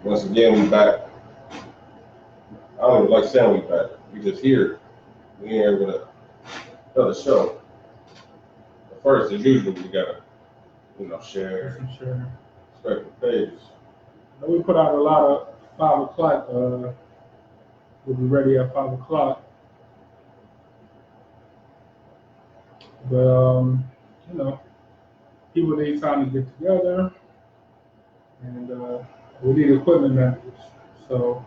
Once again, we back. I don't even like saying we back. We just here. We here with another show. But first, as usual, we gotta, share respective pages. We put out a lot of 5 o'clock. We'll be ready at 5 o'clock. But people need time to get together, and we need equipment members. So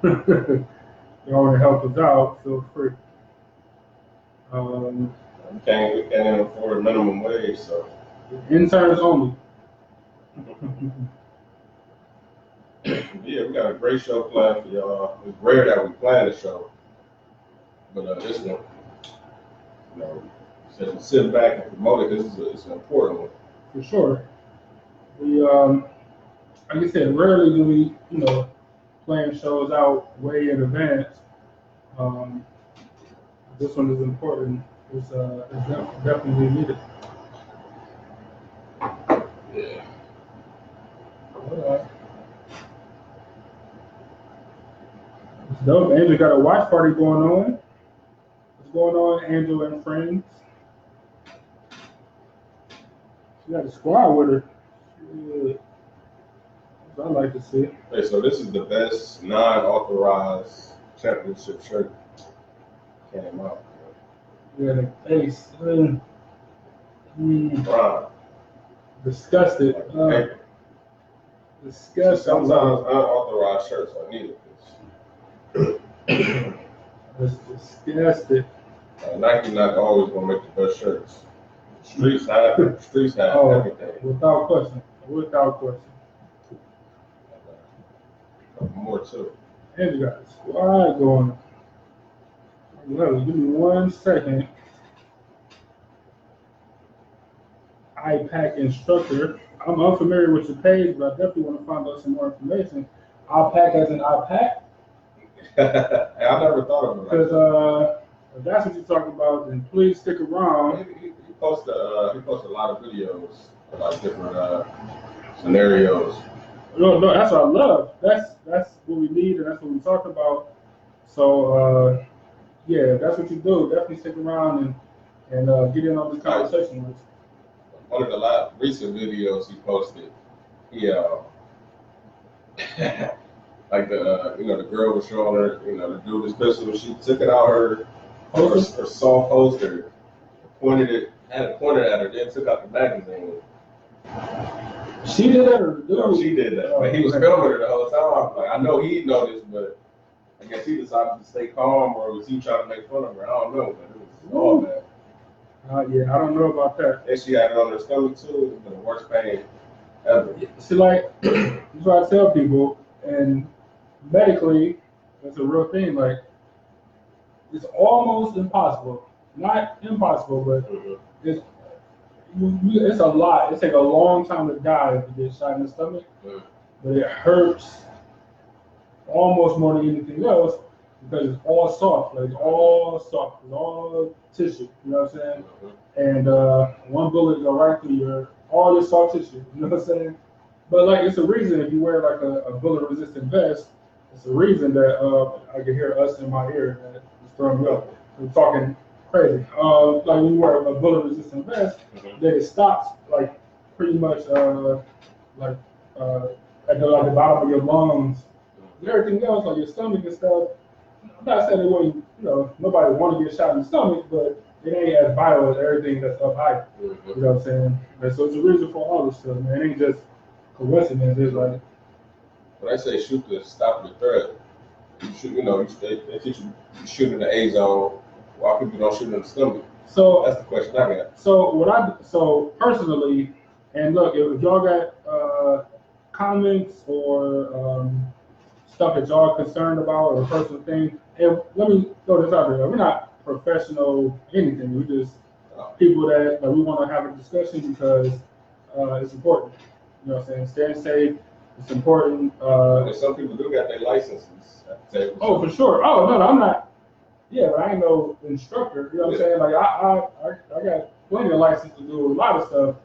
y'all want to help us out, feel free. We can't afford a minimum wage, so interns only. Yeah, we got a great show planned for y'all. It's rare that we plan a show, but this one, so sit back and promote it because it's an important one. For sure. We, like I said, rarely do we, plan shows out way in advance. This one is important. It's definitely needed. Yeah. It's dope. Angel got a watch party going on. What's going on, Angel and friends? She got a squad with her. Yeah. That's what I like to see. Hey, so this is the best non-authorized championship shirt came out. Yeah, the face. Disgusted. Disgusted. Sometimes unauthorized shirts are needed. It's disgusted. Nike not always gonna make the best shirts. Streets have everything. Without question. More too. And you got a squad going. Give me 1 second. iPack instructor. I'm unfamiliar with your page, but I definitely want to find out some more information. iPack as an iPack? I never thought of it. Because if that's what you're talking about, then please stick around. He posts a lot of videos about different scenarios. No, that's what I love. That's what we need, and that's what we talk about. So yeah, that's what you do. Definitely stick around and get in on this conversation with us. One of the last recent videos he posted, he like the girl was showing her, the dude was pistol. She took it out her soft holster, had it pointed at her, then took out the magazine. She did that, or no, she did that. But he was filming her the whole time. Like, I know he noticed, but I guess he decided to stay calm, or was he trying to make fun of her? I don't know, but it was all bad. Yeah, I don't know about that. And she had it on her stomach too. It was the worst pain ever. See, like, that's what I tell people, and medically, it's a real thing. Like, it's almost impossible. Not impossible, but it's a lot. It takes a long time to die if you get shot in the stomach, but it hurts almost more than anything else because it's all soft. Like, it's all soft. It's all tissue. You know what I'm saying? And one bullet go right through all your soft tissue. You know what I'm saying? But like, it's a reason if you wear like a bullet-resistant vest. It's a reason that I can hear us in my ear that it's throwing me up. I'm talking crazy. Like when you wear a bullet-resistant vest, then it stops like pretty much at the bottom of your lungs and everything else, like your stomach and stuff. I'm not saying it wouldn't, nobody want to get shot in the stomach, but it ain't as vital as everything that's up high. You know what I'm saying? And so it's a reason for all this stuff, man. It ain't just coincidence. It's like, when I say shoot to stop the threat, you shoot, they teach you shoot in the A zone. Why people don't shoot in the stomach? So that's the question I got. So personally, and look, if y'all got comments or stuff that y'all are concerned about or personal things, and let me throw this out there. We're not professional anything. We're just people that we want to have a discussion because it's important. You know what I'm saying? Staying safe. It's important. Some people do got their licenses at the table. Oh, for sure. Oh, no, I'm not. Yeah, but I ain't no instructor. You know what I'm saying? Like, I got plenty of license to do a lot of stuff.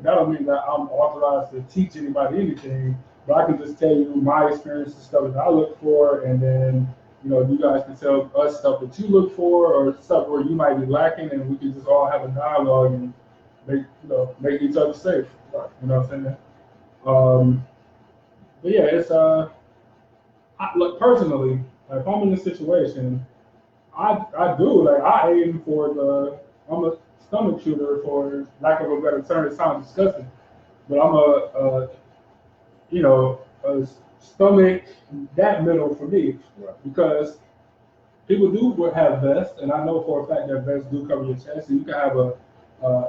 That don't mean that I'm authorized to teach anybody anything. but I can just tell you my experiences, stuff that I look for, and then you guys can tell us stuff that you look for, or stuff where you might be lacking, and we can just all have a dialogue and make each other safe. You know what I'm saying? But yeah, it's look, personally, if I'm in this situation, I do like I aim for I'm a stomach shooter, for lack of a better term. It sounds disgusting, but I'm a stomach that middle for me, because people do have vests, and I know for a fact that vests do cover your chest. And you can have a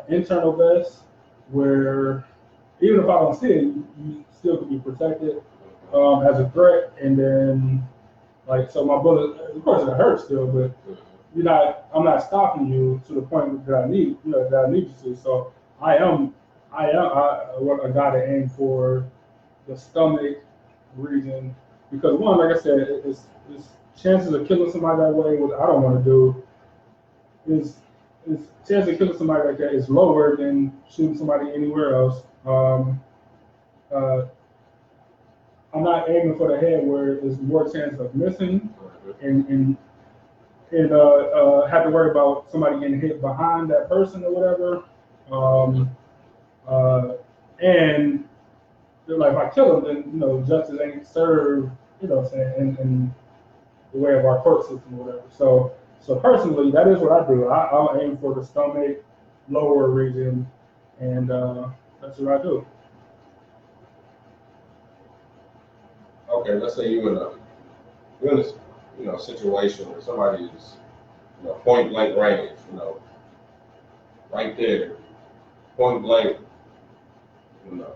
internal vest where even if I don't see it, you still can be protected as a threat. And then so my bullet, of course, it hurts still, but I'm not stopping you to the point that I need you to. So I am a guy to aim for the stomach region, because one, like I said, it's chances of killing somebody that way, what I don't want to do is chance of killing somebody like that is lower than shooting somebody anywhere else. I'm not aiming for the head, where there's more chance of missing and have to worry about somebody getting hit behind that person or whatever. And like if I kill them, then justice ain't served. What I'm saying, in the way of our court system or whatever. So personally, that is what I do. I'll aim for the stomach, lower region, and that's what I do. Okay, let's say you're in a situation where somebody is point blank range, right there, point blank,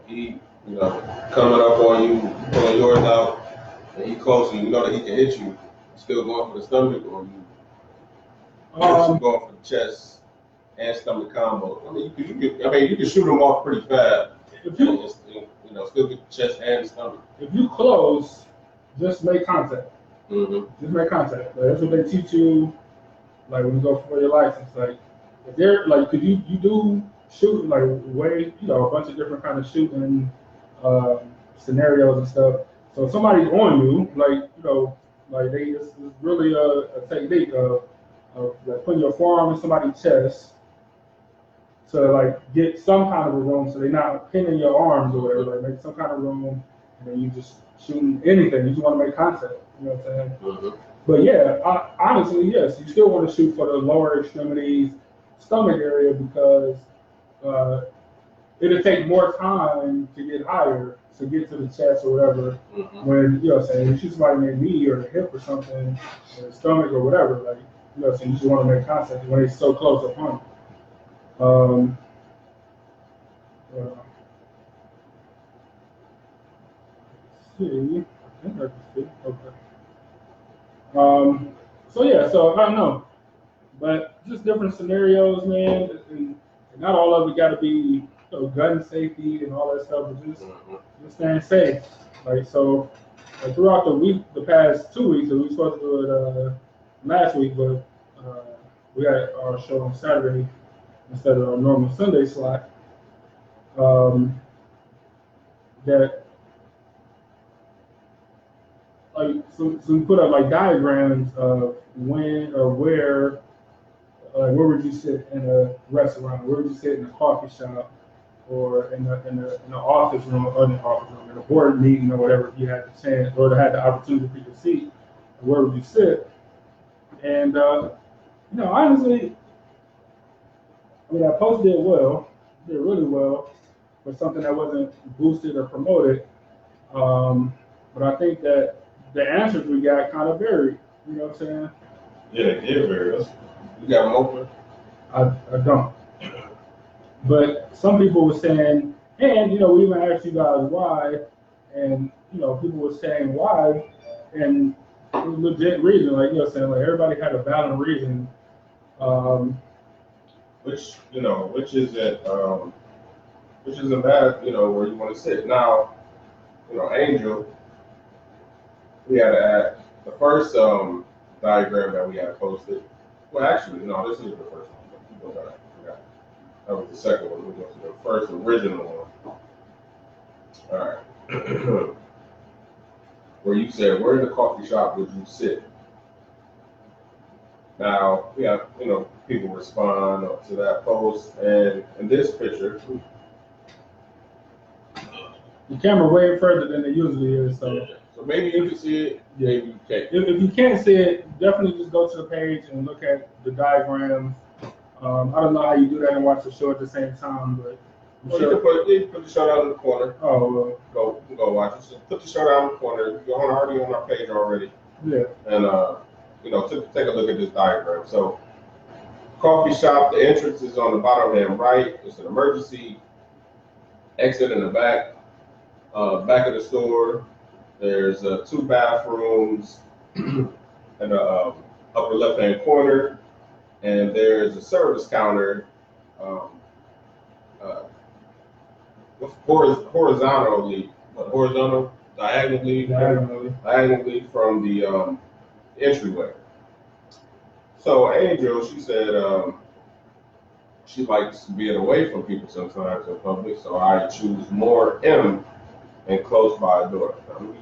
he coming up on you, pulling yours out, and he close, and you know that he can hit you. Still going for the stomach, or you going for the chest and stomach combo? I mean, you can shoot them off pretty fast. If you still get the chest and the stomach. If you close, just make contact. Mm-hmm. Just make contact. Like, that's what they teach you. Like when you go for your license, like if they're like, cause you do shoot like way, a bunch of different kind of shooting scenarios and stuff. So if somebody's on you, like it's really a technique of like putting your forearm in somebody's chest to like get some kind of a room, so they're not pinning your arms or whatever. Like make some kind of room, and then you just shooting anything. You just want to make contact. You know what I'm saying? Mm-hmm. But yeah, honestly, yes, you still want to shoot for the lower extremities, stomach area, because it'll take more time to get higher, to get to the chest or whatever. Mm-hmm. When you shoot somebody in the knee or the hip or something, or the stomach or whatever, like you just want to make contact when it's so close upon you. See, I think I can see. Okay. So I don't know, but just different scenarios, man, and not all of it got to be gun safety and all that stuff, but just staying safe. Like throughout the week, the past 2 weeks, we were supposed to do it last week, but we had our show on Saturday instead of our normal Sunday slot. That so we put up like diagrams of when or where would you sit in a restaurant, where would you sit in a coffee shop, or in the office room, or in the office room, in a board meeting or whatever, if you had the chance or had the opportunity to pick a seat, where would you sit? And honestly, I mean, I posted it well, did really well for something that wasn't boosted or promoted. But I think that the answers we got kind of varied. You know what I'm saying? Yeah, they did vary. You got them open? I don't. But some people were saying, and we even asked you guys why, and people were saying why, and it was a legit reason. Like saying, like everybody had a valid reason. Which isn't bad. Where you want to sit. Now, Angel, we had to add the first diagram that we had posted. Well, actually, no, this is the first one. That was the second one. We go to the first original one. All right. where you said, where in the coffee shop would you sit? Now, we have, people respond to that post, and in this picture, the camera way further than it usually is, so. So maybe you can see it, maybe you can't. If you can't see it, definitely just go to the page and look at the diagrams. I don't know how you do that and watch the show at the same time, but Well, you can put the show down in the corner. Oh, Go watch it. So put the show down in the corner. You're already on our page already. yeah. And take a look at this diagram. So, coffee shop. The entrance is on the bottom hand right. It's an emergency exit in the back. Back of the store. There's 2 bathrooms in the upper left-hand corner, and there's a service counter diagonally from the entryway. So Angel, she said she likes being away from people sometimes in public, so I choose more M and close by a door. Now, let me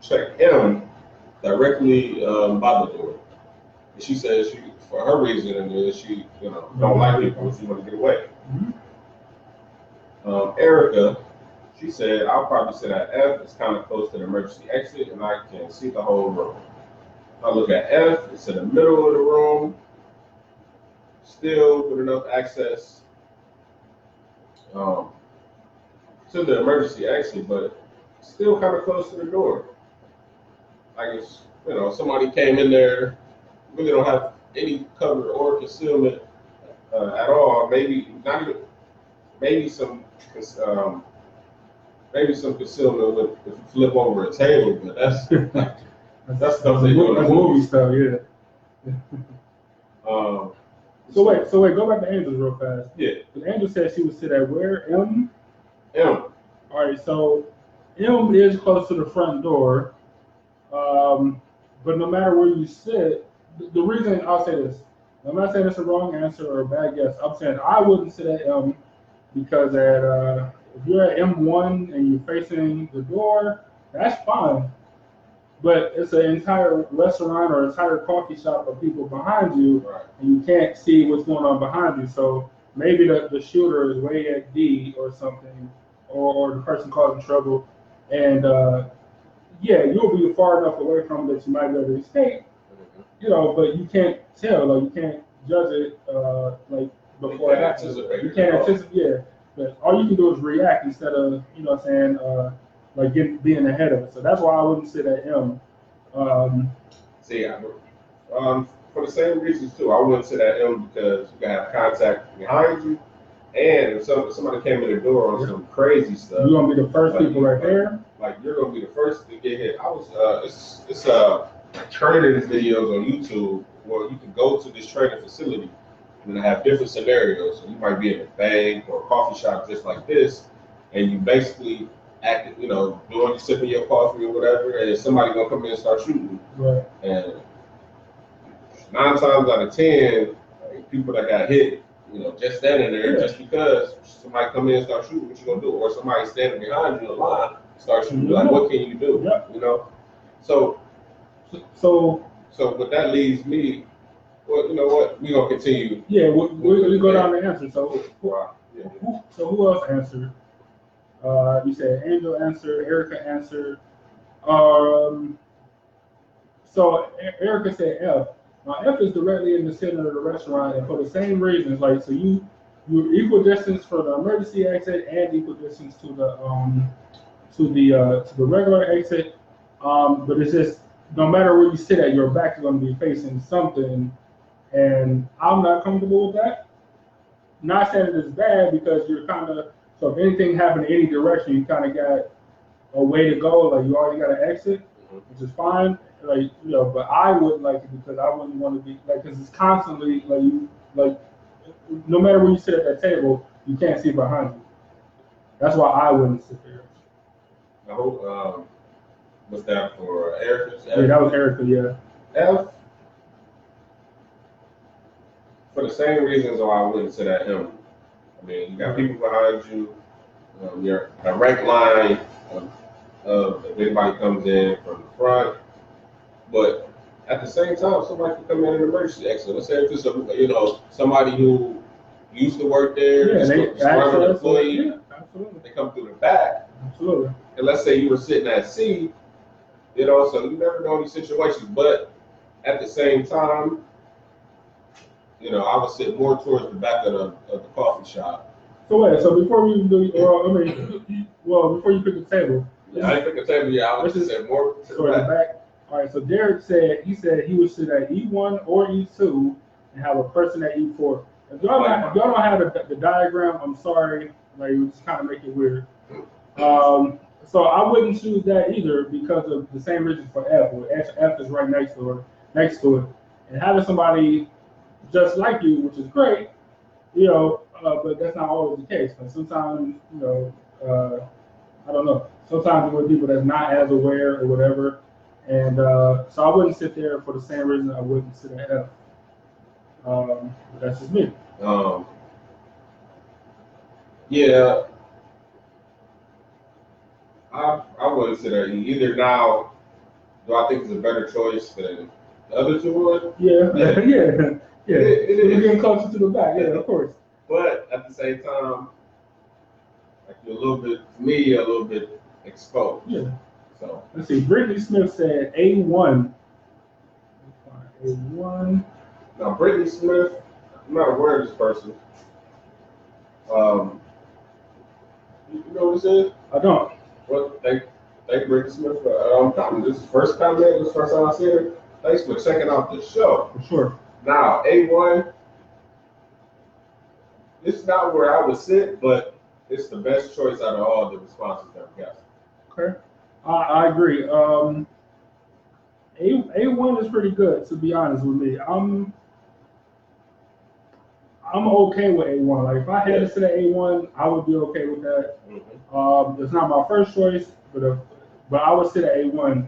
check M directly by the door. And she says for her reason is she don't like people, she want to get away. Erica, she said I'll probably sit at F. It's kind of close to the emergency exit, and I can see the whole room. I look at F. It's in the middle of the room, still with enough access to the emergency exit, but still kind of close to the door. I guess somebody came in there, really don't have any cover or concealment at all. Maybe not even. Maybe some concealment if you flip over a table, but that's stuff they do in the movie stuff, yeah. So wait, go back to Angel real fast. Yeah. Because Angel said she would sit at where? M? M. All right, so M is close to the front door. But no matter where you sit, the reason I'll say this, I'm not saying it's a wrong answer or a bad guess. I'm saying I wouldn't sit at M because if you're at M1 and you're facing the door, that's fine. But it's an entire restaurant or entire coffee shop of people behind you, right, and you can't see what's going on behind you. So maybe the shooter is way at D or something, or the person causing trouble, and you'll be far enough away from it that you might be able to escape, but you can't tell, like you can't judge it before it happens. You can't anticipate, but all you can do is react instead of, being ahead of it. So that's why I wouldn't sit at M. For the same reasons too, I wouldn't sit at M because you can have contact behind you, and if somebody came in the door on some crazy stuff, you're gonna be the first people right there. Like you're gonna be the first to get hit. It's training videos on YouTube where you can go to this training facility and they have different scenarios. So you might be in a bank or a coffee shop just like this, and you basically doing sipping your coffee or whatever, and somebody gonna come in and start shooting. Right. And 9 times out of 10, people that got hit, just standing there, just because somebody come in and start shooting, what you gonna do? Or somebody standing behind you in line, start shooting. Like, what can you do? Yeah. So but that leaves me. Well, you know what? We gonna continue. Yeah, we go down the answer. So who else answered? You said Angel answered, Erica answered. So Erica said F. Now F is directly in the center of the restaurant, and for the same reasons, so you're equal distance for the emergency exit and equal distance to the regular exit. But it's just no matter where you sit at, your back is going to be facing something, and I'm not comfortable with that. Not saying it's bad because you're kind of, so if anything happened in any direction, you kind of got a way to go. Like you already got an exit, which is fine. But I wouldn't like it because I wouldn't want to be because it's constantly no matter where you sit at that table, you can't see behind you. That's why I wouldn't sit there. I hope. What's that for Erica? Yeah, that was Erica. Yeah. F. For the same reasons why I wouldn't sit at him. I mean, you got people behind you. your direct line if anybody comes in from the front. But at the same time, somebody can come in an emergency exit. Let's say if it's somebody who used to work there, just an employee, absolutely. they come through the back. Absolutely. And let's say you were sitting at C, so you never know these situations. But at the same time, I would sit more towards the back of the coffee shop. So before we do, before you pick the table. Yeah, I didn't pick a table. Yeah, I would just say more to the back. All right. So Derek said he would sit at E1 or E2 and have a person at E4. If y'all don't have the diagram, I'm sorry. Like, it just kind of make it weird. So I wouldn't choose that either because of the same reason for F, where F is right next to it, and having somebody just like you, which is great, but that's not always the case. Like sometimes, I don't know. Sometimes with people that's not as aware or whatever, and so I wouldn't sit there for the same reason I wouldn't sit at F. That's just me. Yeah. I wouldn't sit there either. Now, do I think it's a better choice than the other two would? Yeah. It is. We're getting closer to the back. Yeah, of course. But at the same time, like you're a little bit exposed. Yeah. So let's see. Brittany Smith said A1. A1. Now, Brittany Smith, I'm not aware of this person. You know what this is? I don't. Well, thank Brittany Smith for comment. This is the first comment. This is the first time I see it. Thanks for checking out the show. For sure. Now, A1, it's not where I would sit, but it's the best choice out of all the responses that we got. Okay. I agree. A1 is pretty good, to be honest with me. I'm okay with A1. Like if I had to sit at A1, I would be okay with that. Mm-hmm. It's not my first choice, but I would sit at A1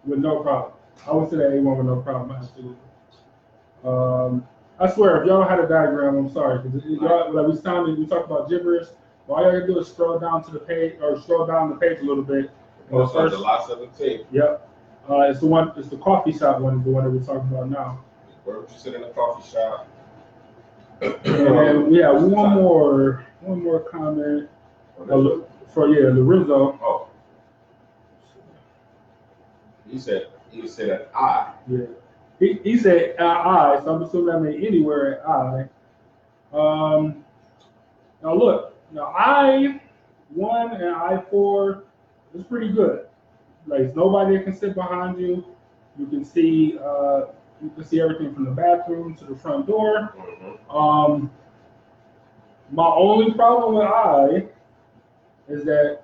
with no problem. I would sit at A1 with no problem, absolutely. I swear, if y'all had a diagram, I'm sorry, because we talked about gibberish. All y'all gotta do is scroll down to the page, or scroll down the page a little bit. It's on July 17th. Yep. It's the coffee shop one, the one that we're talking about now. Where would you sit in a coffee shop? And yeah, one more comment for Lorenzo. Oh. He said at I. Yeah. He said I, so I'm assuming that means anywhere at I. Now look, I1 and I4 is pretty good. Like nobody that can sit behind you. You can see everything from the bathroom to the front door. Mm-hmm. My only problem with I is that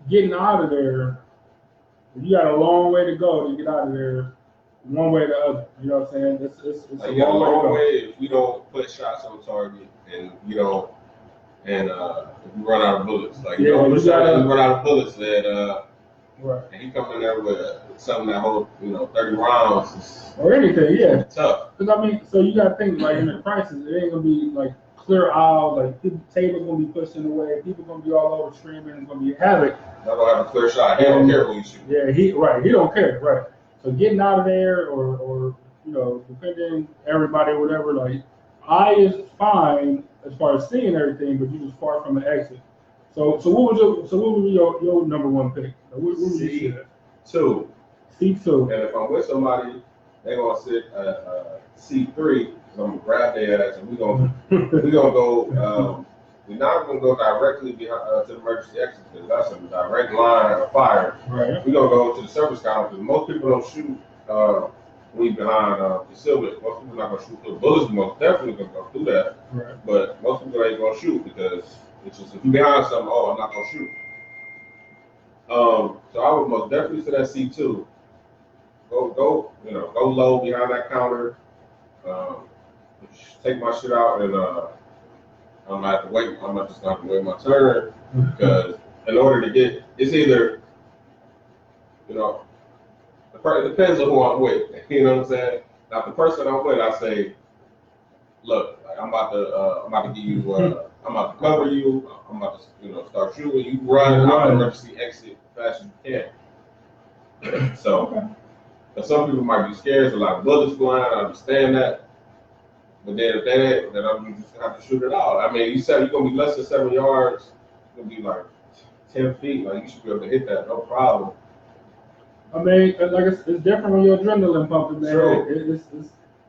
getting out of there, you got a long way to go to get out of there, one way or the other. You know what I'm saying? It's like a long way if you don't put shots on target and if you run out of bullets. Like you run out of bullets that right. And he come in there with something that holds 30 rounds or anything, yeah. Tough. Because I mean, so you got to think like in the crisis, it ain't gonna be like clear aisles, like tables gonna be pushed in the way, people gonna be all over screaming, it's gonna be havoc. Not gonna have a clear shot. He don't care who you shoot. Yeah, he don't care, right? So getting out of there, or depending everybody or whatever, like I is fine as far as seeing everything, but you're just far from the exit. So what would be your number one pick? What would you see that? C2. C2. And if I'm with somebody, they're gonna sit at C3. So I'm gonna grab their ass and we're gonna go. We're not gonna go directly behind to the emergency exit because that's a direct line of fire. Right. We're gonna go to the service counter because most people don't shoot when you're behind concealment. Most people are not gonna shoot through bullets. Most definitely gonna go through that. Right. But most people ain't gonna shoot because it's just if you're behind something, I'm not gonna shoot. So I would most definitely sit at C2. Go low behind that counter. Take my shit out and I'm gonna have to wait. I'm not just gonna have to wait my turn because in order to get, it's either, it depends on who I'm with. You know what I'm saying? Now, the person I'm with, I say, look, like I'm about to give you I'm about to cover you. I'm about to, start shooting. You run out the emergency exit as fast as you can. So, but some people might be scared. There's a lot of bullets flying. I understand that. But then if that ain't, then I'm just gonna have to shoot it out. I mean, you said you're gonna be less than 7 yards. You're gonna be like 10 feet. Like you should be able to hit that, no problem. I mean, like it's different when your adrenaline pumping, man. True.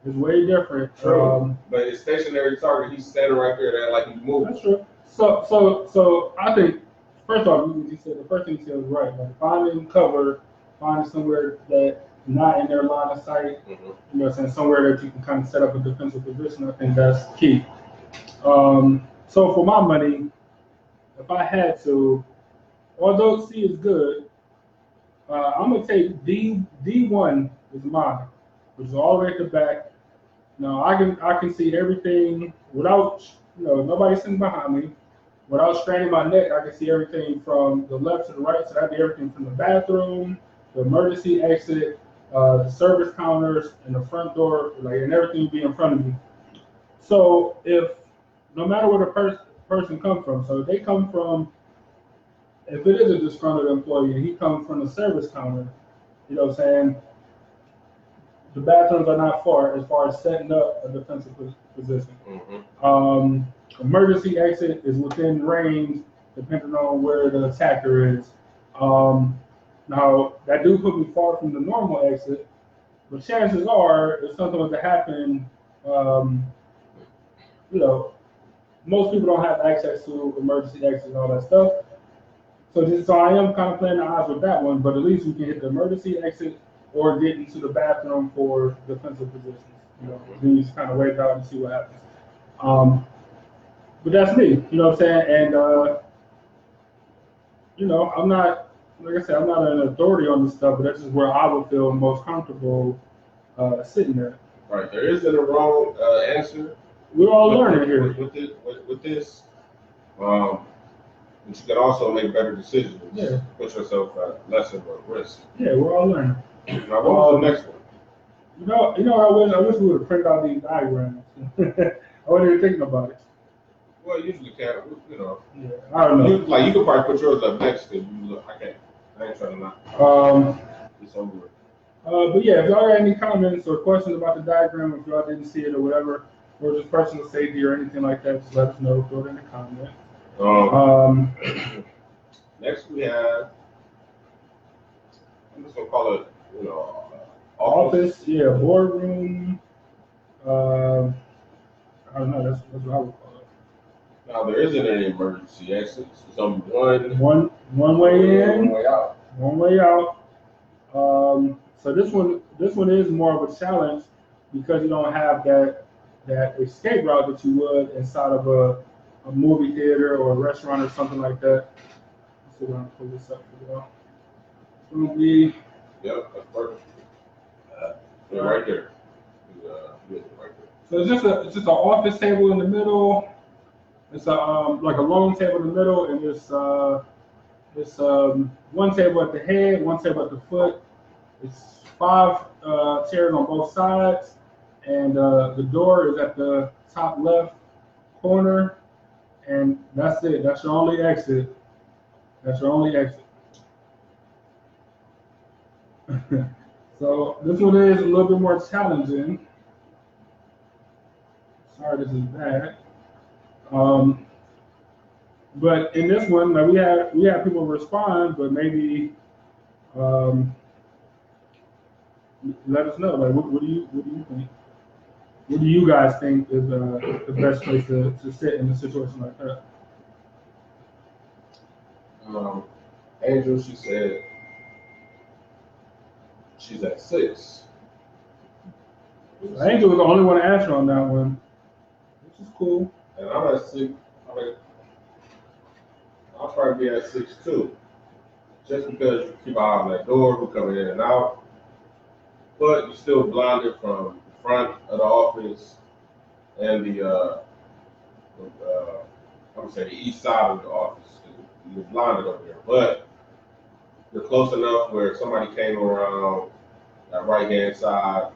It's way different. True. But it's stationary target. He's standing right there. That like he's moving. That's true. So I think first off, you said the first thing you said was right. Like finding cover, finding somewhere that not in their line of sight. Mm-hmm. You know what I'm saying? Somewhere that you can kind of set up a defensive position. I think that's key. So for my money, if I had to, although C is good, I'm gonna take D1 is mine, which is all the way at the back. Now I can see everything without nobody sitting behind me. Without straining my neck, I can see everything from the left to the right. So that'd be everything from the bathroom, the emergency exit, the service counters, and the front door, and everything be in front of me. So if no matter where the person come from, so if they come from, if it is a disgruntled employee and he comes from the service counter, you know what I'm saying, the bathrooms are not far as setting up a defensive position. Mm-hmm. Emergency exit is within range, depending on where the attacker is. Now, that do put me far from the normal exit, but chances are, if something was to happen, most people don't have access to emergency exits and all that stuff. So I am kind of playing the odds with that one, but at least we can hit the emergency exit or get into the bathroom for defensive positions. Then you just kind of wait out and see what happens. But that's me, you know what I'm saying? And, I'm not, like I said, I'm not an authority on this stuff, but that's just where I would feel most comfortable sitting there. Right, there isn't a wrong answer. We're all learning here. With this, but you can also make better decisions. Yeah. Put yourself at less of a risk. Yeah, we're all learning. Now, what was the next one? I wish we would have printed out these diagrams. I wasn't even thinking about it. Well, you usually can't, Yeah, I don't know. You could probably put yours up next to you. Look, I can't. I ain't trying to not. It's over with. But yeah, if y'all got any comments or questions about the diagram, if y'all didn't see it or whatever, or just personal safety or anything like that, just let us know. Throw it in the comment. Next we have, I'm just gonna call it, office. Yeah, boardroom. I don't know. That's what I would call it. Now there isn't any emergency exits. It's only one way in, one way out. One way out. So this one is more of a challenge because you don't have that escape route that you would inside of a movie theater or a restaurant or something like that. Let's see if I can pull this up for y'all. It's gonna be. Yep, that's perfect. Yeah, right there. Right there. So it's just an office table in the middle. It's like a long table in the middle, and it's one table at the head, one table at the foot. It's 5 chairs on both sides, and the door is at the top left corner, and that's it. That's your only exit. So this one is a little bit more challenging. Sorry, this is bad. But in this one, like we have people respond, but maybe let us know. Like, what do you think? What do you guys think is the best place to sit in a situation like that? Angel, she said she's at 6. Angel was the only one to answer on that one, which is cool. And I'm at 6. I'll probably be at 6 too. Just because you keep an eye on that door, we're coming in and out. But you're still blinded from the front of the office and the east side of the office. You're blinded over there. But you're close enough where somebody came around that right hand side.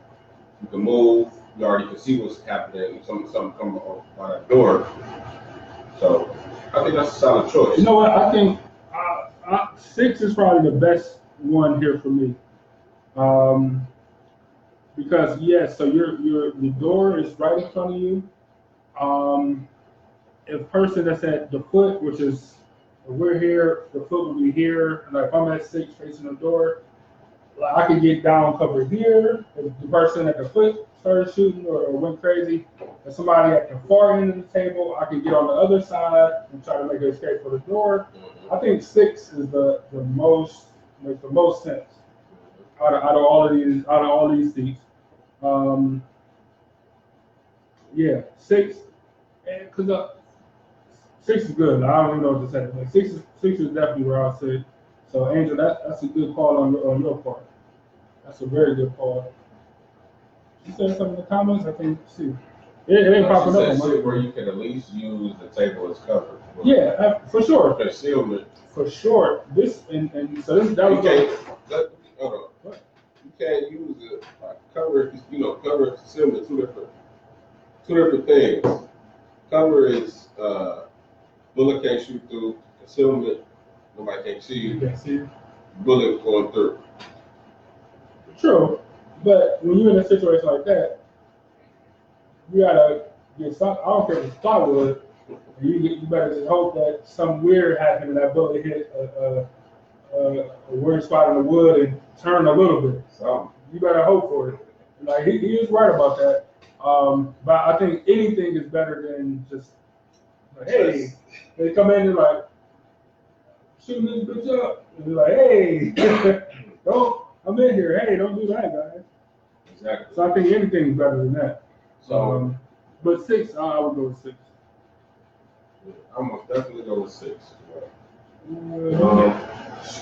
You can move. You already can see what's happening. Something come by that door. So I think that's a solid choice. You know what? I think 6 is probably the best one here for me. Because so the door is right in front of you. If person that's at the foot, which is if we're here, the foot will be here. And like if I'm at 6 facing the door, like I can get down cover here. If the person at the foot started shooting or went crazy, and somebody at the far end of the table, I can get on the other side and try to make an escape for the door. I think 6 is the most makes the most sense out of all these seats. Yeah, 6, because 6 is good. I don't even know what to say. Like 6 is definitely where I'll sit. So Angel, that's a good call on your part. That's a very good call. She said something in the comments. I think see. It ain't popping up on my where you can at least use the table as cover. Yeah, for sure. Concealment. For sure. This and so this that was. Hold on. What? You can't use it like cover. Cover and concealment two different things. Cover is bullet can't shoot through. Concealment, nobody can't see you. You can't see you. Bullet going through. True, but when you're in a situation like that, you gotta get something. I don't care if it's plywood. You better just hope that something weird happened and that bullet hit a weird spot in the wood and turn a little bit. So you better hope for it. Like he is right about that. But I think anything is better than just like, hey, they come in and like shooting this bitch up and be like, hey, don't. I'm in here. Hey, don't do that, guys. Exactly. So I think anything is better than that. So, but 6, I would go with 6. I'm gonna definitely go with 6.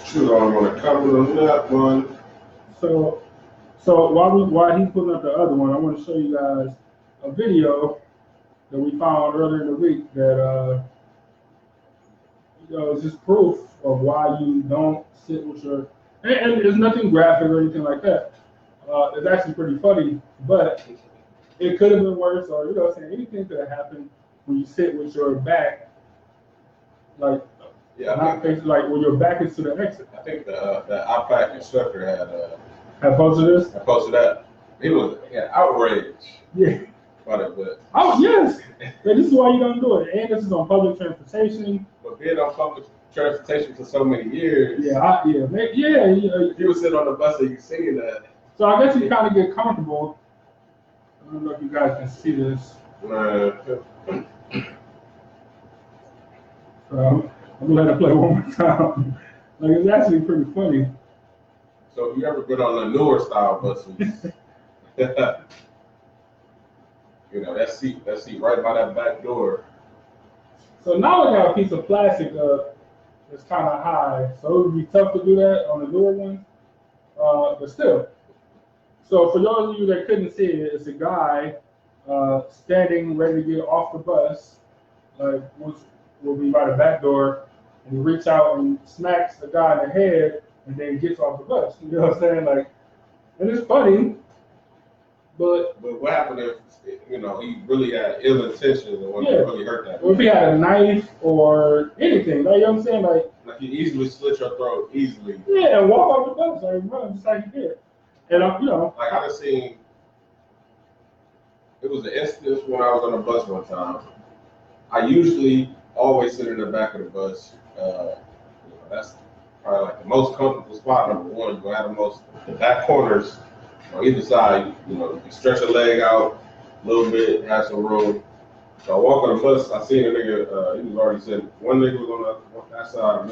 Shoot, I want to cover on that one. So while he's putting up the other one, I want to show you guys a video that we found earlier in the week that is just proof of why you don't sit with your. And there's nothing graphic or anything like that. It's actually pretty funny, but it could have been worse, or anything could have happened when you sit with your back, like like when your back is to the exit. I think the iPad instructor had posted this. I posted that. He had outrage. Yeah. About it, but yes. This is why you don't do it, and this is on public transportation. But being on public transportation for so many years. You would sit on the bus and you seen that. So I guess you kind of get comfortable. I don't know if you guys can see this. So I'm gonna let it play one more time. Like it's actually pretty funny. So if you ever been on the newer style buses, that seat right by that back door. So now we got a piece of plastic that's kind of high, so it would be tough to do that on the newer one. But still. So for those of you that couldn't see it, it's a guy standing ready to get off the bus, like which will be by the back door, and he reaches out and smacks the guy in the head, and then gets off the bus. You know what I'm saying? Like, and it's funny, but what happened if he really had ill intentions and wanted to really hurt that? Or if he had a knife or anything, like, you know what I'm saying? Like he easily slit your throat easily. Yeah, and walk off the bus, like run just like he did. And like I just seen. It was an instance when I was on a bus one time. I usually always sit in the back of the bus. That's probably like the most comfortable spot. Number one, you have the back corners on either side. You can stretch a leg out a little bit, have some room. So I walk on the bus. I seen a nigga. He was already sitting. One nigga was on that side.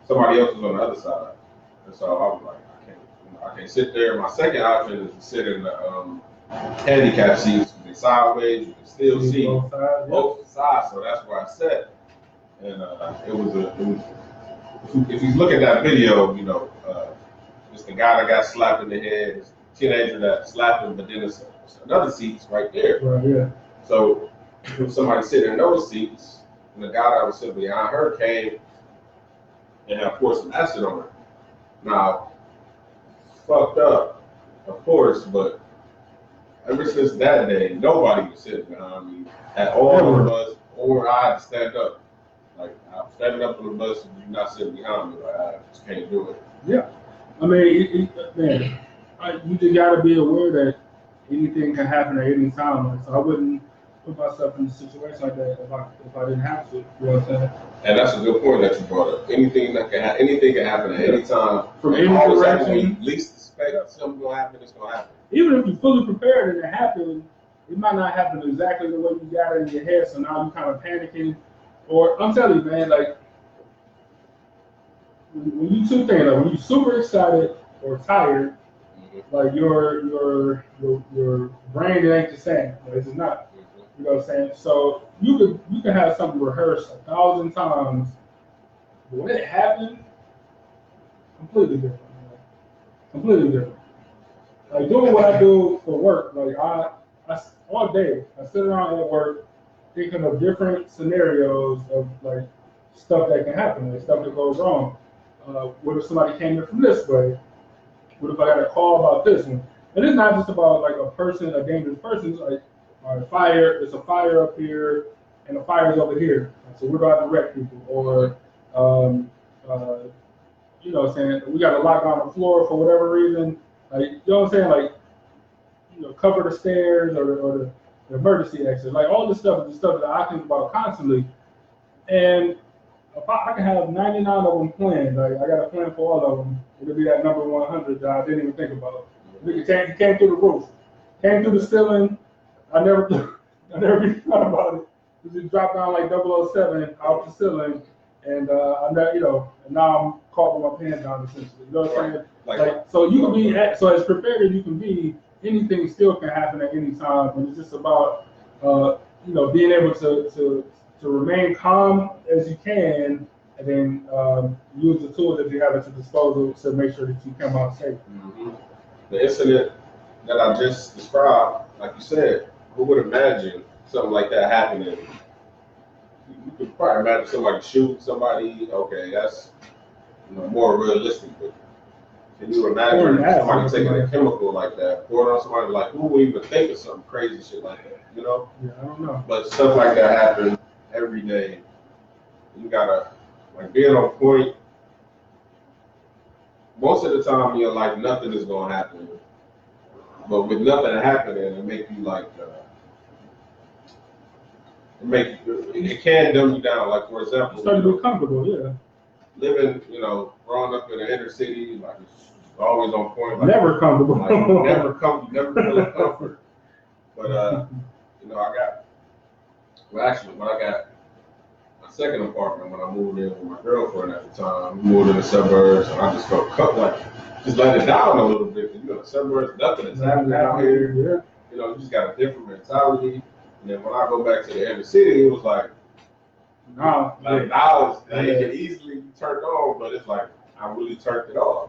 Somebody else was on the other side. And so I was like, I can't sit there. My second option is to sit in the handicap seats. You can sideways. You can still see both sides. So that's where I sat. And it was. If you look at that video, it's the guy that got slapped in the head. It's the teenager that slapped him, but then it's another seats right there. Right, yeah. So if somebody sitting in those seats, and the guy that was sitting behind her came and had poured some acid on her. Now, fucked up, of course, but ever since that day, nobody was sitting behind me at all on the bus or I had to stand up. Like I'm standing up on the bus and you're not sitting behind me. Like I just can't do it. Yeah. I mean, man, you just gotta be aware that anything can happen at any time. Like, so I wouldn't put myself in a situation like that if I didn't have to. You know what I'm saying? And that's a good point that you brought up. Anything can happen at any time. From any always direction. happen when you least expect something gonna happen. It's gonna happen. Even if you're fully prepared and it happens, it might not happen exactly the way you got it in your head. So now you're kind of panicking. Or I'm telling you, man, like when you two things, like when you're super excited or tired, like your brain ain't the same. Like, it's just not. You know what I'm saying? So you can have something rehearsed 1,000 times. But when it happened, completely different. Completely different. Like doing what I do for work, like I all day I sit around at work thinking of different scenarios of like stuff that can happen, like stuff that goes wrong. What if somebody came in from this way? What if I got a call about this one? And it's not just about like a person, a dangerous person. It's like fire. There's a fire up here, and the fire's over here. So where do I direct people? Or you know what I'm saying? We got a lock on the floor for whatever reason. Like, you know what I'm saying? Like, you know, cover the stairs or the emergency exit. Like, all this stuff is the stuff that I think about constantly. And if I can have 99 of them planned, like, I got a plan for all of them. It'll be that number 100 that I didn't even think about. It came through the roof, came through the ceiling. I never even thought about it. It just dropped down like 007 out the ceiling. And I'm not, you know, and now I'm caught with my pants down essentially. You know what I'm saying? Like, so you can be so as prepared as you can be. Anything still can happen at any time, and it's just about you know, being able to remain calm as you can, and then use the tools that you have at your disposal to make sure that you come out safe. Mm-hmm. The incident that I just described, like you said, who would imagine something like that happening? You could probably imagine somebody shooting somebody. Okay, that's more realistic. But can you imagine somebody taking a chemical like that, pouring on somebody? Like, who would even think of some crazy shit like that? You know? Yeah, I don't know. But stuff like that happens every day. You gotta like being on point. Most of the time, you're like nothing is gonna happen. But with nothing happening, it make you like. It can dumb you down. Like for example, start to be comfortable, yeah. Living, you know, growing up in the inner city, like it's always on point. Like, never comfortable. Like, never feel comfort. But you know, when I got my second apartment when I moved in with my girlfriend at the time, we moved in the suburbs, and I just felt just let it down a little bit. You know, the suburbs, nothing is happening out here. Yeah. You know, you just got a different mentality. And then when I go back to the inner city, it was like, now it can easily be turned on, but it's like, I really turned it off.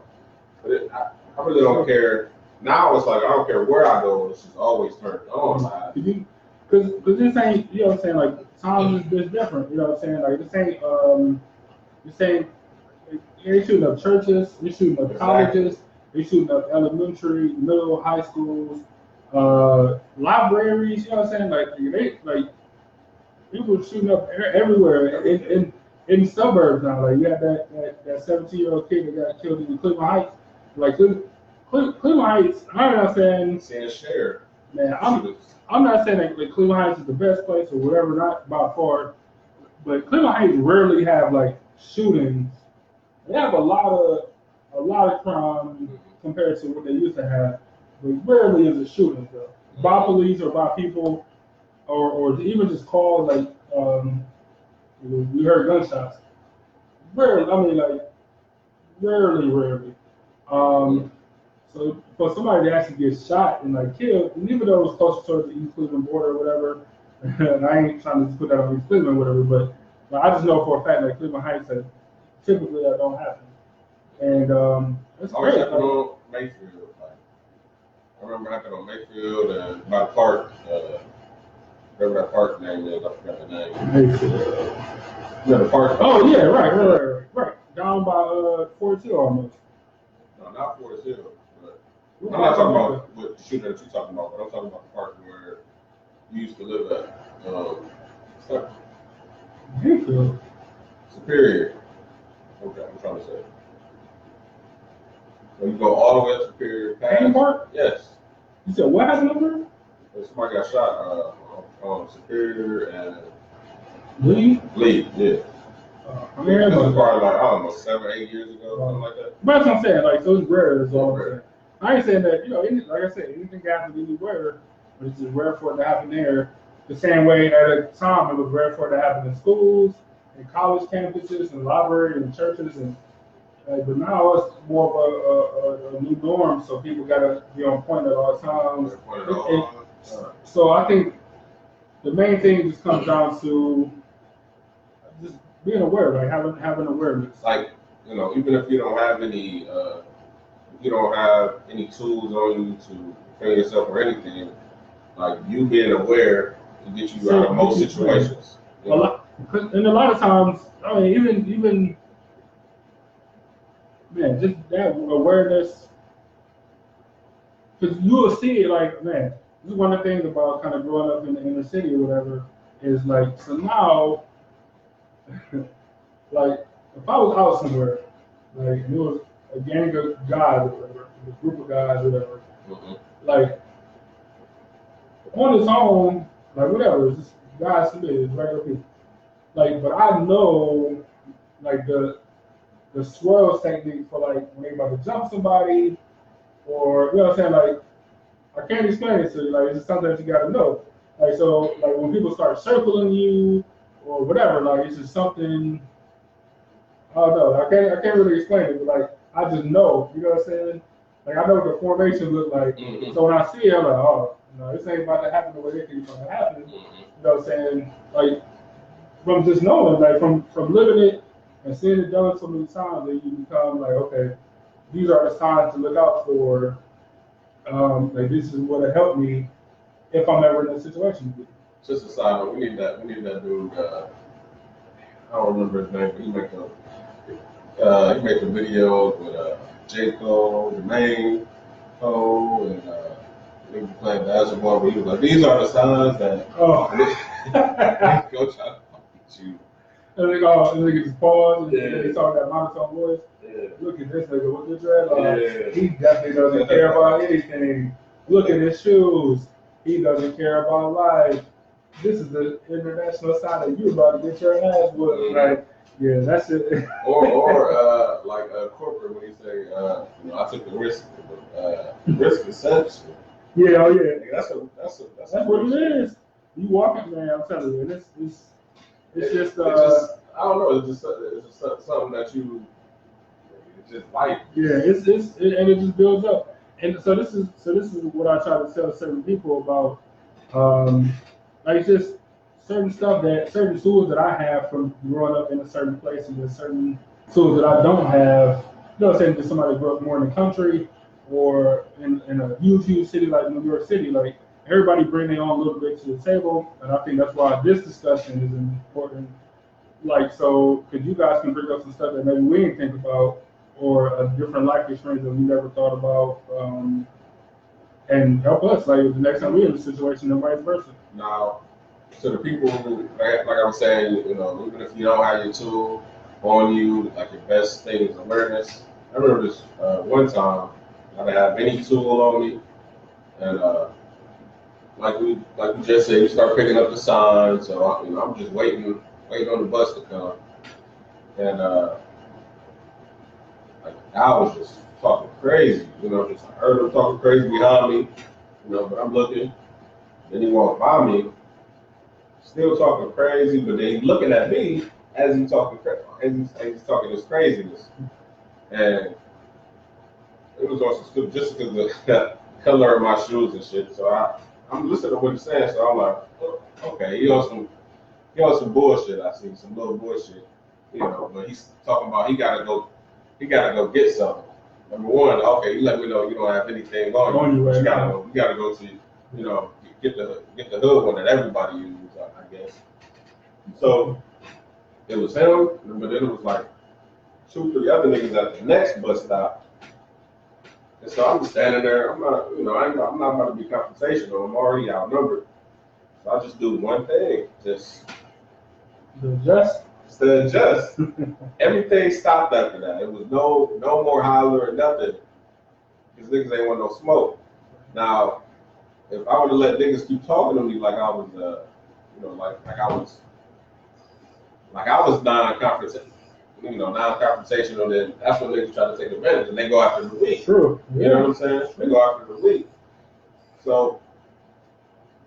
But I really don't care. Now it's like, I don't care where I go, it's just always turned on. Because this ain't, you know what I'm saying, like, times is different, you know what I'm saying? Like, this ain't, they're shooting up churches, they're shooting up colleges, they're shooting up elementary, middle, high schools, libraries, you know what I'm saying? Like people shooting up everywhere in suburbs now. Like you had that 17-year-old kid that got killed in Cleveland Heights. Like Cleveland Heights, I'm not saying share. Man, I'm not saying that like, Cleveland Heights is the best place or whatever, not by far. But Cleveland Heights rarely have like shootings. They have a lot of crime compared to what they used to have. But rarely is a shooting though. By police or by people, or even just calls like we heard gunshots. Rarely, I mean like rarely. So for somebody to actually get shot and like killed, and even though it was close towards the East Cleveland border or whatever, and I ain't trying to put that on East Cleveland or whatever, but I just know for a fact that Cleveland Heights typically that don't happen. And it's great. On Mayfield. I remember happening on Mayfield and by the park, whatever that park name is, I forgot the name. Mayfield. Yeah, the park. Oh yeah, right. Down by 42 almost. No, not 42. But I'm not talking about what the shooter that you're talking about, but I'm talking about the park where you used to live at. Greenfield. Superior. Okay, I'm trying to say. When you go all the way up Superior, Payne Park? yes. You said what happened over there? Somebody got shot on Superior and Lee? yeah. I This mean, was probably like, I don't know, 7 or 8 years ago, something like that. but that's what I'm saying. Like, so it's rare. Is all I'm Rare. saying. I ain't saying that, like I said, anything can happen anywhere, but it's just rare for it to happen there. The same way at a time it was rare for it to happen in schools, in college campuses, and libraries, and churches, and but now it's more of a new norm, so people gotta be on point at all times. So I think the main thing just comes down to just being aware, like having awareness. Like, even if you don't have any, tools on you to defend yourself or anything, like you being aware can get you out of most situations. And a lot of times, I mean, even man, just that awareness, because you will see it like, man, this is one of the things about kind of growing up in the inner city or whatever, is like, so now, like, if I was out somewhere, like, and it was a gang of guys or whatever, a group of guys or whatever, like, on its own, like, whatever, it's just guys to me, it's regular people. Like, but I know, like, the swirl technique for, like, when they about to jump somebody, or, you know what I'm saying, like, I can't explain it to you, like, it's just something that you gotta know. Like, so, like, when people start circling you, or whatever, like, it's just something, I don't know, I can't really explain it, but, like, I just know, you know what I'm saying? Like, I know what the formation look like, so when I see it, I'm like, oh, no, this ain't about to happen the way they think it's gonna happen, you know what I'm saying? Like, from just knowing, like, from living it, and seeing it done so many times, that you become like, okay, these are the signs to look out for. Like, this is what will help me if I'm ever in a situation. Just a side note, we need that dude. I don't remember his name, but he make the videos with J. Cole, Jermaine Cole, and he was playing basketball. But he was like, these are the signs that go try to fuck you. And they just pause and they talk that monotone voice. Yeah. Look at this nigga with the dreadlocks. He definitely doesn't care about anything. Look at his shoes. He doesn't care about life. This is the international side of you about to get your ass whooped. Like, yeah, that's it. or like corporate when he say, I took the risk. Risk is sensible. Yeah, oh yeah. That's what it is. You walking, man. I'm telling you, it's just I don't know. It's just something that you. It's just life. Yeah, and it just builds up. And so this is what I try to tell certain people about. Like, just certain tools that I have from growing up in a certain place, and there's certain tools that I don't have. You know, saying to somebody who grew up more in the country or in a huge city like New York City, like, everybody bring their own little bit to the table, and I think that's why this discussion is important. Like, so, because you guys can bring up some stuff that maybe we didn't think about, or a different life experience that we never thought about, and help us, like, the next time we're in a situation, and vice versa. Now, to the people who, like I was saying, even if you don't have your tool on you, like, your best thing is awareness. I remember this one time, I didn't have any tool on me, and like we just said, we start picking up the signs. So I'm just waiting on the bus to come, and like, I was just talking crazy, just I heard him talking crazy behind me, but I'm looking. Then he walked by me, still talking crazy, but then he looking at me as he's talking his craziness, and it was on some stupid, just because of the color of my shoes and shit. So I'm listening to what he's saying, so I'm like, oh, okay, he on some bullshit. I see some little bullshit, but he's talking about he gotta go get something. Number one, okay, you let me know you don't have anything on you. You gotta go to, get the hood one that everybody uses, I guess. So it was him, but then it was like 2-3 other niggas at the next bus stop. And so I'm just standing there. I'm not about to be confrontational. I'm already outnumbered. So I just do one thing, just To adjust. Everything stopped after that. It was no more holler or nothing. Because niggas ain't want no smoke. Now, if I would have let niggas keep talking to me like I was, like I was non-confrontational, then that's when niggas try to take advantage and they go after the weak. True. You know what I'm saying? They go after the weak. So,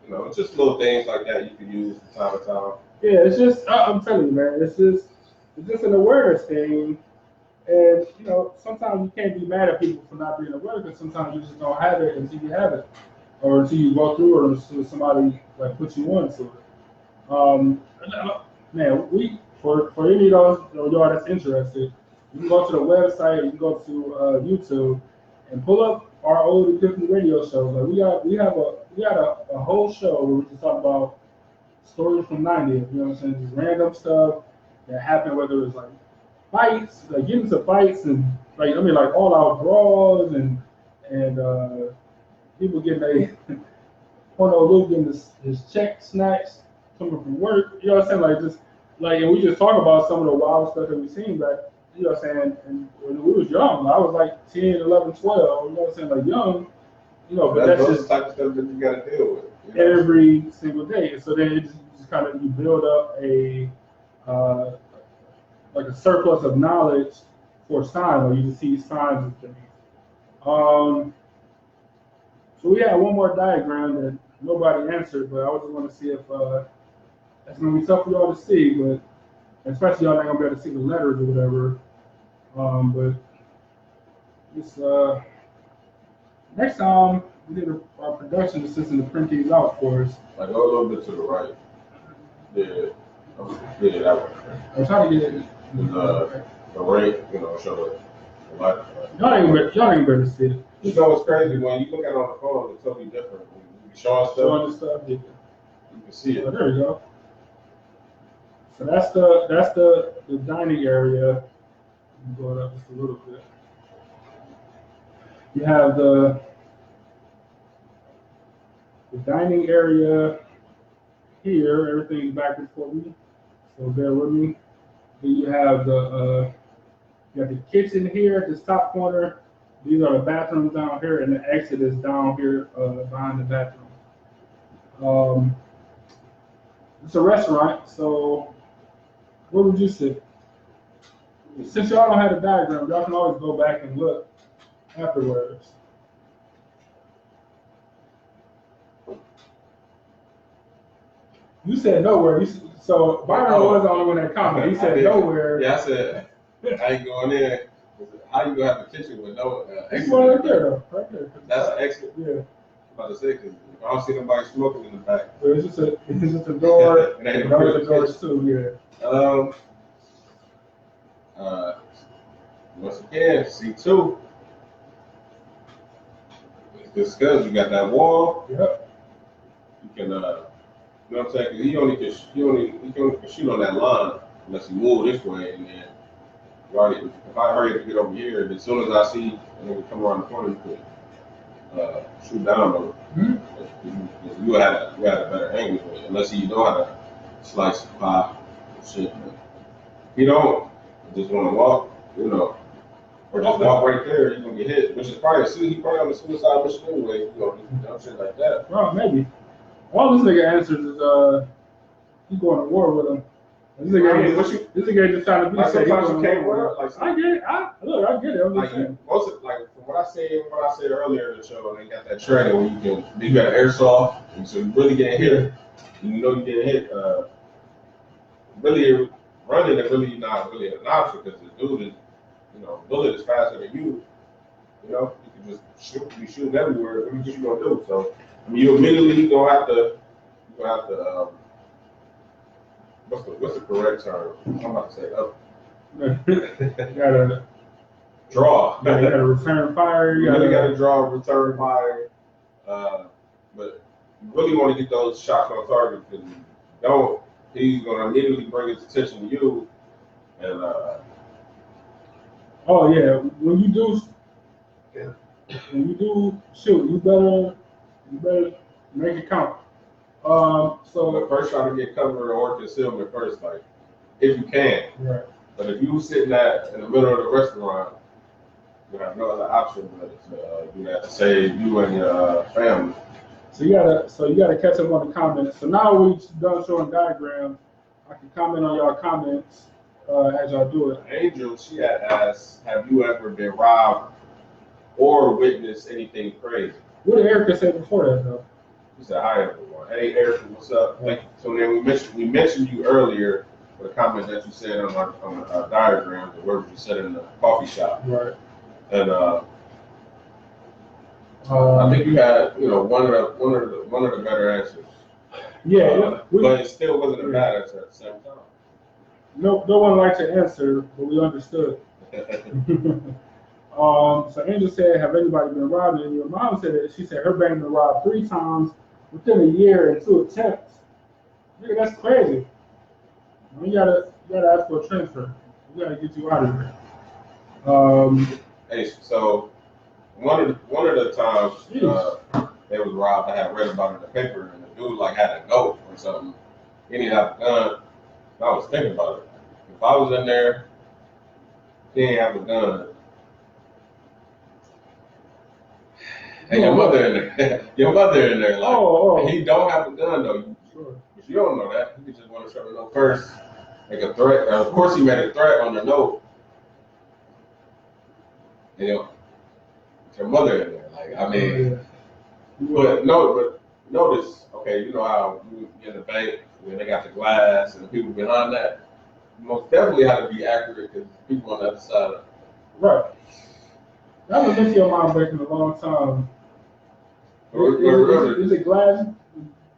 it's just little things like that you can use from time to time. Yeah, it's just, I'm telling you, man, it's just an awareness thing. And, sometimes you can't be mad at people for not being aware, because sometimes you just don't have it until you have it. Or until you go through it, or until somebody, like, puts you on to it. Man, for any of y'all that's interested, you can go to the website, or you can go to YouTube, and pull up our old ePIFFany radio shows. Like we had a whole show where we just talk about stories from '90s. You know what I'm saying? Just random stuff that happened, whether it was like fights, like getting into fights, and like all out brawls, and people getting Porno Luke getting his check snatched coming from work. You know what I'm saying? Like just and we just talk about some of the wild stuff that we seen back. You know what I'm saying? And when we was young, I was like 10, 11, 12. You know what I'm saying? Like young. But that's those just type of stuff that you got to deal with every single day. And so then it just kind of, you build up a like a surplus of knowledge for signs, or you just see signs and things. So we had one more diagram that nobody answered, but I just want to see if that's going to be tough for y'all to see, but especially y'all not going to be able to see the letters or whatever. But it's next time we need our production assistant to print these out for us. Like go a little bit to the right. Yeah, that one. I'm trying to get it. The rate, show the light. Y'all ain't better see it. You know what's crazy? When you look at it on the phone, it's totally different. When you showing stuff, Yeah. you can see it. Oh, there we go. So that's the dining area. Go it up just a little bit. You have the dining area here. Everything's back before me, so bear with me. Then you have the kitchen here at this top corner. These are the bathrooms down here, and the exit is down here behind the bathroom. It's a restaurant, so where would you sit? Since y'all don't have a diagram, y'all can always go back and look afterwards. You said nowhere. So Byron was the only one that commented. He said nowhere. Yeah, I said I ain't going in. How you gonna have a kitchen with no exit? One right there, though. Right there. That's an exit. Yeah. I'm about to say, because I don't see nobody smoking in the back. So it's just a door. And the doors too. Yeah. Once again, C2. It's good. You got that wall. Yep. You can, you know what I'm saying? Cause he only can shoot on that line unless you move this way, and then if I hurry up to get over here, and as soon as I see and then we come around the corner, you could shoot down on it. You had a better angle with it, unless you know how to slice the pie and shit. But if you don't, just want to walk, or just walk right there, you're gonna get hit. Which is probably he probably on the suicide mission anyway. Dumb shit like that. Well, maybe. All this nigga answers is he going to war with him. This nigga just trying to be. Like sometimes you can't wear. Like I get it. I get it. I'm just saying. Most of from what I said earlier in the show, they got that training where you got an airsoft, and so you really get hit. You getting hit. Really running is really not really an option, because the dude is, bullet is faster than you. You can just be shooting everywhere. What you gonna do? So you immediately gonna have to what's the correct term? I'm about to say up. You gotta draw. You gotta return fire. You really gotta draw, return fire. But you really want to get those shots on target, because if you don't, he's gonna immediately bring his attention to you. And oh yeah, when you do shoot, you better make it count. So but first try to get cover or concealment first, like if you can. Right. But if you sitting in the middle of the restaurant, you have no other option but to do that to save you and your family. So you gotta catch up on the comments. So now we've done showing diagrams. I can comment on y'all comments as y'all do it. Angel, she had asked, have you ever been robbed or witnessed anything crazy? What did Erica say before that though? She said, hi everyone. Hey Erica, what's up? Thank you. So then we mentioned you earlier for the comment that you said on our diagram, the words you said in the coffee shop. Right. And I think you had, one of the better answers. Yeah, but it still wasn't a bad answer at the same time. No one liked to answer, but we understood. So Angel said, have anybody been robbed? And your mom said that she said her bank been robbed 3 times within a year and 2 attempts. Nigga, that's crazy. You gotta ask for a transfer. We gotta get you out of here. Hey, so one of the times they was robbed, I had read about it in the paper, and the dude like had a note or something. He didn't have a gun. I was thinking about it. If I was in there, he didn't have a gun. And your mother in there, like, he don't have a gun though. Sure. But you don't know that. You just want to show the note first, make a threat. Of course, he made a threat on the note. Your mother in there, like, I mean, but notice, okay, you know how you in the bank when they got the glass and the people behind that, you most definitely have to be accurate because people on the other side of it. Right. I haven't been to your mom back in a long time. Is it glass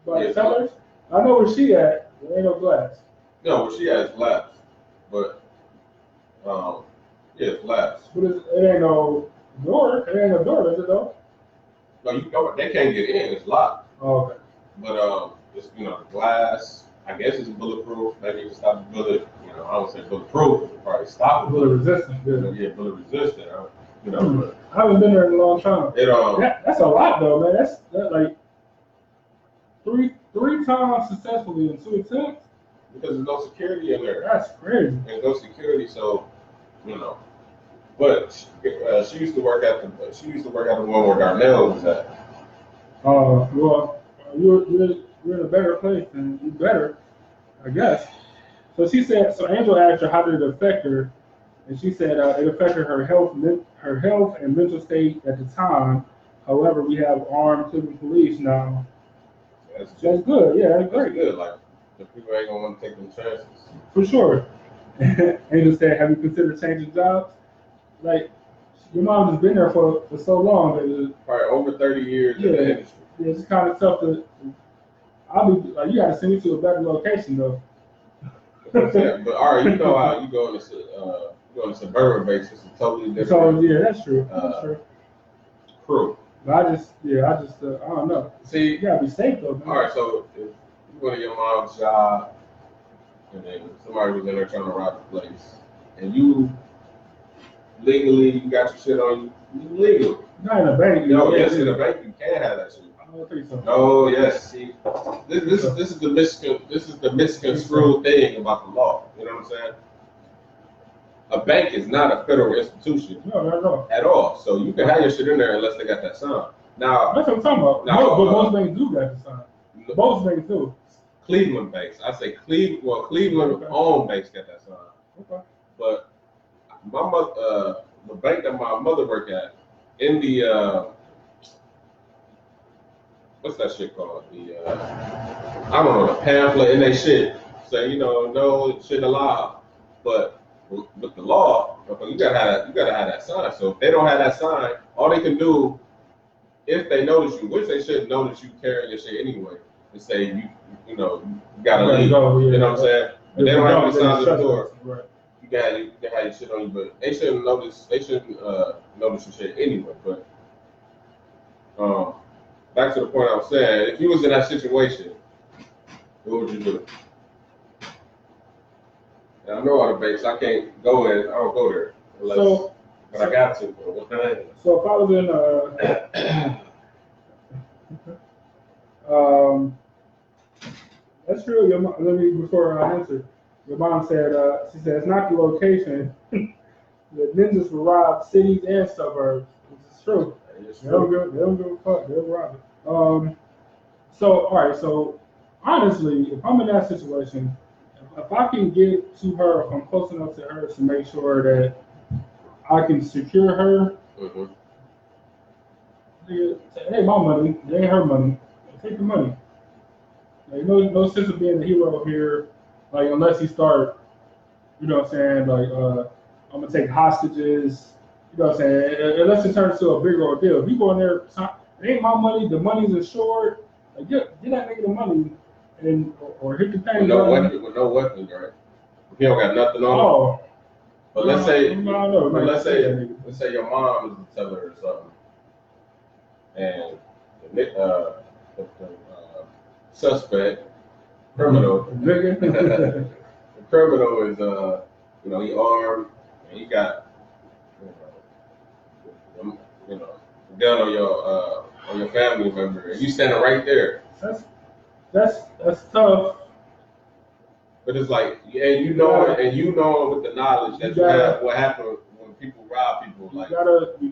by Sellers? I know where she at. There ain't no glass. No, where she at is glass, but yeah, it's glass. But it ain't no door. It ain't no door, is it though? No, they can't get in. It's locked. Oh, okay. But it's the glass. I guess it's bulletproof. Maybe it can stop the bullet. I don't say bulletproof. It can probably stop the bullet. Bullet resistant. Yeah, bullet resistant. But I haven't been there in a long time. That's a lot though, man. That's like three times successfully in 2 attempts. Because there's no security in there. That's crazy. There's no security, so But she used to work at the one where Darnell was at. Well, you're in a better place, and you better, I guess. So she said. So Angel asked her how did it affect her, and she said it affected her health and mental state at the time. However, we have armed Cleveland police now. That's good. Yeah, that's great. Good. Like the people ain't gonna want to take them chances. For sure. Angel said, "Have you considered changing jobs?" Like your mom has been there for so long. Probably over 30 years in the industry. Yeah, it's kind of tough to. I'll be like, you got to send me to a better location though. Yeah, but all right, you know how you go on a suburban base, it's a totally different. So yeah, that's true. That's true. Crew. But I don't know. See, you gotta be safe though. Man. All right, so if you go to your mom's job, and then somebody was in there trying to rob the place, and you legally you got your shit on you legal. Not in a bank. No, yes, in a bank you can't have that shit. I don't think so. No, yes. See, this is the misconstrued thing about the law. You know what I'm saying? A bank is not a federal institution. No, not at all. At all. So you can have your shit in there unless they got that sign. Now that's what I'm talking about. Now, but most banks do got the sign. Most banks do. Cleveland banks. I say Cleveland owned banks got that sign. Okay. But my mother, the bank that my mother worked at, in the what's that shit called? The I don't know, the pamphlet in they shit say, no shit allowed. But with the law, you gotta have that sign. So if they don't have that sign, all they can do, if they notice you, which they shouldn't notice you carrying your shit anyway, is say you gotta leave. Go, yeah. You know what I'm saying? But they don't have any signs at the door. Right. You can have your shit on you, but they shouldn't notice. They shouldn't notice your shit anyway. But back to the point I was saying, if you was in that situation, what would you do? And I know all the banks. I can't go in. I don't go there unless, but I got to. So if I was in that's true. Let me before I answer. Your mom said, she said, it's not the location. The ninjas will rob cities and suburbs, which is true. They don't give a fuck. They'll rob it. So, all right. So, honestly, if I'm in that situation, if I can get to her, if I'm close enough to her to make sure that I can secure her, hey, my money, it ain't her money. Take the money. Like, no sense of being the hero here, like unless you start, you know what I'm saying, like I'm gonna take hostages, you know what I'm saying, unless it turns to a bigger ordeal. If you go in there, it ain't my money, the money's insured, like get that nigga the money and or hit the thing. With no weapons, right? If you don't got nothing on him. But let's say your mom is the teller or something, and the suspect, criminal, the criminal is he armed and he got a gun on your family member, and you standing right there. That's tough. But it's like, and you know with the knowledge that you have what happened when people rob people. Like you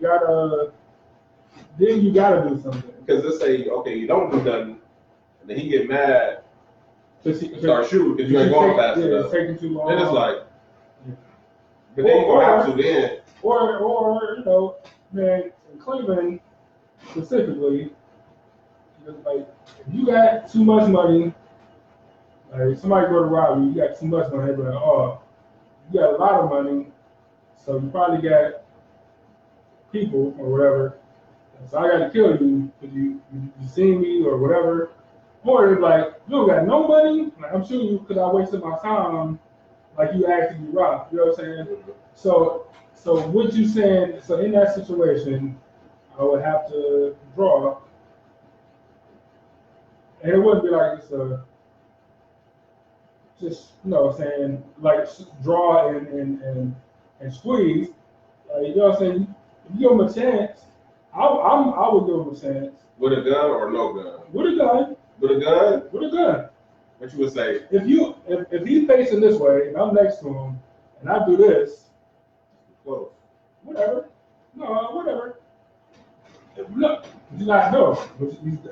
gotta do something. Because let's say, okay, you don't do nothing, and then he get mad and start shooting because you ain't going fast enough. It's taking too long. Then it's like, but then you gonna have to then. Or man, in Cleveland specifically, like if you got too much money. Like somebody go to rob you, you got too much money, but you got a lot of money, so you probably got people or whatever. So I got to kill you because you seen me or whatever. Or it's like you don't got no money. Like I'm shooting you because I wasted my time. Like you asked to be robbed. You know what I'm saying? So what you saying? So in that situation, I would have to draw, and it wouldn't be like it's a. Just saying like draw and squeeze. Like, you know what I'm saying? If you give him a chance, I would give him a chance. With a gun or no gun? With a gun. With a gun? With a gun. What you would say? If he's facing this way and I'm next to him and I do this, close. Whatever. No, whatever. No,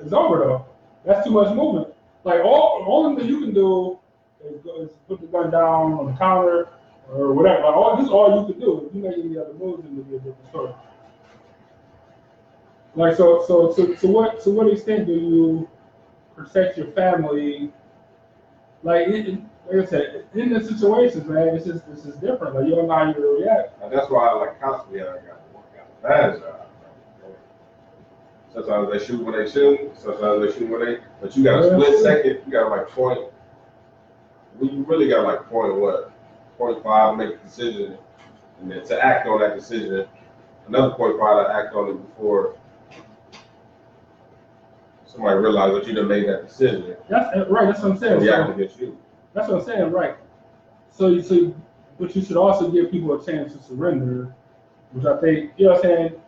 it's over though. That's too much movement. Like all that you can do is put the gun down on the counter or whatever. Like this is all you can do. If you make any other moves, it'll be a different story. Like so to what extent do you protect your family? Like I said, in the situations, man, it's just different. Like you don't know how you react. And that's why I like constantly I got a bad job. Sometimes they shoot when they shoot. Sometimes they shoot when they. But you got a split second. You got like point. You really got like point 0.5 to make a decision, and then to act on that decision. Another 0.5 to act on it before somebody realizes that you done made that decision. That's right. That's what I'm saying. React against you. That's what I'm saying. Right. So but you should also give people a chance to surrender, which I think you know what I'm saying.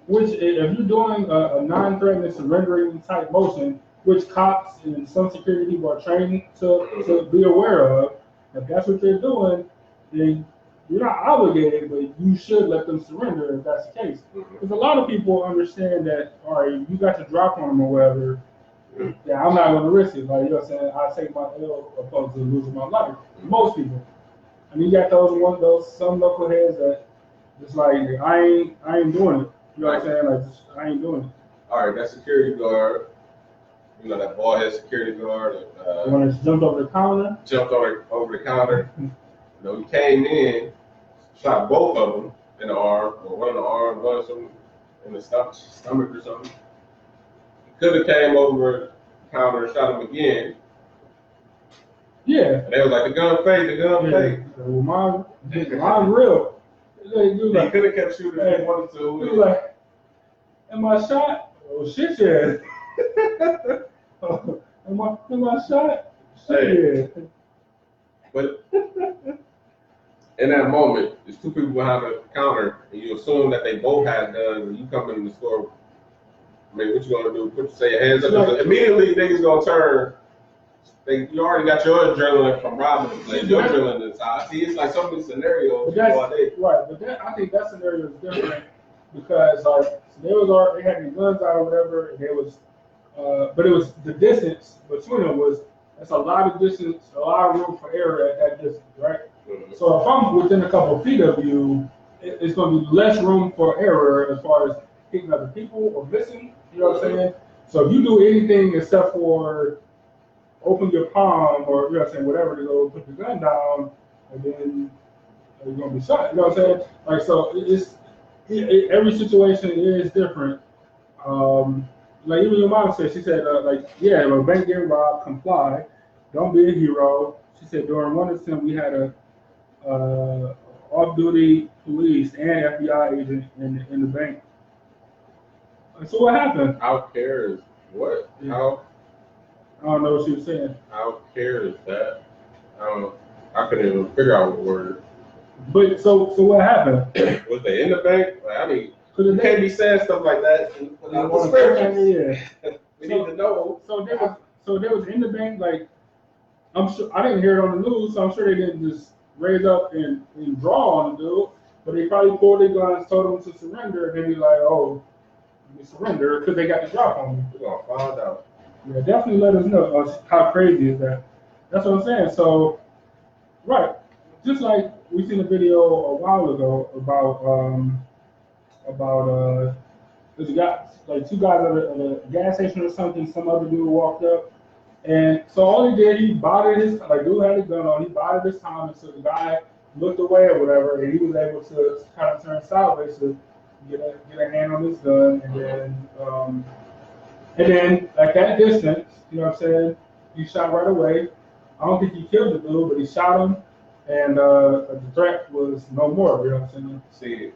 Which, if you're doing a non-threatening surrendering type motion, which cops and some security people are trained to be aware of, if that's what they're doing, then you're not obligated, but you should let them surrender if that's the case. Because a lot of people understand that, all right, you got to drop on them or whatever, yeah, I'm not going to risk it. Like, you know what I'm saying? I take my L opposed to losing my life. Most people. I mean, you got some knuckleheads that just like, I ain't doing it. You know what I'm saying? Like, I ain't doing it. All right, that security guard, you know, that bald-head security guard. The one that jumped over the counter? Jumped over the counter. You know, he came in, shot both of them in the arm, or one in the arm, one in the stomach or something. He could have came over the counter and shot him again. Yeah. And they was like, the gun fake. Well, mine's real. He could have kept shooting if he wanted to. He was like, am I shot? Oh, shit, yeah. Am I shot? Shit, yeah. But in that moment, there's two people behind the counter, and you assume that they both had guns, and you come in the store. I mean, what you gonna do? Say your hands up. Immediately, niggas gonna turn. you already got your adrenaline from robbing the place. Your adrenaline is high. See, it's like so many scenarios. Right, but I think that scenario is different because like so they had these guns out or whatever, and but it was the distance between them was that's a lot of distance, a lot of room for error at that distance, right? Mm-hmm. So if I'm within a couple of feet of you, it's going to be less room for error as far as hitting other people or missing. You know what I'm saying? So if you do anything except for open your palm or you know what I'm saying, whatever to go put the gun down, and then you're gonna be shot. You know what I'm saying? Like so, every situation is different. Like even your mom said, she said like yeah, when a bank getting robbed, comply, don't be a hero. She said during one incident we had a off-duty police and FBI agent in the bank. So what happened? How cares what? Yeah. How? I don't know what she was saying. How cares that? I couldn't even figure out what word. But so what happened? Was they in the bank? Like, I mean, you can't be saying stuff like that. Yeah. We need to know. So they was in the bank. Like I'm sure I didn't hear it on the news, so I'm sure they didn't just raise up and draw on the dude. But they probably pulled their guns, told him to surrender, and then he's like, oh, you surrender because they got the drop on me. We're gonna find out. Yeah, definitely let us know how crazy is that. That's what I'm saying. So, right, just like we seen a video a while ago about there's a guy, like two guys at a gas station or something. Some other dude walked up, and so all he did, he botted his dude had a gun on. He botted his time, and so the guy looked away or whatever, and he was able to kind of turn sideways to get a hand on his gun, and then at that distance, you know what I'm saying, he shot right away. I don't think he killed the dude, but he shot him, and the threat was no more, you know what I'm saying? See,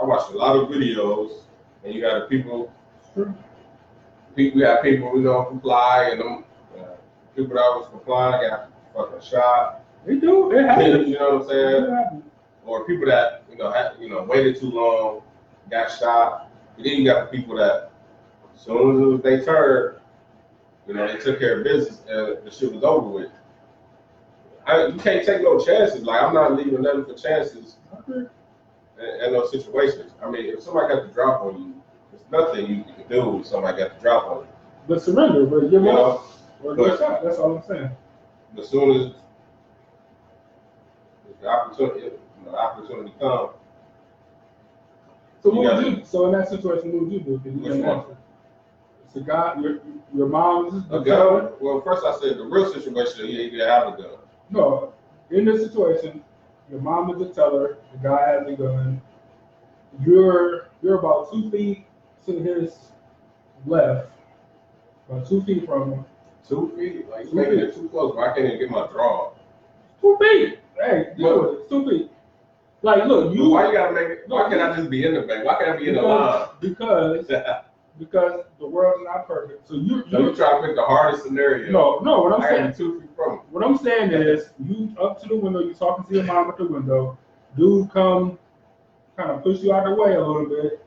I watched a lot of videos, and you got people, we got people who don't comply, and them people that was complying got fucking shot. They do, it happens. You know what I'm saying? Or people that, waited too long, got shot. And then you got the people that, as soon as they turned, they took care of business and the shit was over with. You can't take no chances. Like, I'm not leaving nothing for chances in those situations. I mean, if somebody got the drop on you, there's nothing you can do if somebody got the drop on you. But surrender, but give up or get shot. That's all I'm saying. As soon as the opportunity comes. So what would you? So in that situation, what would you do? It's a guy. Your mom's a gun. Well, first I said the real situation. You need to have a gun. No, in this situation, your mom is the teller. The guy has a gun. You're about 2 feet to his left, about 2 feet from him. 2 feet? Like, you're making it too close, but I can't even get my draw. 2 feet. Hey, it's 2 feet. Like, look, why you gotta make it? Why can't I just be in the bank? Why can't I be in the line? Because the world's not perfect. So you try to pick the hardest scenario. No. What I'm saying, 2 feet from. What I'm saying is, you up to the window. You talking to your mom at the window. Dude, come, kind of push you out of the way a little bit,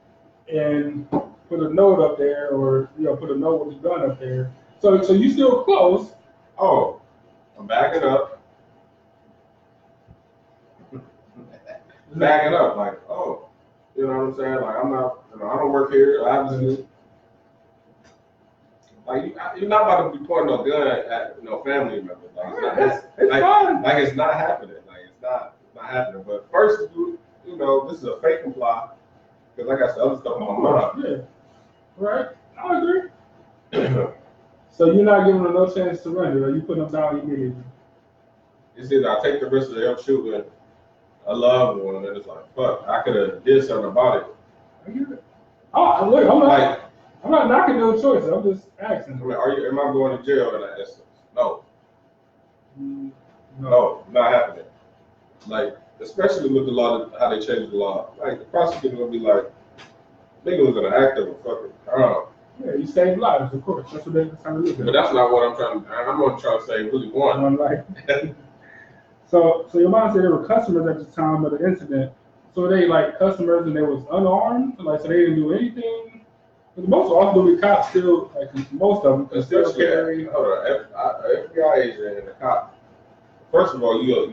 and put a note up there, or put a note with the gun up there. So you still close. Oh, I'm backing up. Backing up, like, oh, you know what I'm saying? Like, I'm not, I don't work here. Obviously, like, you're not about to be pointing no gun at family members. Like, it's not happening. Like, it's not happening. But first, this is a fake comply, because like I said, other stuff on my mind. Yeah, right. I agree. So you're not giving them no chance to surrender, or you put them down immediately. It's either I take the risk of them shooting a loved one, and it's like, fuck, I could have did something about it. I get it. Oh, look, I'm not knocking those choices. I'm just asking. I mean, am I going to jail in that instance? No. No, not happening. Like, especially with the law, how they changed the law. Like, the prosecutor gonna be like, nigga was an actor of fucking crime. Yeah, you save lives, of course. That's what they're trying to look at. But that's not what I'm trying to. I'm gonna try to say really one life. So your mom said there were customers at the time of the incident. So they like customers and they was unarmed, like so they didn't do anything. But most off-duty cops still, like most of them, can still Especially carry. hold on, FBI agent and the cop. First of all, you're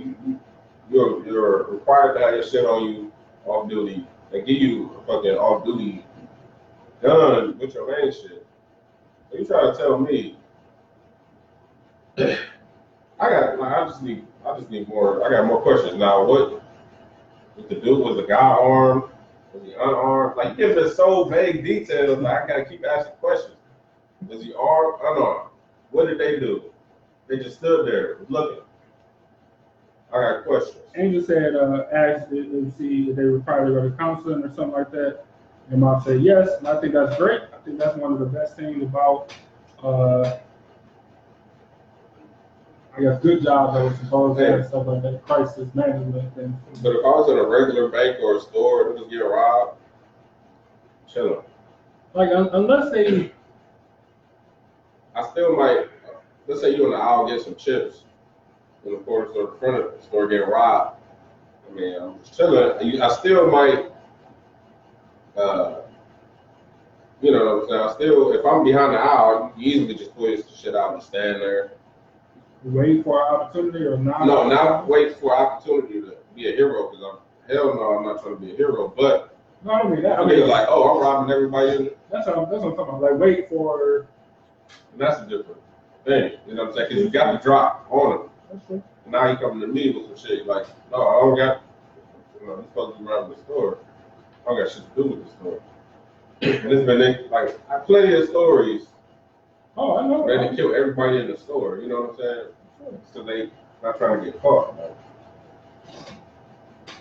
required to have your shit on you off duty. They give you a fucking off duty gun with your main shit. So you try to tell me I just need more. I got more questions now. What the dude, was the guy armed? Was he unarmed? Like, you give us so vague details. Like, I gotta keep asking questions. Was he armed? Unarmed? What did they do? They just stood there looking. I got questions. Angel said, asked if they were probably go to counseling or something like that. And mom said yes, and I think that's great. I think that's one of the best things about, I guess, good jobs I was supposed to have, stuff like that, crisis management things. But if I was in a regular bank or a store and was getting robbed, chilling. Like, unless they... I still might, let's say you in the aisle get some chips in the corner store, the front of the store getting robbed. I mean, I'm just chilling. I still might, you know what I'm saying? I still, if I'm behind the aisle, you easily just pull your shit out and stand there. Wait for an opportunity or not? No, not wait for an opportunity to be a hero, because hell no, I'm not trying to be a hero. But no, I don't mean that. I mean, like, oh, I'm robbing everybody. That's what I'm talking about. Like, wait for. And that's a different thing. You know what I'm saying? Because you got the drop on him. That's true. Now you coming to me with some shit like, no, I don't got. You know, you're supposed to be robbing the store. I don't got shit to do with the store. And it's been like, I have plenty of stories. Oh, I know. Ready to kill everybody in the store. You know what I'm saying? Sure. So they not trying to get caught. Like.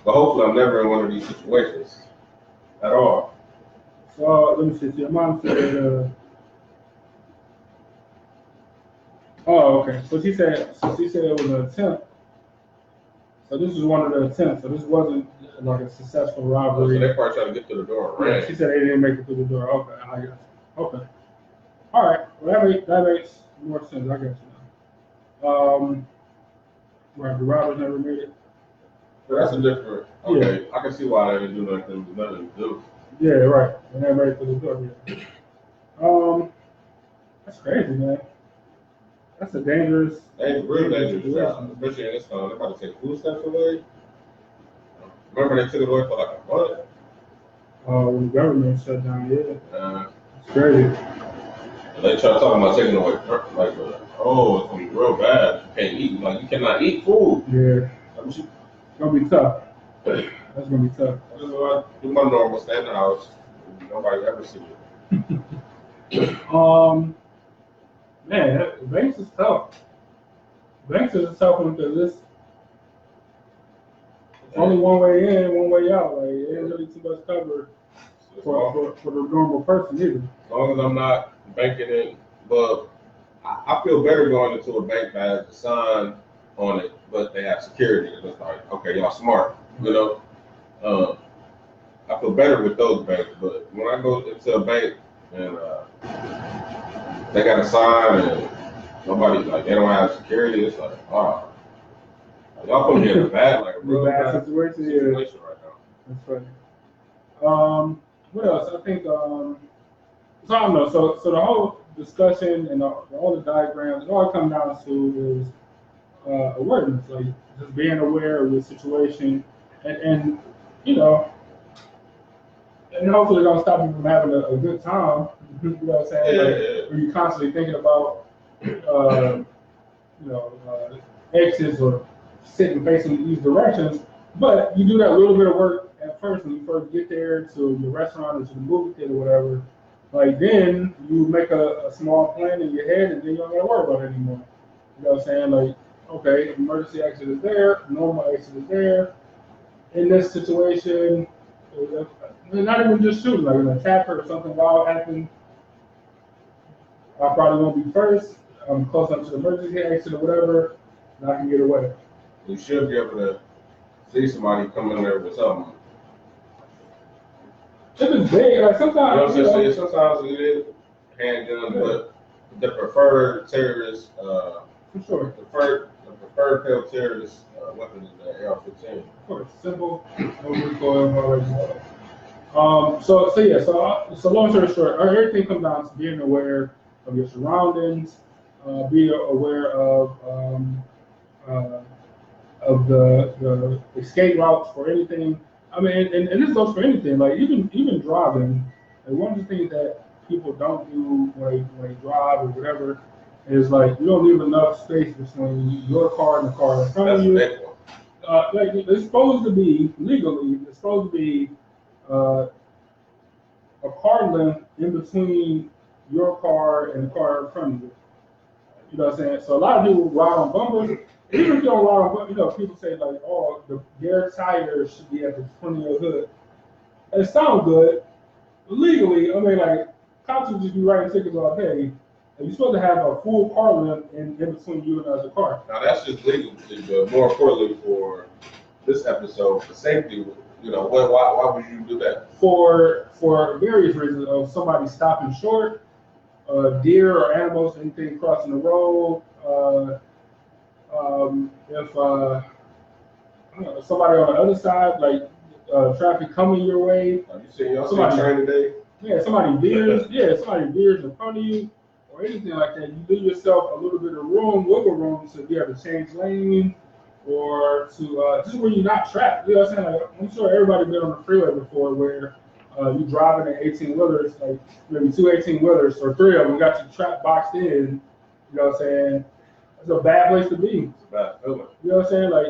But hopefully, I'm never in one of these situations at all. So let me see. Your mom said. Oh, okay. So she said it was an attempt. So this was one of the attempts. So this wasn't like a successful robbery. So they probably tried to get to the door. Right. Yeah, she said they didn't make it through the door. Okay, I got you. Okay. All right. Well, that makes more sense. I got you now. Right. The robbers never made it. But that's a different. Okay. Yeah. I can see why they didn't do nothing to do. Yeah. Right. They never made it through the door. Yeah. That's crazy, man. That's a dangerous. Real dangerous job, especially in this time. They're about to take food stamps away. Remember they took it away for like a month? When the government shut down, yeah. It's crazy. They try talking about taking away, like, oh, it's gonna be real bad. You can't eat, like, you cannot eat food. Yeah. It's gonna be tough. That's gonna be tough. I just want to do my normal, stay in the house. Nobody ever see it. Man, banks is tough. Banks is a tough one because it's only one way in, one way out. Like, it ain't really too much cover for the normal person either. As long as I'm not banking it, but I feel better going into a bank that has a sign on it, but they have security. And it's like, okay, y'all smart, you know? I feel better with those banks, but when I go into a bank and they got a sign and nobody, like, they don't have security, it's like, oh, y'all put me in a real bad situation right now. That's funny. What else? I think, so I don't know. So the whole discussion and all the diagrams, it all comes down to is awareness, like just being aware of the situation, and you know, and hopefully don't stop you from having a good time. You know what I'm saying? Yeah. When you're constantly thinking about, exits or sitting facing these directions, but you do that little bit of work at first when you first get there to your restaurant or to the movie theater or whatever. Like, then you make a small plan in your head and then you don't gotta worry about it anymore. You know what I'm saying? Like, okay, emergency exit is there, normal exit is there. In this situation, not even just shooting, like an attacker or something wild happened, I probably won't be first. I'm close up to the emergency exit or whatever, and I can get away. You should be able to see somebody come in there with something. If it's big, like sometimes. Sometimes it is handgun, but the preferred terrorist, for sure. The preferred failed terrorist weapon is the AR-15. Of course, simple, no recoil, all that So long story short, everything comes down to being aware of your surroundings, be aware uh, of the escape routes for anything. I mean, and this goes for anything. Like even driving. Like one of the things that people don't do when they drive or whatever is like you don't leave enough space between your car and the car in front of you. That's a big one. Like it's supposed to be legally, it's supposed to be uh, a car length in between your car and the car in front of you. You know what I'm saying? So a lot of people ride on bumpers. Even if you don't ride on bumpers, people say like, oh, their tires should be at the front of your hood. It sounds good. Legally, I mean, like, cops would just be writing tickets all day. And you're supposed to have a full car length in between you and the other car. Now that's just legal, but more importantly for this episode, for safety, why would you do that? For various reasons of somebody stopping short, deer or animals, anything crossing the road. If somebody on the other side, like traffic coming your way. Have you seen y'all see train today? Yeah, somebody veers in front of you or anything like that. You give yourself a little bit of wiggle room to be able to change lanes or to just where you're not trapped. You know what I'm saying? Like, I'm sure everybody been on the freeway before where you driving in 18-wheelers, like maybe 2 18-wheelers or 3 of them got you trapped boxed in. You know what I'm saying? It's a bad place to be. It's a bad feeling. You know what I'm saying? Like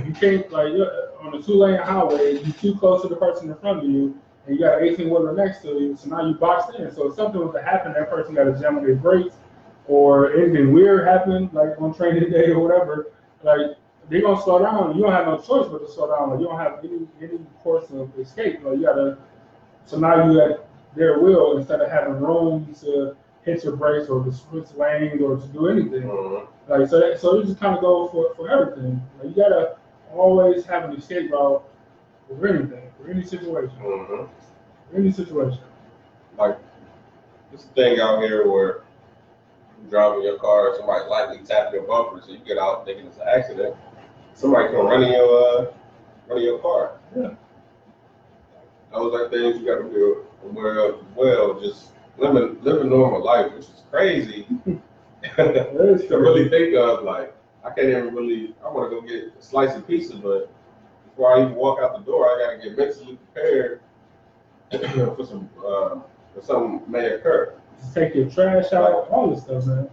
you can't on a 2-lane highway, you're too close to the person in front of you, and you got an 18-wheeler next to you, so now you boxed in. So if something was to happen, that person got to jam on their brakes, or anything weird happened, like on training day or whatever, like they're gonna slow down. You don't have no choice but to slow down. Like you don't have any course of escape. Like you gotta. So now you at their will instead of having room to hit your brakes or to switch lanes or to do anything. Mm-hmm. Like so you just kind of go for everything. Like you gotta always have an escape route for anything, for any situation. Mm-hmm. For any situation. Like this thing out here where you're driving your car, somebody lightly tap your bumper, so you get out thinking it's an accident. Somebody come running your car. Yeah. Those are things you got to be aware of as well. Just living a normal life, which is crazy to really think of. Like I can't even really. I want to go get a slice of pizza, but before I even walk out the door, I got to get mentally prepared for something may occur. Just take your trash out, all this stuff, man.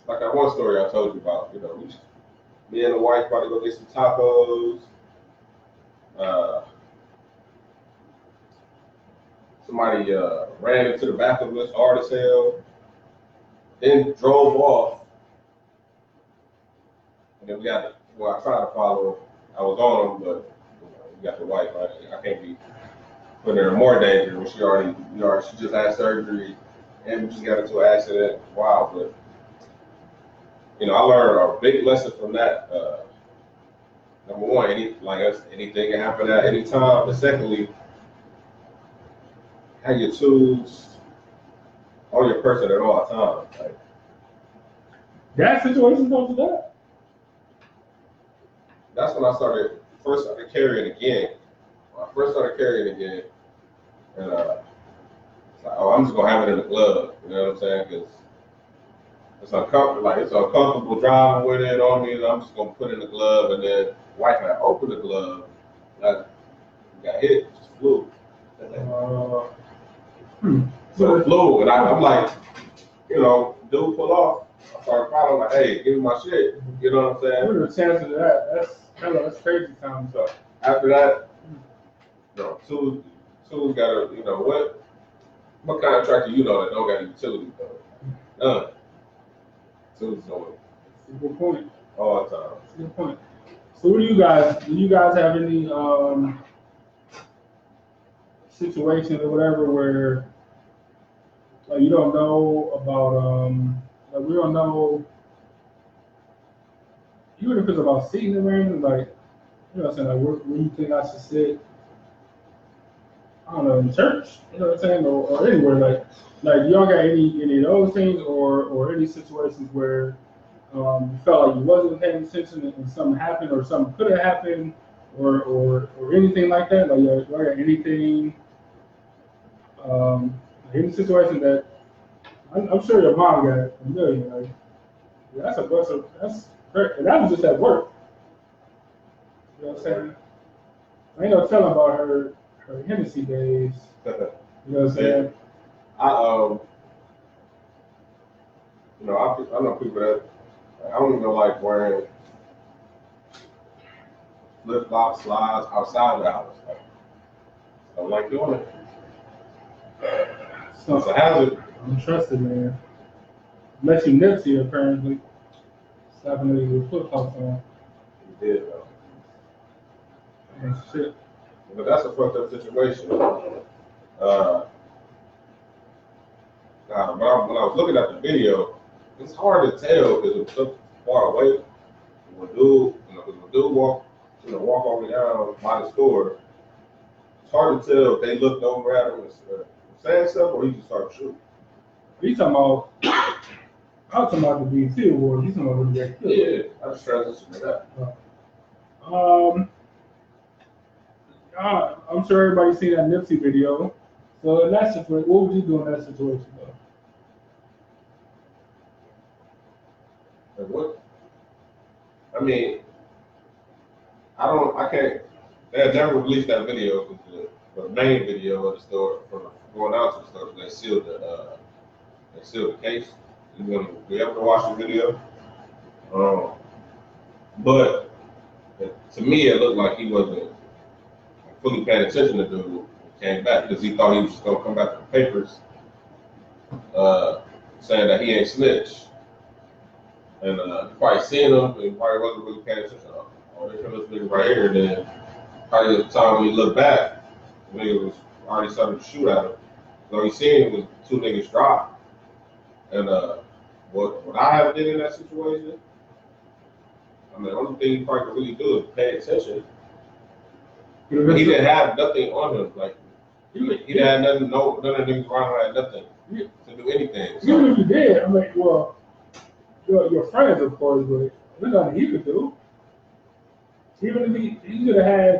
Like that one story I told you about. Me and the wife about to go get some tacos. Somebody ran into the back of us hard as hell, then drove off. And then I tried to follow. I was on him, but we got the wife. I can't be putting her in more danger when she just had surgery and we just got into an accident. Wow, but I learned a big lesson from that. Number one, anything can happen at any time. But secondly, have your tools on your person at all times. Like, that situation goes to that. That's when I first started carrying again. When I first started carrying again, and it's like, I'm just gonna have it in the glove. You know what I'm saying? Because it's uncomfortable. Like it's uncomfortable driving with it on me, and I'm just gonna put it in the glove, and then wife had opened the glove, like got hit, just flew. So it flew, and I'm like, dude pull off. I started following, like, hey, give me my shit. You know what I'm saying? What are the chances of that? That's crazy time. So after that, Sue's got a, what kind of tractor that don't got a utility though? None. Sue's doing it. That's a good point. All the time. That's a good point. So do you guys have any situations or whatever where like you don't know about like we don't know, even if it's about seating arrangements, like what I'm saying, like where you think I should sit, I don't know, in church, you know what I'm saying, or anywhere, like y'all got any of those things or any situations where you felt like you wasn't paying attention and something happened or something could have happened or anything like that? Like, anything, any situation that I'm sure your mom got a million. Like, that's great. And that was just at work. You know what I'm saying? I ain't no telling about her Hennessy days. You know what I'm saying? I know people that I don't even like wearing flip flops, slides outside the house. Like, I don't like doing it. It's a hazard. I'm trusted, man. Unless you Nipsey, apparently. Slapping niggas with flip flops on. He did, though. And shit. But that's a fucked up situation. When I was looking at the video, it's hard to tell because it was so far away. When dude walk over down by the store, it's hard to tell if they looked over at him and saying stuff or he just started shooting. You talking about? I was talking about the BET Award. You talking about when they got killed? Yeah, I just transitioned to that. I'm sure everybody's seen that Nipsey video. So in that situation, what would you do in that situation, though? Like what? I mean, I can't. They had never released that video because the main video of the store from going out to the store. They sealed the case. We have to watch the video. But to me, it looked like he wasn't fully paying attention to dude when he came back because he thought he was just gonna come back to the papers saying that he ain't snitch. And he probably seen him, but he probably wasn't really paying attention. Oh, they killed this nigga right here. And then probably at the time when he looked back, the nigga was already starting to shoot at him. So he seen it was two niggas drop. And what I have did in that situation, I mean, the only thing you probably could really do is pay attention. He didn't have nothing on him. Like, he didn't have nothing, none of the niggas around him had nothing to do anything. So. Even if you did, I mean, well, your friends, of course, but there's nothing he could do. Even if he could have had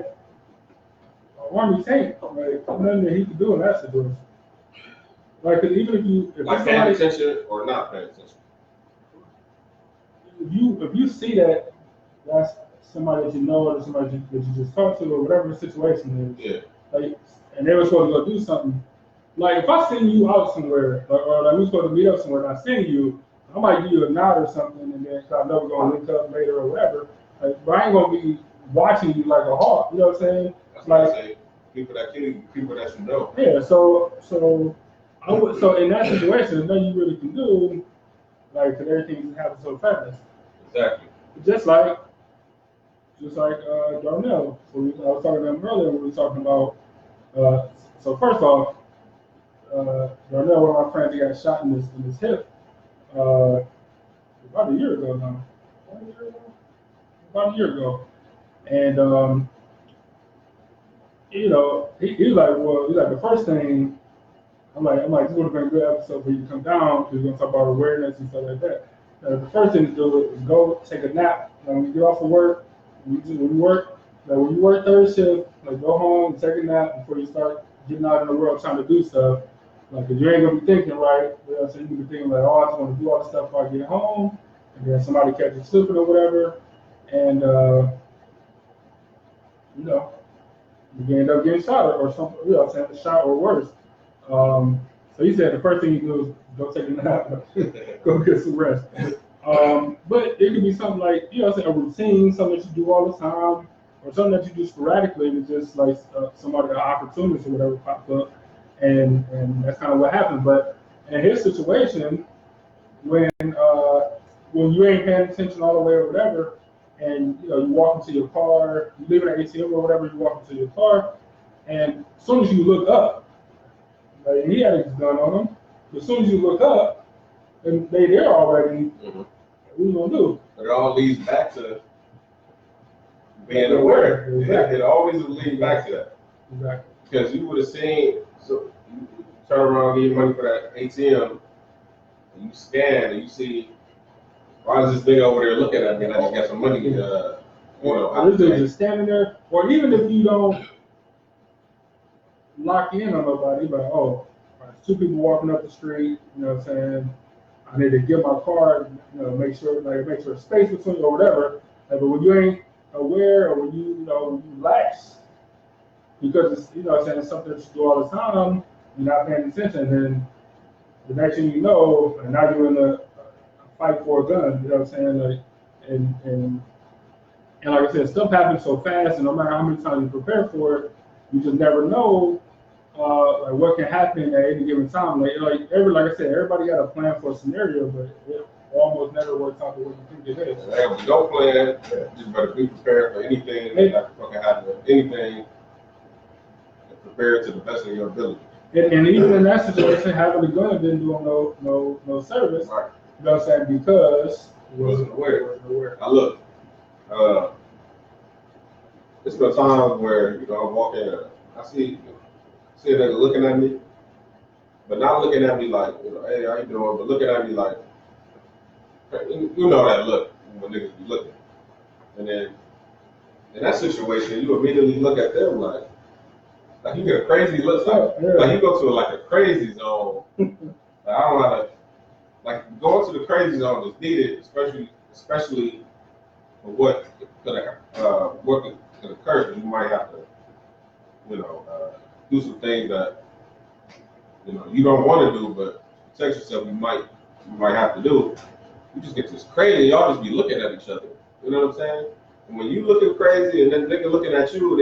an army tank, like, nothing that he could do in that situation. Like, cause even if like paying attention or not paying attention. If you see that that's somebody that you know or somebody that you just talked to or whatever the situation is, yeah. Like, and they were supposed to go do something. Like if I send you out somewhere, or like we supposed to meet up somewhere, and I send you, I might give you a nod or something, and then I know we're gonna link up later or whatever. Like, but I ain't gonna be watching you like a hawk. You know what I'm saying? That's what I say. People that kill you, people that you know. Yeah. So in that situation, there's nothing you really can do, like, because everything happens so fast. Exactly. Just like Darnell. I was talking to him earlier. We were talking about. So first off, Darnell, one of my friends, he got shot in his hip about a year ago now. About a year ago, and you know, he was like, well, he's like, the first thing. I'm like, this would have been a good episode for you to come down because we're gonna talk about awareness and stuff like that. The first thing to do is go take a nap. When you get off of work, when you work third shift, like go home and take a nap before you start getting out in the world trying to do stuff. Like, cause you ain't gonna be thinking right. You know, so you can be thinking like, oh, I just want to do all this stuff before I get home, and then somebody catch you slipping or whatever, and you know, you end up getting shot or something. You know, saying shot or worse. So he said the first thing you do is go take a nap, go get some rest. But it could be something like, you know, a routine, something that you do all the time, or something that you do sporadically, and just like somebody, an opportunist or whatever pops up, and that's kind of what happened. But in his situation, when you ain't paying attention all the way or whatever, and you know you walk into your car, you live in an ATM or whatever, you walk into your car, and as soon as you look up, like, he had his gun on him. As soon as you look up, and they there already, what you gonna do? It all leads back to being aware. Exactly. It always leads back to that. Exactly. Because you would have seen, so you turn around and get money for that ATM, and you scan and you see, why is this nigga over there looking at me and I just got some money or this dude just standing there, or even if you don't lock in on nobody, but oh, there's two people walking up the street, you know what I'm saying? I need to get my car, you know, make sure space between you or whatever. Like, but when you ain't aware or when you know, you lax because it's, you know what I'm saying, it's something that you do all the time, you're not paying attention, then the next thing you know, and now you're in a fight for a gun, you know what I'm saying? Like, and like I said, stuff happens so fast, and no matter how many times you prepare for it, you just never know like what can happen at any given time. Like I said, everybody got a plan for a scenario, but it almost never works out the way you think it is. And if you don't plan, just better be prepared for anything that can fucking happen. Anything, prepare to the best of your ability. And even in that situation, having a gun didn't do him no service. Right. You know what I'm saying? Because he wasn't aware. Now look, it's been times where, you know, I'm walking, I see a nigga looking at me, but not looking at me like, you know, hey, how you doing? But looking at me like, you know that look when niggas be looking. And then in that situation, you immediately look at them like you get a crazy look, like you go to like a crazy zone. Like, I don't know how to, like, going to the crazy zone is needed, especially for what could occur. You might have to, you know, do some things that, you know, you don't want to do, but protect yourself. You might have to do. You just get this crazy. Y'all just be looking at each other. You know what I'm saying? And when you looking crazy and then nigga looking at you,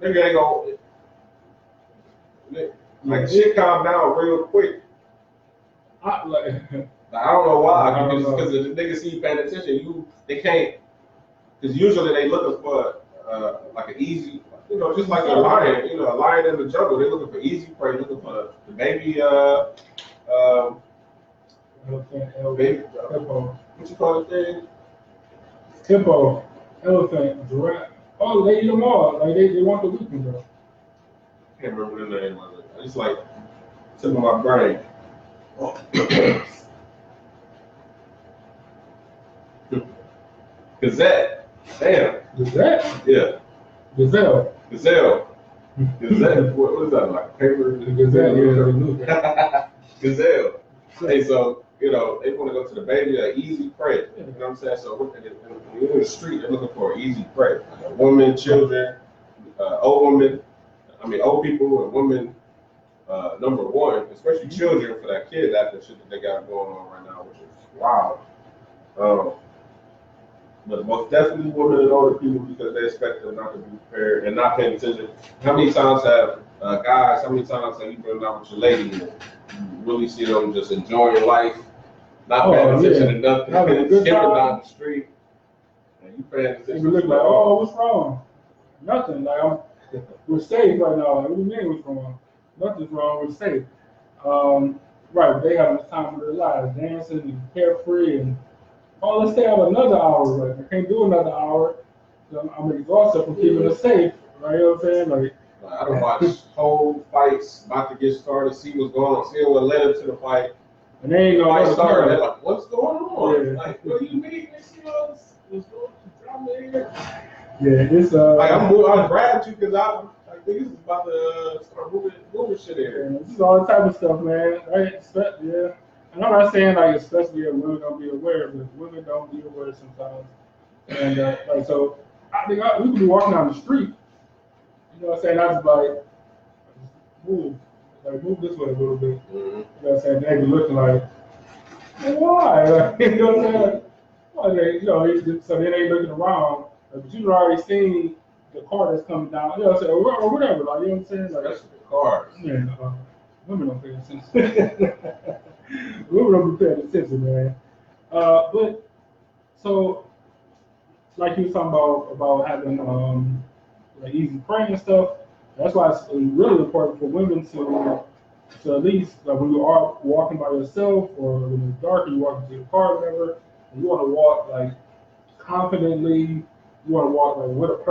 then nigga ain't gonna, like, shit calm down real quick. I don't know why, because the niggas see you paying attention, they can't, because usually they looking for like an easy, you know, just like a lion, you know, a lion in the jungle. They're looking for easy prey, looking for the baby, hippo. What you call it thing? Hippo, elephant, giraffe. Oh, they eat them all. Like they want the weak ones though. I can't remember the name of it. I just like tip of my brain. Gazette. Damn. Gazette? Yeah. Gazelle. Gazelle. What is that, like paper? Gazelle, yeah. Gazelle. Hey, so, you know, they want to go to the baby, an easy prey. You know what I'm saying? So when you're in the street, they're looking for an easy prey. Like women, children, old people and women, number one, especially children for that kidnapping shit that they got going on right now, which is wild. But most definitely women and older people, because they expect them not to be prepared and not paying attention. How many times have how many times have you been out with your lady and you really see them just enjoying life, not paying attention to nothing, skipping down the street, and you paying attention? You look like, oh, what's wrong? Nothing. Like, we're safe right now. Like, what do you mean what's wrong? Nothing's wrong. We're safe. Right, but they have this time of their lives, dancing and carefree, and let's stay out another hour. Like, I can't do another hour. I'm exhausted from keeping us safe. Right, you know what I'm saying? Like, I don't watch whole fights about to get started, see what's going on, see what led up to the fight. And they ain't no fight started. They're like, what's going on? Yeah. Like, what do you mean? What's going on here? Yeah, it's like I grabbed you because I think it's about to start moving shit in here. This is all type of stuff, man. Right? Yeah. And I'm not saying like especially if women don't be aware, but women don't be aware sometimes. And like so, I think we could be walking down the street. You know what I'm saying? I just like move this way a little bit. Mm-hmm. You know what I'm saying? They be looking like, well, why? Like, you know what I'm saying? Well, so then they looking around, but you've already seen the car that's coming down. You know what I'm saying? Or whatever. Like, you know what I'm saying? Like, that's the cars. Yeah, women don't pay attention. Women don't be paying attention, man. But so, like you was talking about having like easy prey and stuff. That's why it's really important for women to at least like when you are walking by yourself or when it's dark and you walk into your car or whatever, and you want to walk like confidently. You want to walk like with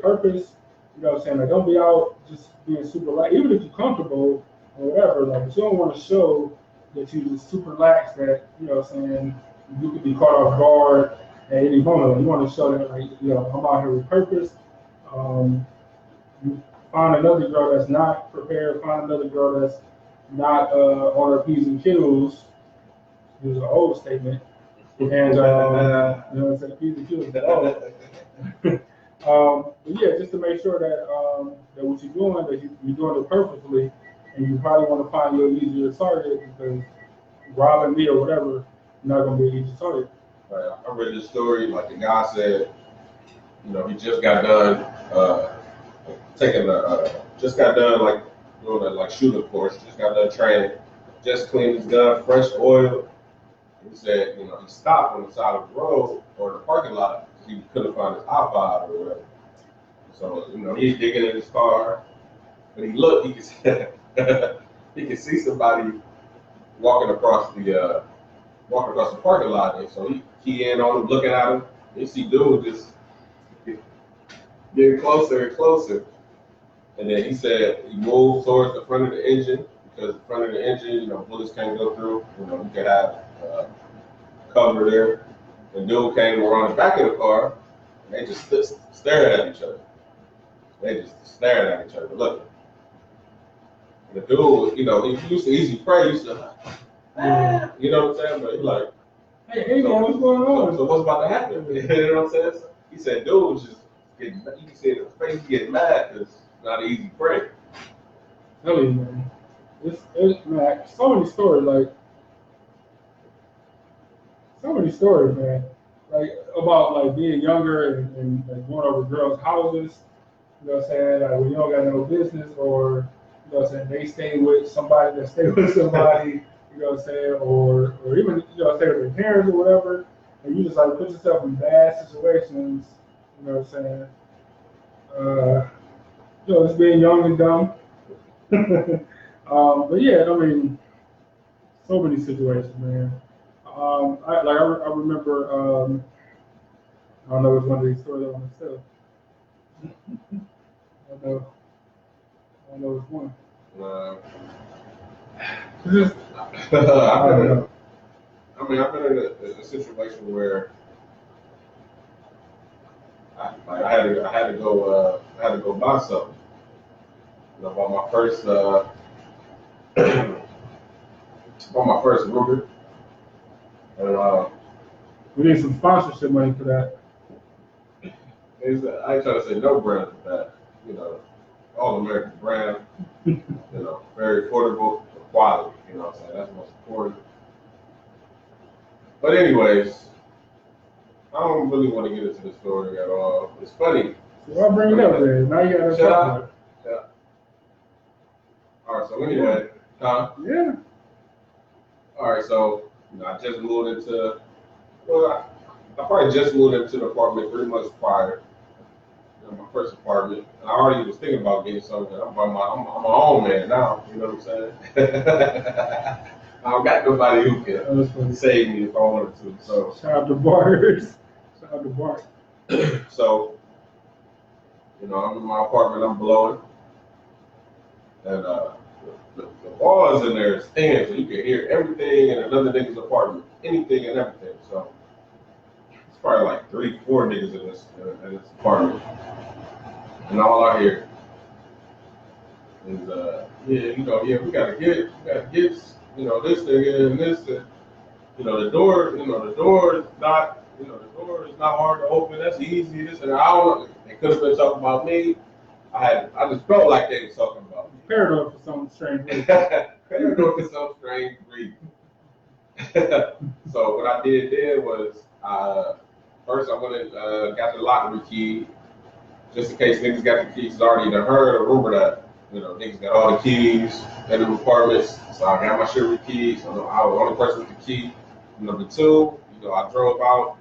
purpose. You know what I'm saying? Like, don't be out just being super lax. Even if you're comfortable or whatever, like, but you don't want to show that you're just super lax. That, you know what I'm saying, you could be caught off guard at any moment. You want to show that, like, I'm out here with purpose. You find another girl that's not prepared. Find another girl that's not on her P's and Q's. Use an old statement. And you know what I'm saying, P's and Q's. But yeah, just to make sure that that what you're doing, that you're doing it purposefully, and you probably want to find your easier target because robbing me or whatever, not gonna be an easy target. Right. I read this story. Like the guy said, he just got done just got done like doing a shooting course. Just got done training. Just cleaned his gun, fresh oil. He said, he stopped on the side of the road or the parking lot because he couldn't find his iPod or whatever. So, he's digging in his car, but he looked, he could see somebody walking across the parking lot. And so he key in on him, looking at him. And you see dude just getting closer and closer. And then he said he moved towards the front of the engine because the front of the engine, bullets can't go through. You could have cover there. The dude came around the back of the car, and they just stared at each other. They just stared at each other, looking. And the dude, he used to easy prey. He used to, you know what I'm saying? But he like, hey man, what's going on? So what's about to happen? You know what I'm saying? So he said, dude was just getting, you can see in his face, he getting mad because it's not an easy prey. Tell you, man. It's man, so many stories, man. Like about being younger and going over girls' houses. You know what I'm saying? Like when you don't got no business, or they stay with somebody that stay with somebody. You know what I'm saying? Or even stay with their parents or whatever. And you just put yourself in bad situations. You know what I'm saying? Just being young and dumb. But yeah, I mean, so many situations, man. I remember, I don't know which one of these stories I want to tell. I don't know which one. I've been in a situation where I had to go buy something. Bought my first Ruger. And we need some sponsorship money for that. I ain't trying to say no brand with that. All American brand. Very affordable quality. You know what I'm saying? That's most important. But anyways, I don't really want to get into the story at all. It's funny. So I'll bring it up there. Now you got to talk about it. Yeah. All right. So anyway, yeah. All right. So I just moved into. Well, I probably just moved into the apartment 3 months prior. My first apartment. I already was thinking about getting something. I'm my own man now. You know what I'm saying? I don't got nobody who can save me if I wanted to. So shout out to Bart. So, I'm in my apartment. I'm blowing, and the walls in there is thin, so you can hear everything in another nigga's apartment, anything and everything. So it's probably like 3-4 niggas in this apartment. And all I hear is, we gotta get, this nigga and this, and, the door is not hard to open. That's easy. This and I don't know. They could have been talking about me. I just felt like they was talking about me. Paranoid for some strange reason. Paranoid for some strange reason. So what I did then was, first I went and got the lottery key. Just in case niggas got the keys, it's already heard a rumor that, niggas got all the keys in the apartments. So I got my shirt keys. So I was the only person with the key. Number 2, I drove out,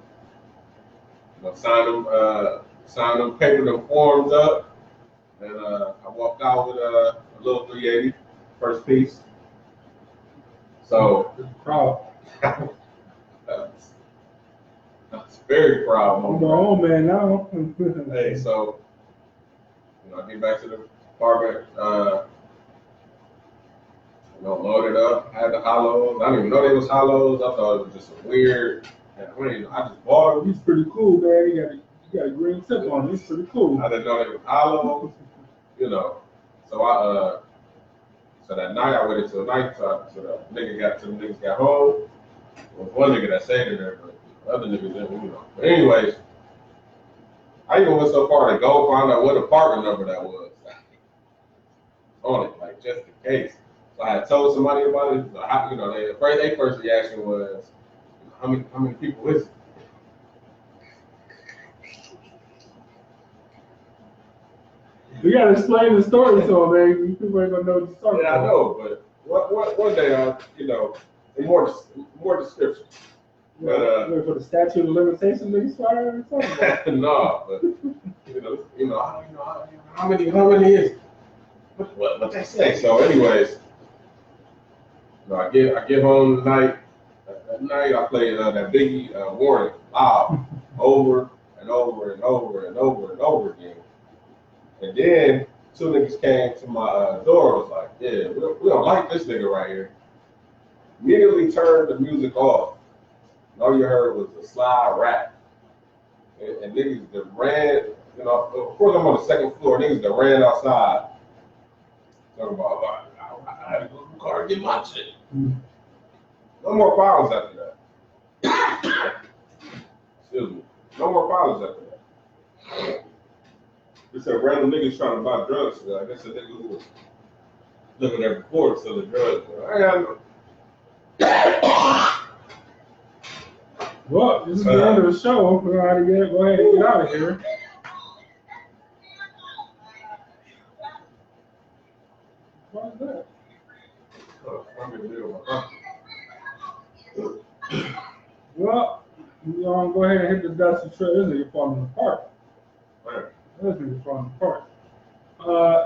signed them, papered them forms up, and I walked out with a little 380, first piece. So proud. That's very proud. I'm my own man now. Hey, so I get back to the apartment, loaded up, had the hollows. I didn't even know they was hollows. I thought it was just a weird And I mean, I just bought them. He's pretty cool, man. He got a green tip on him. He's pretty cool. I didn't know they were hollow, you know. So so that night I waited till night so the niggas got home. There was one nigga that stayed in there, but the other niggas didn't, you know. But anyways, I even went so far to go find out what apartment number that was on it, like just in case. So I had told somebody about it. So you know, their first reaction was, how many people is it? You gotta explain the story to them, man. People ain't gonna know what you're talking about. Yeah, I know, but one day, you know, more description. But for the statute of limitations, niggas fire or something. no, but you know, how many is it? What they say? So, anyways, I get home tonight. At night, I play that Biggie Warning loud over and over and over and over and over again. And then 2 niggas came to my door. Was like, yeah, we don't like this nigga right here. Immediately turned the music off. And all you heard was a slide rap. And niggas that ran, you know, of course I'm on the second floor. Niggas that ran outside. Talking about, I had to go to the car and get my shit. No more violence after that. Excuse me. No more violence after that. They said random niggas trying to buy drugs. I guess the nigga who was living there before selling drugs. I got no. Well, this is the end of the show. We're going to go ahead and get out of here. What is that? Well, we're going to go ahead and hit the dusty trail. This nigga falling apart. This nigga falling apart.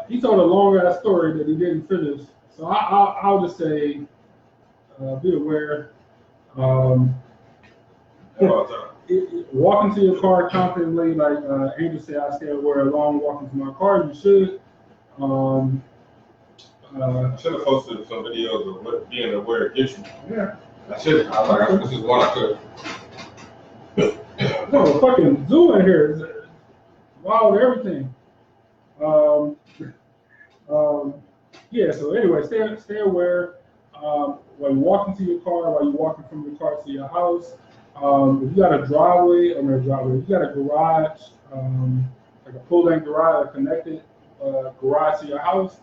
He told a long ass story that he didn't finish. So I'll just say, be aware. Walk into your car confidently, like Angel said, I stay aware alone. Walk into my car, you should. I should have posted some videos of what being aware gets you. Yeah. I should. I was like, this is what I could. No, fucking zoo in here. Wild everything. Yeah. So anyway, stay aware. When you walk into your car, while you're walking from your car to your house, if you got a driveway, if you got a garage, like a pull-in garage, a connected garage to your house,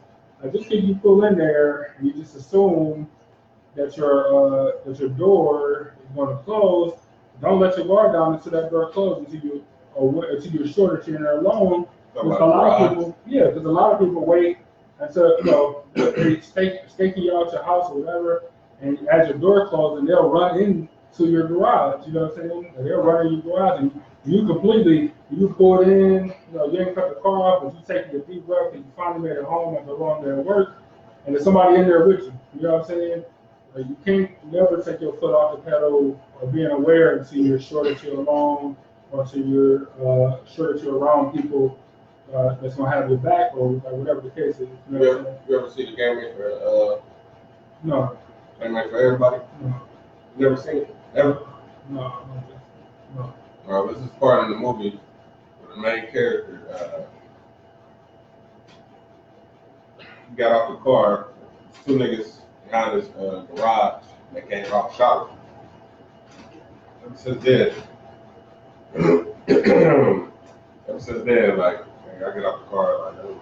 just because you pull in there and you just assume that your door is going to close, don't let your guard down until that door closes until you're sure that you're in there alone. Because a lot of people wait until they staking you out your house or whatever, and as your door closes, and they'll run into your garage. You know what I'm saying? And they'll run in your garage, and you pull it in. You ain't cut the car off, but you taking a deep breath, and you finally made it home after a long day at work, and there's somebody in there with you. You know what I'm saying? You can't never take your foot off the pedal or being aware until you're sure that you're alone, or until you're sure that you're around people that's gonna have your back, or whatever the case is. You ever see the Game Made for No. Game Made for Everybody? No. You never seen it? Ever? No. Well, this is part of the movie where the main character got off the car, 2 niggas behind his garage, and they came out shot him. Ever since then, like, I get off the car, like, oh.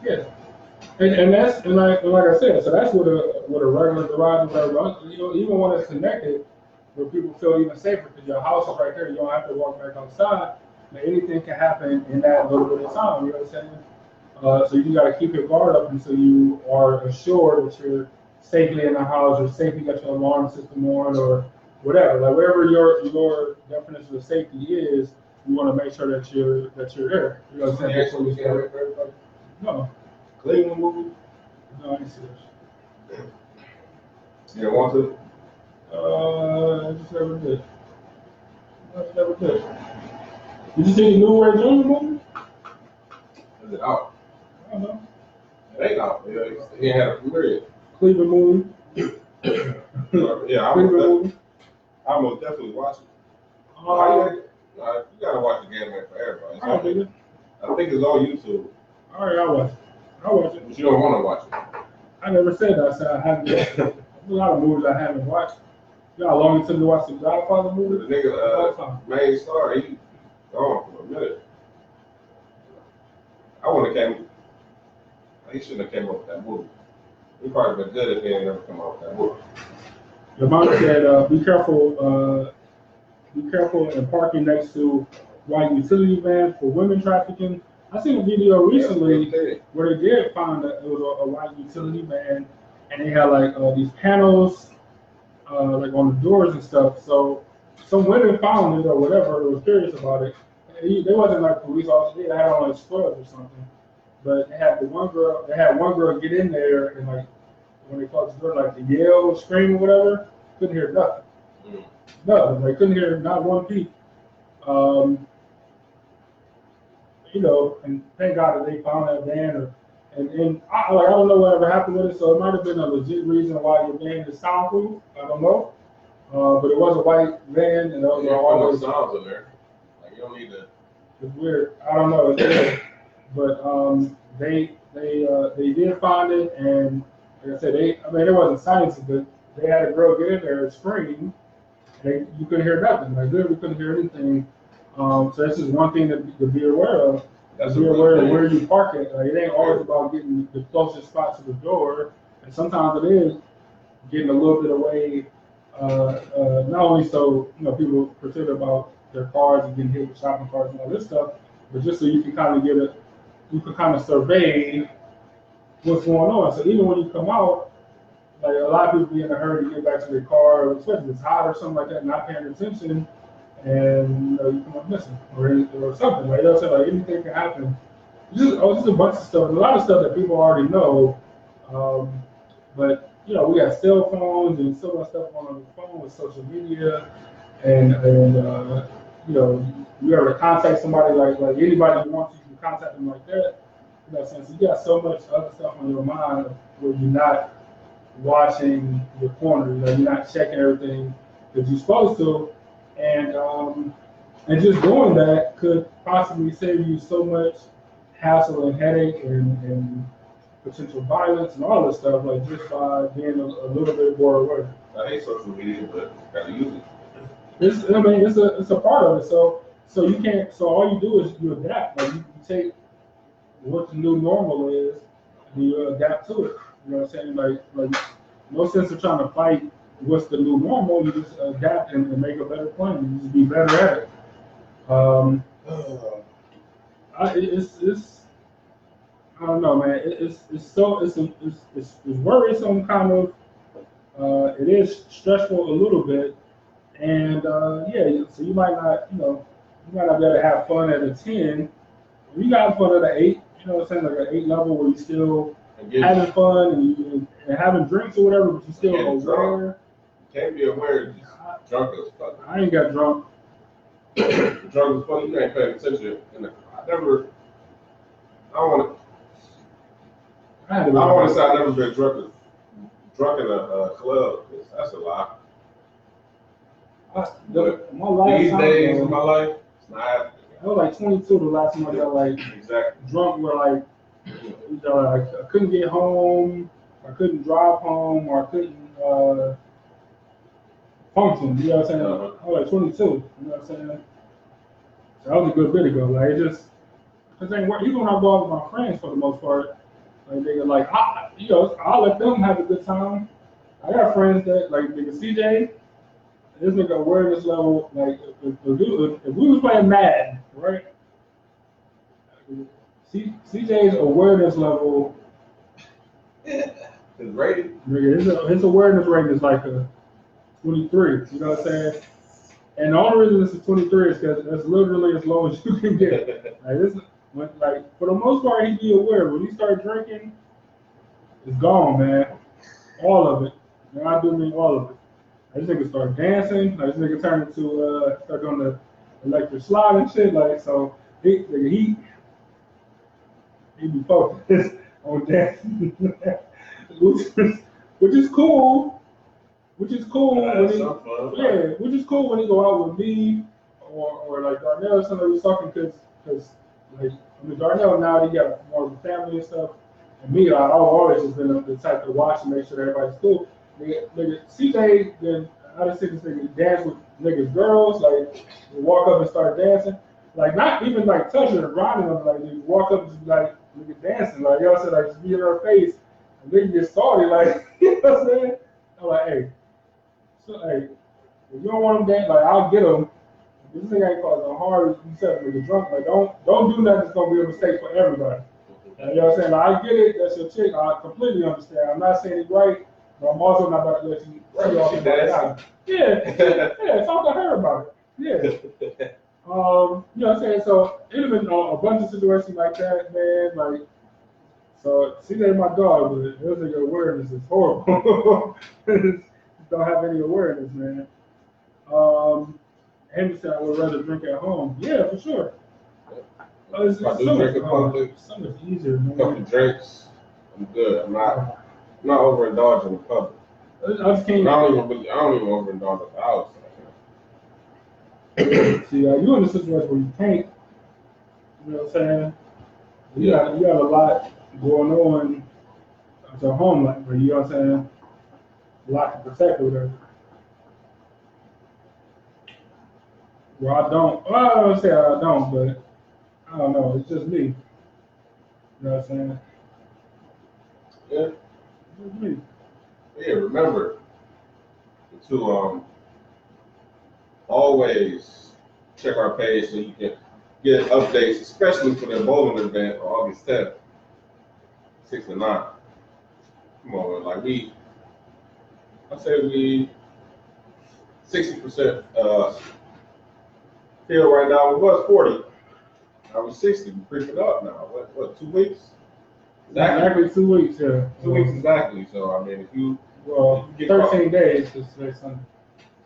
Yeah. And like I said, so that's what a regular garage is about. Even when it's connected, where people feel even safer because your house is right there, you don't have to walk back outside. Anything can happen in that little bit of time. You know what I'm saying? So you got to keep your guard up until you are assured that you're safely in the house, or safely got your alarm system on, or whatever. Like wherever your definition of safety is, you want to make sure that you're there. You know what I'm saying? Yeah, no. Cleveland movie? No, I didn't see that. You don't want to? I just never did. Did you see the new Ray Jr. movie? Is it out? I don't know. It ain't out. He ain't had a premiere yet. Cleveland movie. Yeah, I Cleveland movie. I most definitely watch it. You gotta watch the game for everybody. All right, nigga. I think it's on YouTube. All right, I'll watch it. I'll watch it. But you don't want to watch it. I never said that. I said I haven't watched it. There's a lot of movies I haven't watched. You know how long it took to watch the Godfather movie? The nigga, main star, he gone for a minute. I wouldn't have came. He shouldn't have came up with that movie. He probably been good if he ain't never come up with that movie. Your mom said, be careful in parking next to white utility vans for women trafficking. I seen a video recently where they did find that it was a white utility van, and they had like these panels like on the doors and stuff. So some women found it or whatever, was curious about it. They wasn't like police officers, they had on like scrubs or something. But they had one girl get in there and like when they closed the door, like to yell or scream or whatever, couldn't hear nothing. Nothing. They couldn't hear not one peep. You know, and thank God that they found that van. And I don't know whatever happened with it, so it might have been a legit reason why your van is soundproof. I don't know. But it was a white van, and those are always sounds in there. Like you don't need to. It's weird. I don't know. It's weird. But they did find it, and like I said, it wasn't science, but they had a girl get in there and scream. You couldn't hear nothing. Like literally couldn't hear anything. So that's just one thing to be aware of. Be aware of where you park it. Like, it ain't always about getting the closest spot to the door, and sometimes it is getting a little bit away. Not only so people consider about their cars and getting hit with shopping carts and all this stuff, but just so you can kind of survey what's going on. So even when you come out, like a lot of people be in a hurry to get back to their car, especially if it's hot or something like that, not paying attention, and you come up missing or something. Like like anything can happen. Just a bunch of stuff, a lot of stuff that people already know. But we got cell phones and so much stuff on the phone with social media, and you ever contact somebody like anybody who wants you to contact them like that. Since you got so much other stuff on your mind where you're not watching your corner, you're not checking everything that you're supposed to, and just doing that could possibly save you so much hassle and headache and potential violence and all this stuff, like just by being a little bit more aware. I hate social media, but gotta use it. It's a part of it. So you can't. So all you do is you adapt. Like you take what the new normal is, and you adapt to it. You know what I'm saying? Like no sense of trying to fight what's the new normal. You just adapt and make a better plan. You just be better at it. I don't know, man. It's worrisome, kind of. It is stressful a little bit, and so you might not be able to have fun at a 10. You got have fun at an 8. You know what I'm saying? Like an 8 level where you still having fun and having drinks or whatever, but you still aware. You can't be aware. Just drunk as fuck. I ain't got drunk. Drunk as fuck. You ain't paying attention. I don't want to say I've never been drunk in a club. That's a lie. These days in my life, it's not happening. I was like 22 the last time I got drunk where I couldn't get home, I couldn't drive home, or I couldn't function. You know what I'm saying? I was like 22. You know what I'm saying? So that was a good bit ago. Like it just, even when I go out with my friends for the most part, like nigga, I'll let them have a good time. I got friends that nigga CJ. This nigga awareness level, like if we was playing Madden, right? CJ's awareness level. His rating. Nigga, his awareness rating is like a 23. You know what I'm saying? And the only reason this is 23 is because that's literally as low as you can get. For the most part, he be aware. When he start drinking, it's gone, man. All of it. And I do mean all of it. This nigga start dancing. This nigga turned into start doing the electric slide and shit. So he be focused on dancing, which is cool. which is cool when he, some fun. yeah, which is cool when he go out with me or like Darnell or somebody was talking because like I mean Darnell now he got more of a family and stuff, and me I've always just been the type to watch and make sure everybody's cool. Nigga, CJ then I just see this nigga dance with niggas girls like walk up and start dancing. Like not even like touching or grinding them, like just walk up and just be like nigga dancing, like you know what I'm saying, like just be in her face and nigga get salty, like you know what I'm saying? I'm like, hey, so hey, if you don't want them dance, like I'll get them. This thing ain't causing hard. You said nigga drunk, like don't do nothing that's gonna be a mistake for everybody. You know what I'm saying? Like, I get it, that's your chick. I completely understand. I'm not saying it's right, but I'm also not about to let you see off about it. Yeah, talk to her about it. Yeah. You know what I'm saying? So it have been a bunch of situations like that, man. Like, so CJ my dog, but his nigga awareness is horrible. Don't have any awareness, man. Henry said I would rather drink at home. Yeah, for sure. It's I do drink in public. So much easier, man. A couple of drinks, I'm good. I'm not overindulging in public. I just can't. I don't even overindulge at the house. See, you in a situation where you can't. You know what I'm saying? You got a lot going on at your home life, where you know what I'm saying? A lot to protect or whatever. Well, I don't. Well, I don't say I don't, but I don't know. It's just me. You know what I'm saying? Yeah. It's just me. Yeah, remember to always check our page so you can get updates, especially for the bowling event on August 10th, 6 to 9. Come on, like I say we 60% feel right now. It was 40. Now we're 60. We're creeping up now. What 2 weeks? Exactly 2 weeks, yeah. 2 weeks exactly. So I mean, if you 13 days to say something.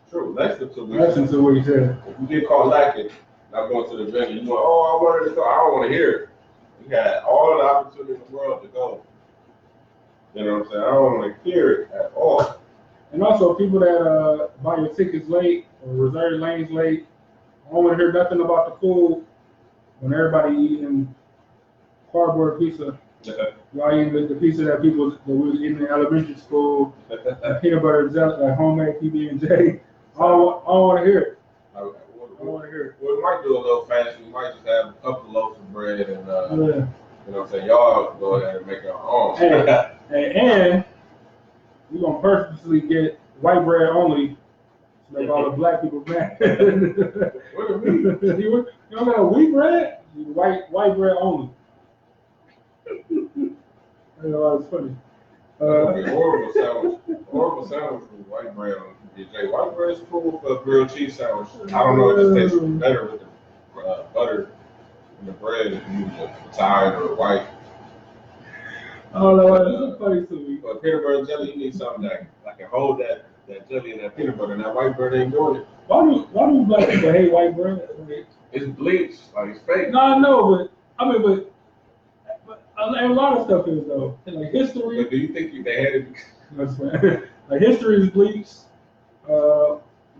True, less than 2 weeks. Less than 2 weeks, yeah. If you get caught lacking, not going to the venue, you go, oh, I wanted to go. I don't want to hear it. You had all the opportunity in the world to go. You know what I'm saying? I don't want to hear it at all. And also, people that buy your tickets late or reserve lanes late, I don't want to hear nothing about the food when everybody eating cardboard pizza. Y'all eating the pizza that we was eating in elementary school, peanut butter and jelly, like homemade PB&J. I don't want to hear it. I don't want to hear it. We might do a little fancy. We might just have a couple of loaves of bread and, you know what I'm saying, y'all go ahead and make our own. And we're going to purposely get white bread only to make all the black people mad. What do you mean? You don't got wheat bread? White bread only. I know it's funny. Horrible sandwich with white bread on PB&J. White bread is cool for a grilled cheese sandwich. I don't know, it just tastes better with the butter and the bread if you use Italian or white. I don't know, it's funny to me. But peanut butter and jelly, you need something that can hold that jelly and that peanut butter, and that white bread ain't doing it. Why do black people hate white bread? It's bleached, like it's fake. No, I know, but a lot of stuff is though. Like history. But do you think they had it? Like history is bleached.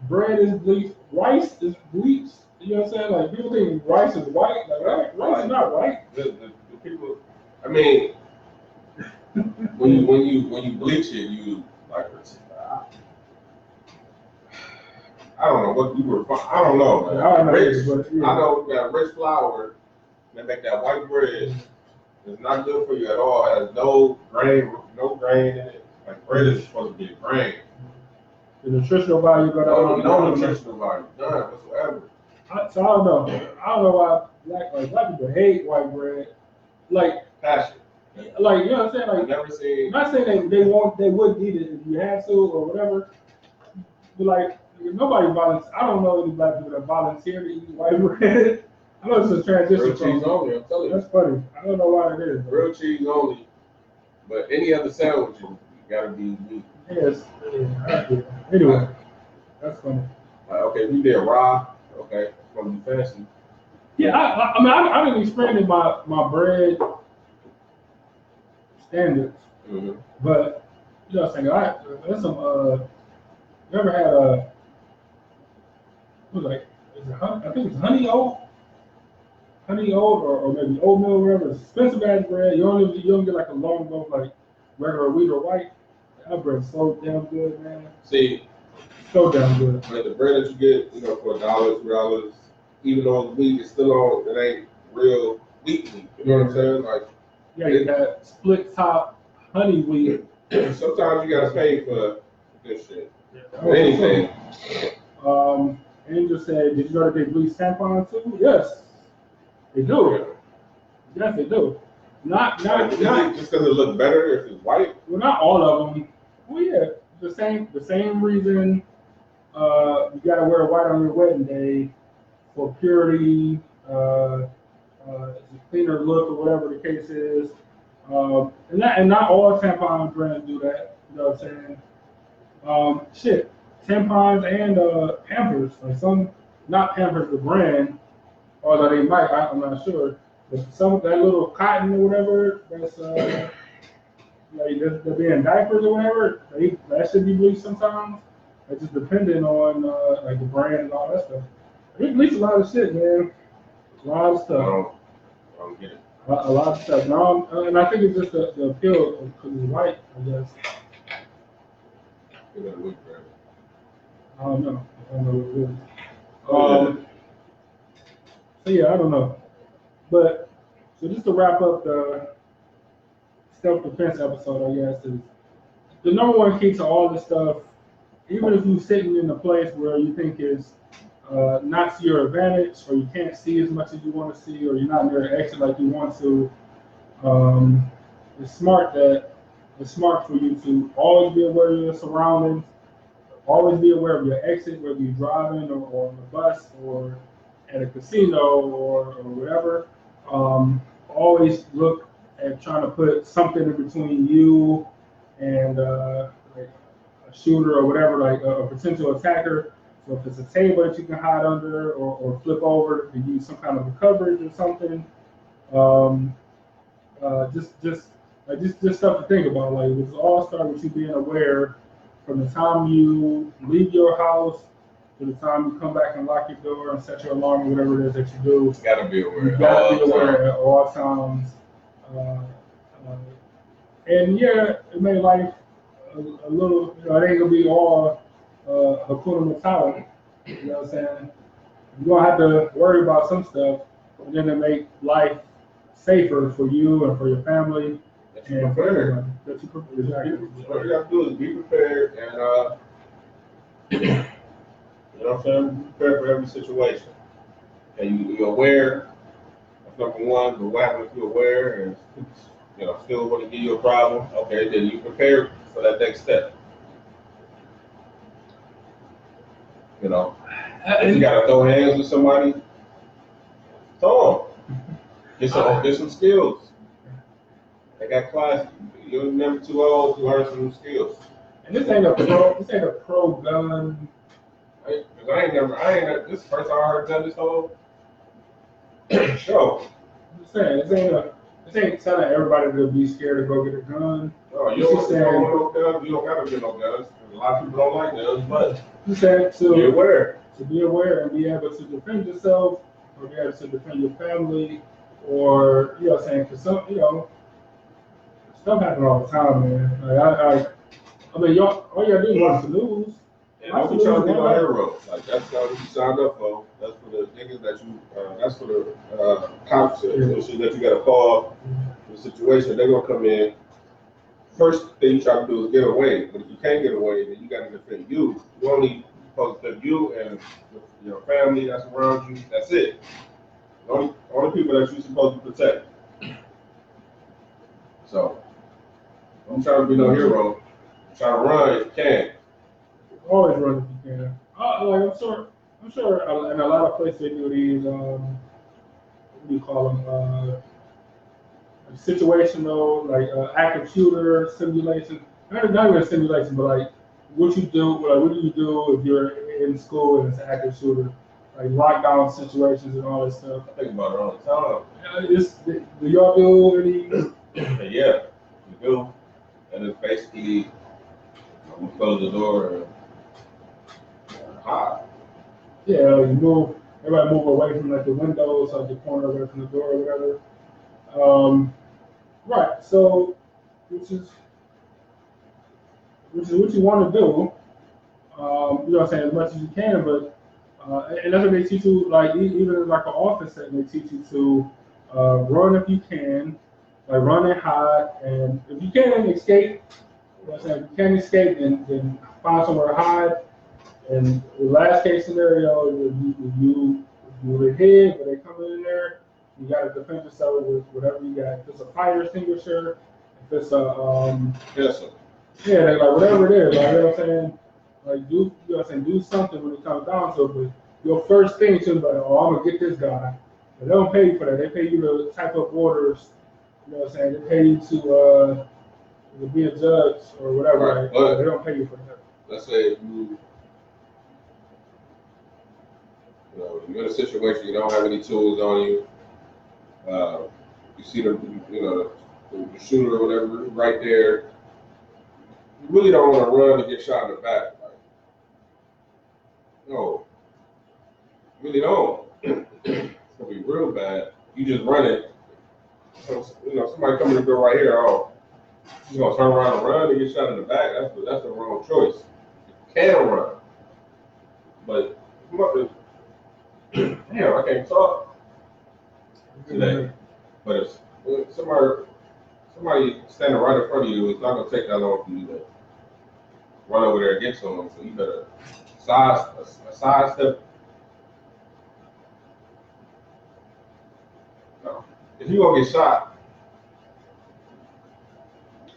Bread is bleached. Rice is bleached. You know what I'm saying? Like people think rice is white. Like rice is not white. The people. I mean, when you bleach it, you like. I don't know what you were. I don't know. Man. I know we got rich flour. They make that white bread. It's not good for you at all. It has no grain in it. Like bread is supposed to be a grain. The nutritional value got no nutritional value, none whatsoever. So I don't know. I don't know why black people hate white bread. Like passion. Like you know what I'm saying? Like I've never seen. I'm not saying they wouldn't eat it if you had to or whatever. But like nobody volunteers. I don't know any black people that volunteer to eat white bread. I know it's a transition. Grilled cheese only, I'm telling you. That's funny. I don't know why it is. Grilled cheese only. But any other sandwich, you gotta be meat. Yes. Yeah. Anyway, that's funny. Like, okay, we did raw. Okay, it's gonna be fancy. Yeah, I mean, I've been expanding my bread standards, but you know what I'm saying? There's some You ever had a, what was it like, I think it's honey oat or maybe oatmeal, or whatever. It's expensive ass bread. You don't get like a long loaf like regular wheat or white. That bread's so damn good, man. See, so damn good. Like the bread that you get, for $1, $2, even though it's wheat, it's still on. It ain't real wheat. You know what I'm saying? Like, yeah, you got split top honey wheat. Sometimes you gotta pay for this shit. Yeah, Anything. Angel said, "Did you know that they bleach tampons too?" Yes, they do. Yes, they do. Not just because it looks better if it's white. Well, not all of them. Well, yeah, the same reason. You gotta wear white on your wedding day for purity, cleaner look, or whatever the case is. And not all tampon brands do that. You know what I'm saying? Tampons and Pampers. Like some, not Pampers the brand, although they might. I'm not sure. But some that little cotton or whatever that's like they're being diapers or whatever. That should be bleached sometimes. It's just depending on like the brand and all that stuff. They bleach a lot of shit, man. A lot of stuff. I don't get it. A lot of stuff. No, and I think it's just the appeal because it's white, I guess. I don't know. I don't know what it is. So yeah, I don't know. But so just to wrap up the self-defense episode, I guess, is the number one key to all this stuff. Even if you're sitting in a place where you think is not to your advantage, or you can't see as much as you want to see, or you're not near an exit like you want to, it's smart for you to always be aware of your surroundings, always be aware of your exit, whether you're driving or on the bus or at a casino or whatever. Always look at trying to put something in between you and like a shooter or whatever, like a potential attacker. So if it's a table that you can hide under or flip over to use some kind of a coverage or something, just stuff to think about. Like it all start with you being aware from the time you leave your house to the time you come back and lock your door and set your alarm or whatever it is that you do. You gotta be aware. You gotta be aware at all times. And yeah, it made life a little, it ain't gonna be all Hakuna Matata. You know what I'm saying? You're gonna have to worry about some stuff, but then to make life safer for you and for your family and for everybody. Exactly. What you gotta do is be prepared and you know what I'm saying? Be prepared for every situation. And you're aware of number one, but what happens if you're aware and still want to give you a problem? Okay, then you prepare for that next step. If you gotta throw hands with somebody, throw them. Get some skills. They got classes. You're never too old to learn some new skills. And this ain't a pro gun. This is the first time I heard done this whole show. I'm just saying, this ain't telling everybody to be scared to go get a gun. No, you don't want no guns. You don't gotta get no guns. A lot of people don't like guns, but you said to be aware. To be aware and be able to defend yourself, or be able to defend your family, or because some stuff happens all the time, man. Like I mean, all you gotta do is watch the news. And don't be trying to be no hero. Like that's not what you signed up for. That's for the niggas that you. That's for the cops that you gotta call the situation. They're gonna come in. First thing you try to do is get away. But if you can't get away, then you gotta defend you. You only supposed to defend you and your family that's around you. That's it. The only people that you're supposed to protect. So don't try to be no hero. Try to run if you can. Always run if you can. I'm sure in a lot of places they do these, what do you call them, situational, like active shooter simulation. Not even a simulation, but like what do you do if you're in school and it's an active shooter? Like lockdown situations and all that stuff. I think about it all the time. Do y'all do any? Yeah, we do. And it's basically, I'm gonna close the door and Yeah, you move. Everybody move away from like the windows, like the corner away from the door or whatever. Right. So, which is what you want to do. You know what I'm saying, as much as you can, but and that's what they teach you, like even in like an office setting, they teach you to run if you can, like run and hide, and if you can't escape, you know what I'm saying, if you can't escape, then find somewhere to hide. And the last case scenario, you would hit, but they come in there, you got to defend yourself with whatever you got. If it's a fire extinguisher, if it's a Yes, yeah, like whatever it is, like, you know what I'm saying? Like do you know what I'm saying, do something when it comes down to it, but your first thing should be like, oh, I'm gonna get this guy. But they don't pay you for that. They pay you to type up orders, you know what I'm saying? They pay you to be a judge or whatever. Right, right? but They don't pay you for that. let's say you're in a situation you don't have any tools on you. You see the shooter or whatever right there. You really don't want to run and get shot in the back. Like, no, you really don't. It's gonna be real bad. You just run it. So, somebody coming to the door right here. Oh, you gonna turn around and run and get shot in the back? That's the wrong choice. You can run, but damn, I can't talk today. But if somebody standing right in front of you, it's not gonna take that long for you to run over there and get to them. So you better sidestep. No, if you gonna get shot,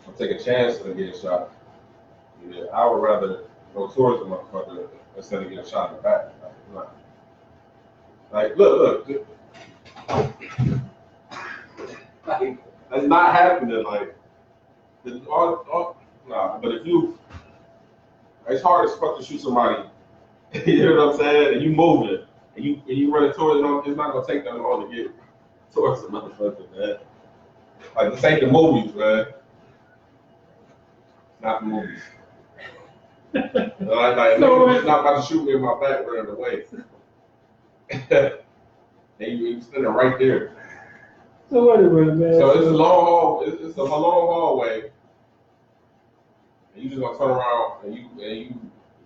I'll take a chance of getting shot. Yeah, I would rather go towards the motherfucker instead of getting shot in the back. Like look. Like, that's not happening. Like, nah. But if it's hard as fuck to shoot somebody. You know what I'm saying? And you move it, and you run it towards it. It's not gonna take that long to get towards the motherfucker, man. Like, this ain't the movies, man. It's not the movies. It's not about to shoot me in my back running away. And you standing right there. So wait a minute, man. So it's a long hall. It's a long hallway, and you just gonna turn around and you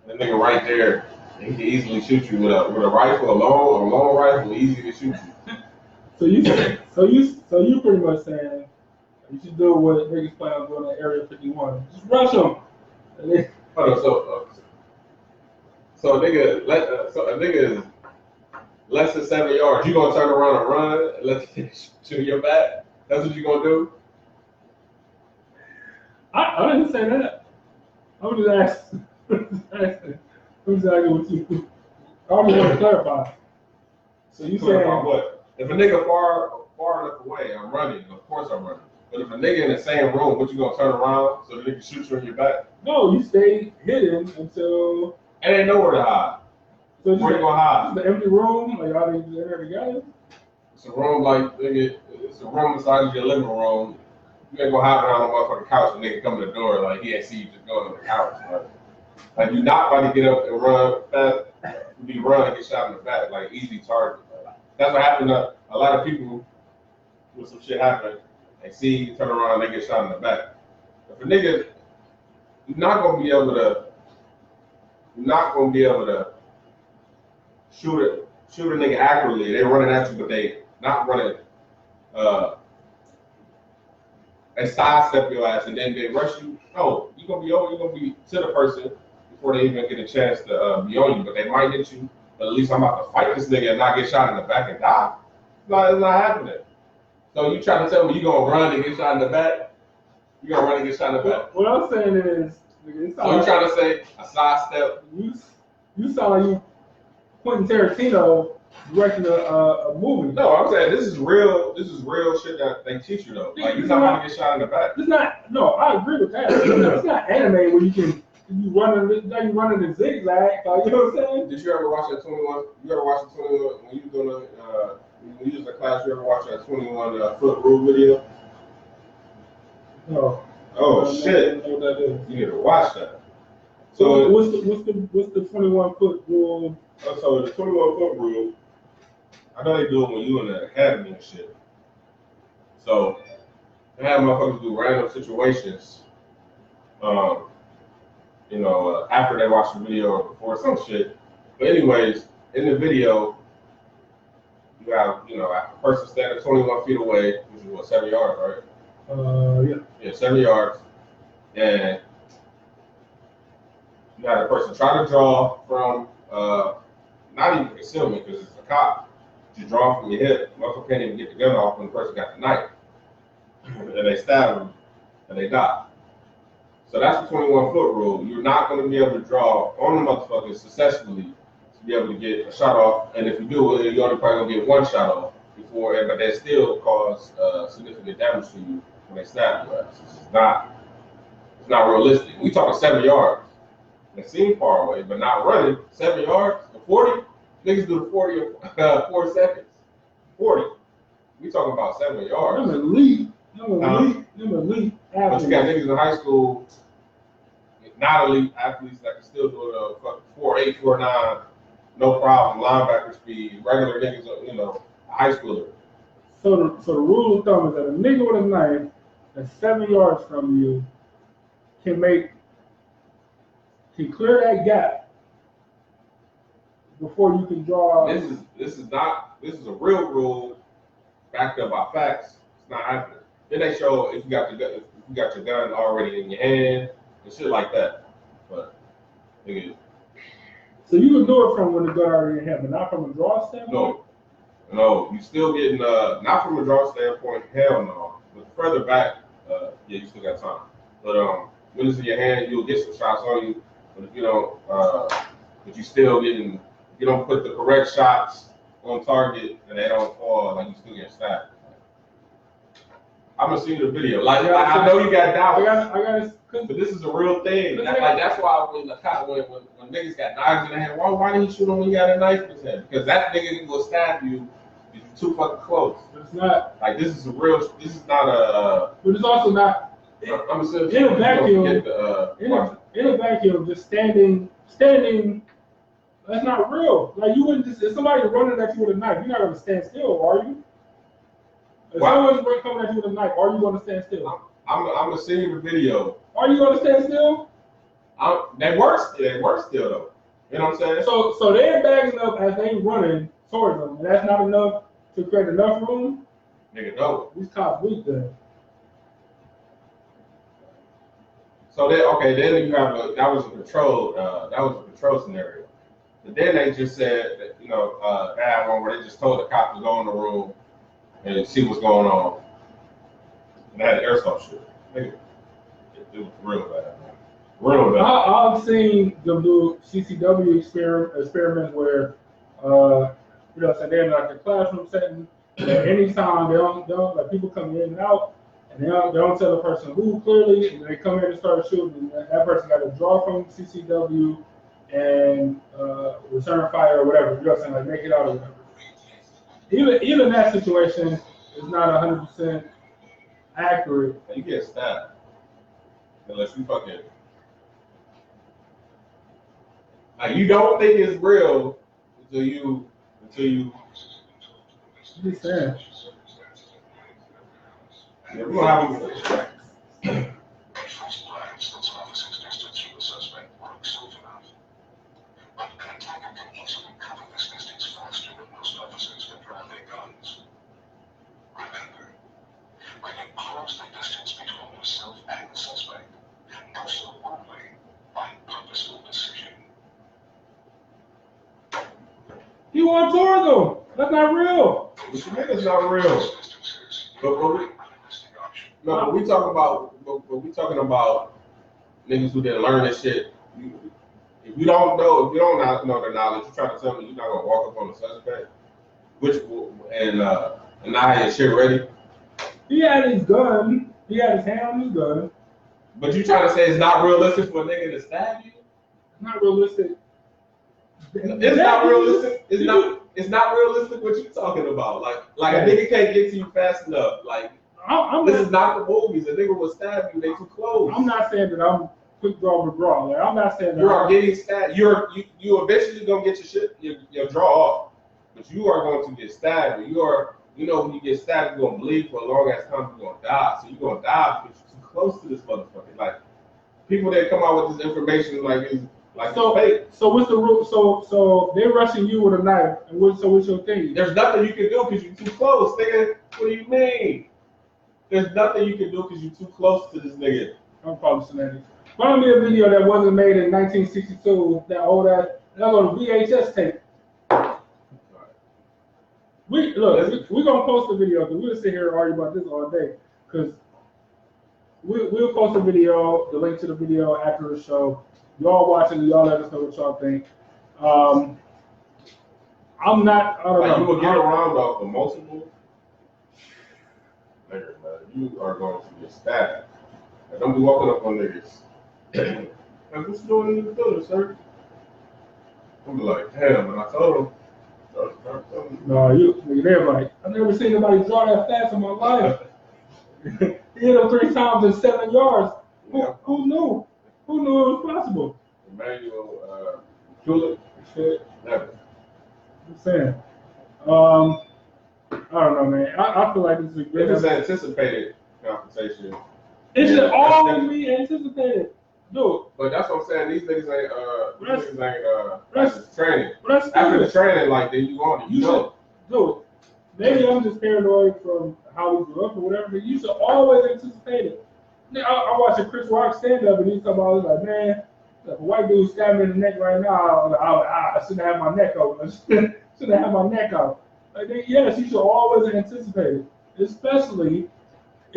that nigga right there, and he can easily shoot you with a rifle, a long rifle, easy to shoot you. So you pretty much saying you should do what niggas plan on doing at Area 51. Just rush them. So a nigga is less than 7 yards. You gonna turn around and run and let the nigga shoot your back? That's what you gonna do? I didn't say that. I was just asking. Exactly what you. I only want to clarify. So you saying what? If a nigga far enough away, I'm running. Of course I'm running. But if a nigga in the same room, what you gonna turn around so the nigga shoot you in your back? No, you stay hidden until. And ain't nowhere to hide. So where you gonna hide? It's an empty room. Like y'all in there together. It's a room it's a room inside your living room. You ain't gonna hide behind a motherfucking couch and nigga come to the door like he ain't see you just going on the couch. Like you not about to get up and run fast. You run and get shot in the back like easy target. That's what happened to a lot of people when some shit happen. They see you turn around and they get shot in the back. If a nigga, you're not gonna be able to shoot a nigga accurately. They running at you, but they not running. They sidestep your ass and then they rush you. No, you're gonna be to the person before they even get a chance to be on you. But they might hit you. But at least I'm about to fight this nigga and not get shot in the back and die. It's not happening. So you trying to tell me you gonna run and get shot in the back? You gonna run and get shot in the back? What I'm saying is, so you trying to say a sidestep? You sound like you Quentin Tarantino directing a movie. No, I'm saying this is real shit that they teach you though. Like you're not about to get shot in the back. It's not. No, I agree with that. It's not anime where you running in zigzag. Like, you know what I'm saying? Did you ever watch that 21? You ever watch the 21 when you was doing when you was in class? You ever watch that 21 foot rule video? No. Oh shit! I don't know what that is. You need to watch that. So what's the 21 foot rule? So the 21-foot rule, I know they do it when you in the academy and shit. So they have motherfuckers do random situations. After they watch the video or before some shit. But anyways, in the video, you have, a person standing 21 feet away, which is what, 7 yards, right? Yeah. Yeah, 7 yards. And you have the person try to draw from, not even concealment, because it's a cop. Just draw from your hip. Motherfucker can't even get the gun off when the person got the knife. And they stab them, and they die. So that's the 21-foot rule. You're not going to be able to draw on the motherfucker successfully to be able to get a shot off. And if you do, you're only probably going to get one shot off before, but that still cause significant damage to you when they stab your ass. It's not realistic. We talking 7 yards. It seems far away, but not running. 7 yards, 40. Niggas do the 40 in 4 seconds. 40. We talking about 7 yards. I'm elite. I'm elite. But you got niggas in high school, not elite athletes that can still do it 4.8, 4.9, no problem, linebacker speed, regular niggas, high schooler. So the rule of thumb is that a nigga with a knife that's 7 yards from you can clear that gap before you can draw. This is a real rule backed up by facts. It's not happening. Then they show if you got your gun already in your hand and shit like that. But nigga, so you can do it from when the gun already in your hand, but not from a draw standpoint? No, you still getting not from a draw standpoint, hell no. But further back, you still got time. But when it's in your hand, you'll get some shots on you. But if you don't, but you still getting, if you don't put the correct shots on target and they don't fall, like you still get stabbed. I'm gonna see the video. Like I know you got doubts. But this is a real thing. That's why when niggas got knives in their hand, why didn't he shoot him when he got a knife in his hand? Because that nigga will stab you if you're too fucking close. But it's not. Like this is not a. But it's also not. I'm assuming in a vacuum. In a vacuum, just standing. That's not real. Like you wouldn't just if somebody running at you with a knife, you're not gonna stand still, are you? If someone's coming at you with a knife, are you gonna stand still? I'm gonna send you the video. Are you gonna stand still? They work still though. You know what I'm saying? So they're bagging up as they running towards them, and that's not enough to create enough room. Nigga, no. These cops weak then. So then you have that was a control scenario. But then they just said that they had one where they just told the cops to go in the room and see what's going on. And they had an airsoft shooter. Nigga, it was real bad. Real bad. I've seen them do CCW experiments where, so they're in like a classroom setting. Anytime they don't like people come in and out, and they don't tell the person who clearly, and they come in and start shooting. And that person got to draw from CCW and return fire or whatever. You know what I'm saying? Like make it out or whatever. Even that situation is not 100% accurate. You get stabbed unless you fucking like you don't think it's real until you. Just saying. Yeah, we're gonna have He went towards them. That's not real. What you mean it's not real? But we talking about niggas who didn't learn this shit. If you don't know the knowledge, you're trying to tell me you're not gonna walk up on the suspect, and not have your shit ready. He had his gun. He had his hand on his gun. But you trying to say it's not realistic for a nigga to stab you? It's not realistic. It's not realistic. It's not realistic what you talking about. Like a nigga can't get to you fast enough. Like this is not the movies. A nigga will stab you. They too close. I'm not saying that quick draw McGraw. Like I'm not saying that You are getting stabbed. You eventually gonna get your draw off, but you are going to get stabbed. When you get stabbed, you're gonna bleed for a long ass time. You're gonna die. So you're gonna die because you're too close to this motherfucker. Like people that come out with this information it's fake. So what's the rule? So they're rushing you with a knife, and what's your thing? There's nothing you can do because you're too close, nigga. What do you mean? There's nothing you can do because you're too close to this nigga. I'm probably shenanigans. Find me a video that wasn't made in 1962. That on VHS tape. We're gonna post the video because we'll sit here and argue about this all day. Because we'll post the video, the link to the video after the show. Y'all watching, y'all let us know what y'all think. I don't know. You will get around off the multiple. Nigga, man, you are going to get stabbed. Like, don't be walking up on niggas. Like, what's going in the building, sir? I'm be like, damn, and I told him. No, they're like, I've never seen anybody draw that fast in my life. He hit him 3 times in 7 yards. Who knew? Who knew it was possible? Emmanuel Tulip. Shit. Never. I'm saying. I don't know, man. I feel like this is a good. It's anticipated confrontation. It should always be anticipated. Dude. But that's what I'm saying. These niggas ain't that's training. That's after the training, like then you on it. You know. Dude, maybe I'm just paranoid from how we grew up or whatever, but you should always anticipate it. I watched a Chris Rock stand up and he's talking about like, man, if a white dude stabbed me in the neck right now, I shouldn't have my neck out. I shouldn't have my neck out. Like, yes, you should always anticipate it. Especially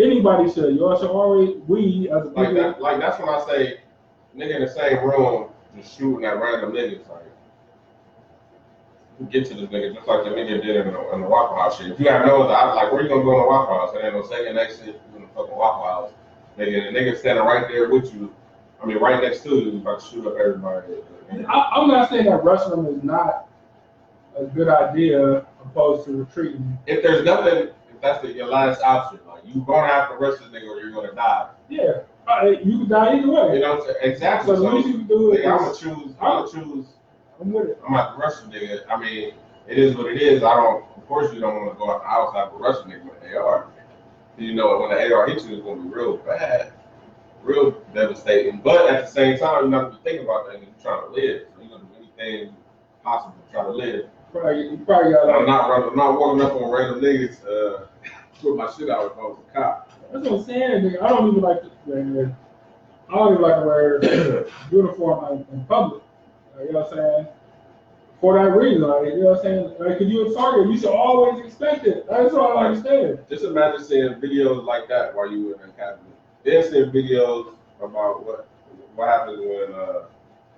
anybody should. Y'all should always, we as a people. Like that's when I say, nigga in the same room just shooting at random niggas. Like, you get to this nigga just like the nigga did in the Waffle House shit. If you have no other, like, where you gonna go in the Waffle House? There ain't no second exit in the fucking Waffle House. Nigga, and the nigga standing right there with you. I mean, right next to you, about to shoot up everybody. I'm not saying that rushing them is not a good idea opposed to retreating. If there's nothing, if that's your last option, like you gonna have to rush this nigga or you're gonna die. Yeah, you can die either way. You know what I'm saying? Exactly. So the least you can do is I'm gonna choose. I'm with it. I'm not rushing nigga. I mean, it is what it is. Of course, you don't want to go out the outside and rush a nigga with an AR. You know, when the AR hits you, it's gonna be real bad, real devastating. But at the same time, you're not gonna be thinking about that. You're trying to live. So you're gonna do anything possible to try to live. You probably got. I'm not walking up on random niggas put my shit out if I was a cop. That's what I'm saying. Nigga. I don't even like to wear uniform in public. You know what I'm saying? For that reason, like, you know what I'm saying? Like, if you're a target, you should always expect it. That's what I understand. Just imagine seeing videos like that while you were in the academy. Then seeing videos about what happens when,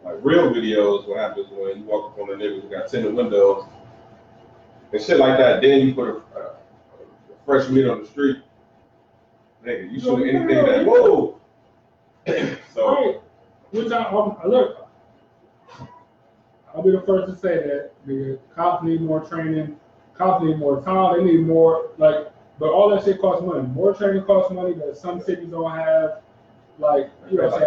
like real videos, what happens when you walk up on a nigga who got tinted windows and shit like that. Then you put a fresh meat on the street. Nigga, you shoot anything that, whoa! So, right. Which look, I'll be the first to say that the cops need more training, cops need more time, they need more, like, but all that shit costs money. More training costs money that some cities don't have, like, you know what I'm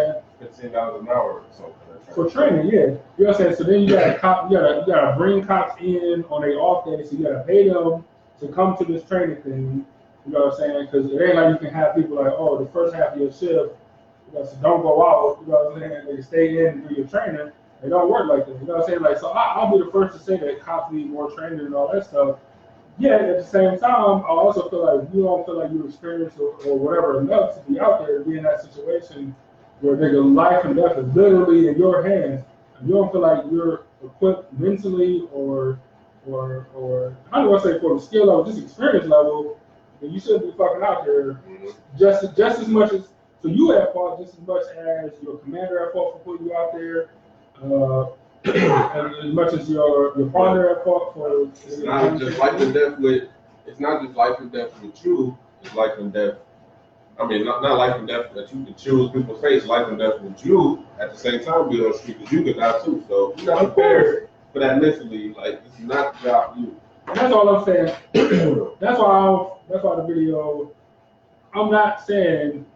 saying? $15 an hour or something. For training, yeah. You know what I'm saying? So then you gotta bring cops in on their off day, so you gotta pay them to come to this training thing. You know what I'm saying? Because it ain't like you can have people like, oh, the first half of your shift, so don't go out. You know what I'm saying? They stay in and do your training. They don't work like that. You know what I'm saying? Like, so I'll be the first to say that cops need more training and all that stuff. Yet at the same time, I also feel like you don't feel like you're experienced or whatever enough to be out there and be in that situation where nigga life and death is literally in your hands. And you don't feel like you're equipped mentally or how do I say, for the skill level, just experience level, then you shouldn't be fucking out there just as much as, so you at fault just as much as your commander at fault for putting you out there, and as much as your partner at fault for. It's not just life and death with. It's not just life and death with you. It's life and death. I mean, not life and death that you can choose people's face. Life and death with you at the same time. Be on the street because you could die too. So you got to prepare for that mentally. Like, it's not the job you. And that's all I'm saying. That's why the video. I'm not saying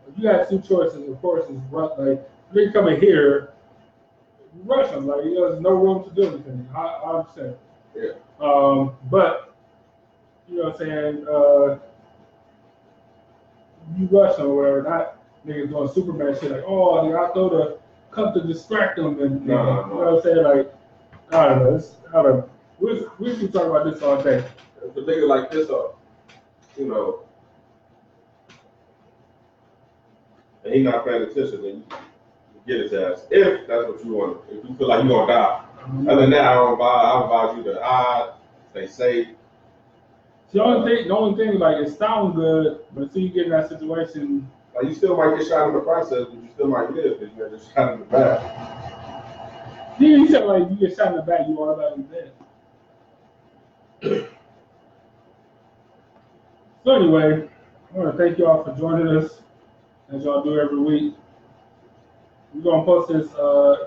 if you had two choices, of course, is like they come in here, rush them. Like there's no room to do anything. I understand. Yeah. But you know what I'm saying? You rush them or whatever. Not niggas doing Superman shit like, oh, nigga, I throw the cup to distract them and you know what I'm saying? Like, I don't know. I don't know. We keep talking about this all day. If a nigga like this, you know, and he not paying attention, then you get his ass. If that's what you want. If you feel like you're gonna die. Other than that, I advise you to hide, stay safe. The only thing, like, it sounds good, but until you get in that situation, like you still might get shot in the process, but you still might live because you get shot in the back. Yeah, you said like you get shot in the back, you automatically dead. So anyway, I want to thank y'all for joining us, as y'all do every week. We're gonna post this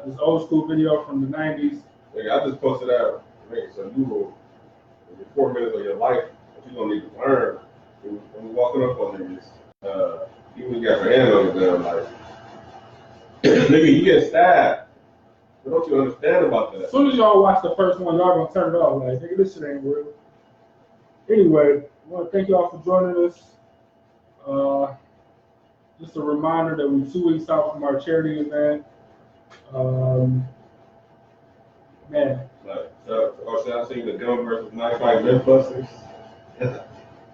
this old school video from the '90s. I just posted that. So you will, in 4 minutes of your life, that you're gonna need to learn when you're walking up on niggas. Even when you got your hand on your damn life. Nigga, you get stabbed. What don't you understand about that? As soon as y'all watch the first one, y'all gonna turn it off. Like, nigga, this shit ain't real. Anyway, I want to thank y'all for joining us. Just a reminder that we're 2 weeks out from our charity event. Man. Should I say the Gun versus Knife Fight Mythbusters?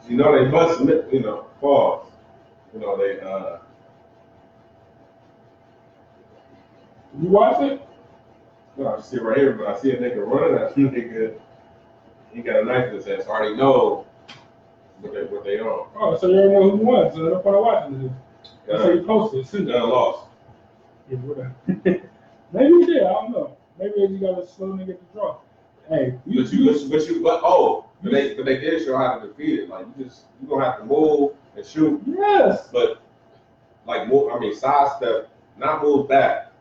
You know they bust, you know, pause. You know they. You watch it? No, I see it right here, but I see a nigga running at you, nigga. He got a knife in his hand, so I already know what they on. Oh, so you already know who won, so that's why I'm watching it. That's how you posted. Gun lost. Yeah, whatever. Maybe he did, I don't know. Maybe you got a slow nigga to draw. Hey, but they did show how to defeat it. Like you gonna have to move and shoot. Yes. But like move, sidestep, not move back.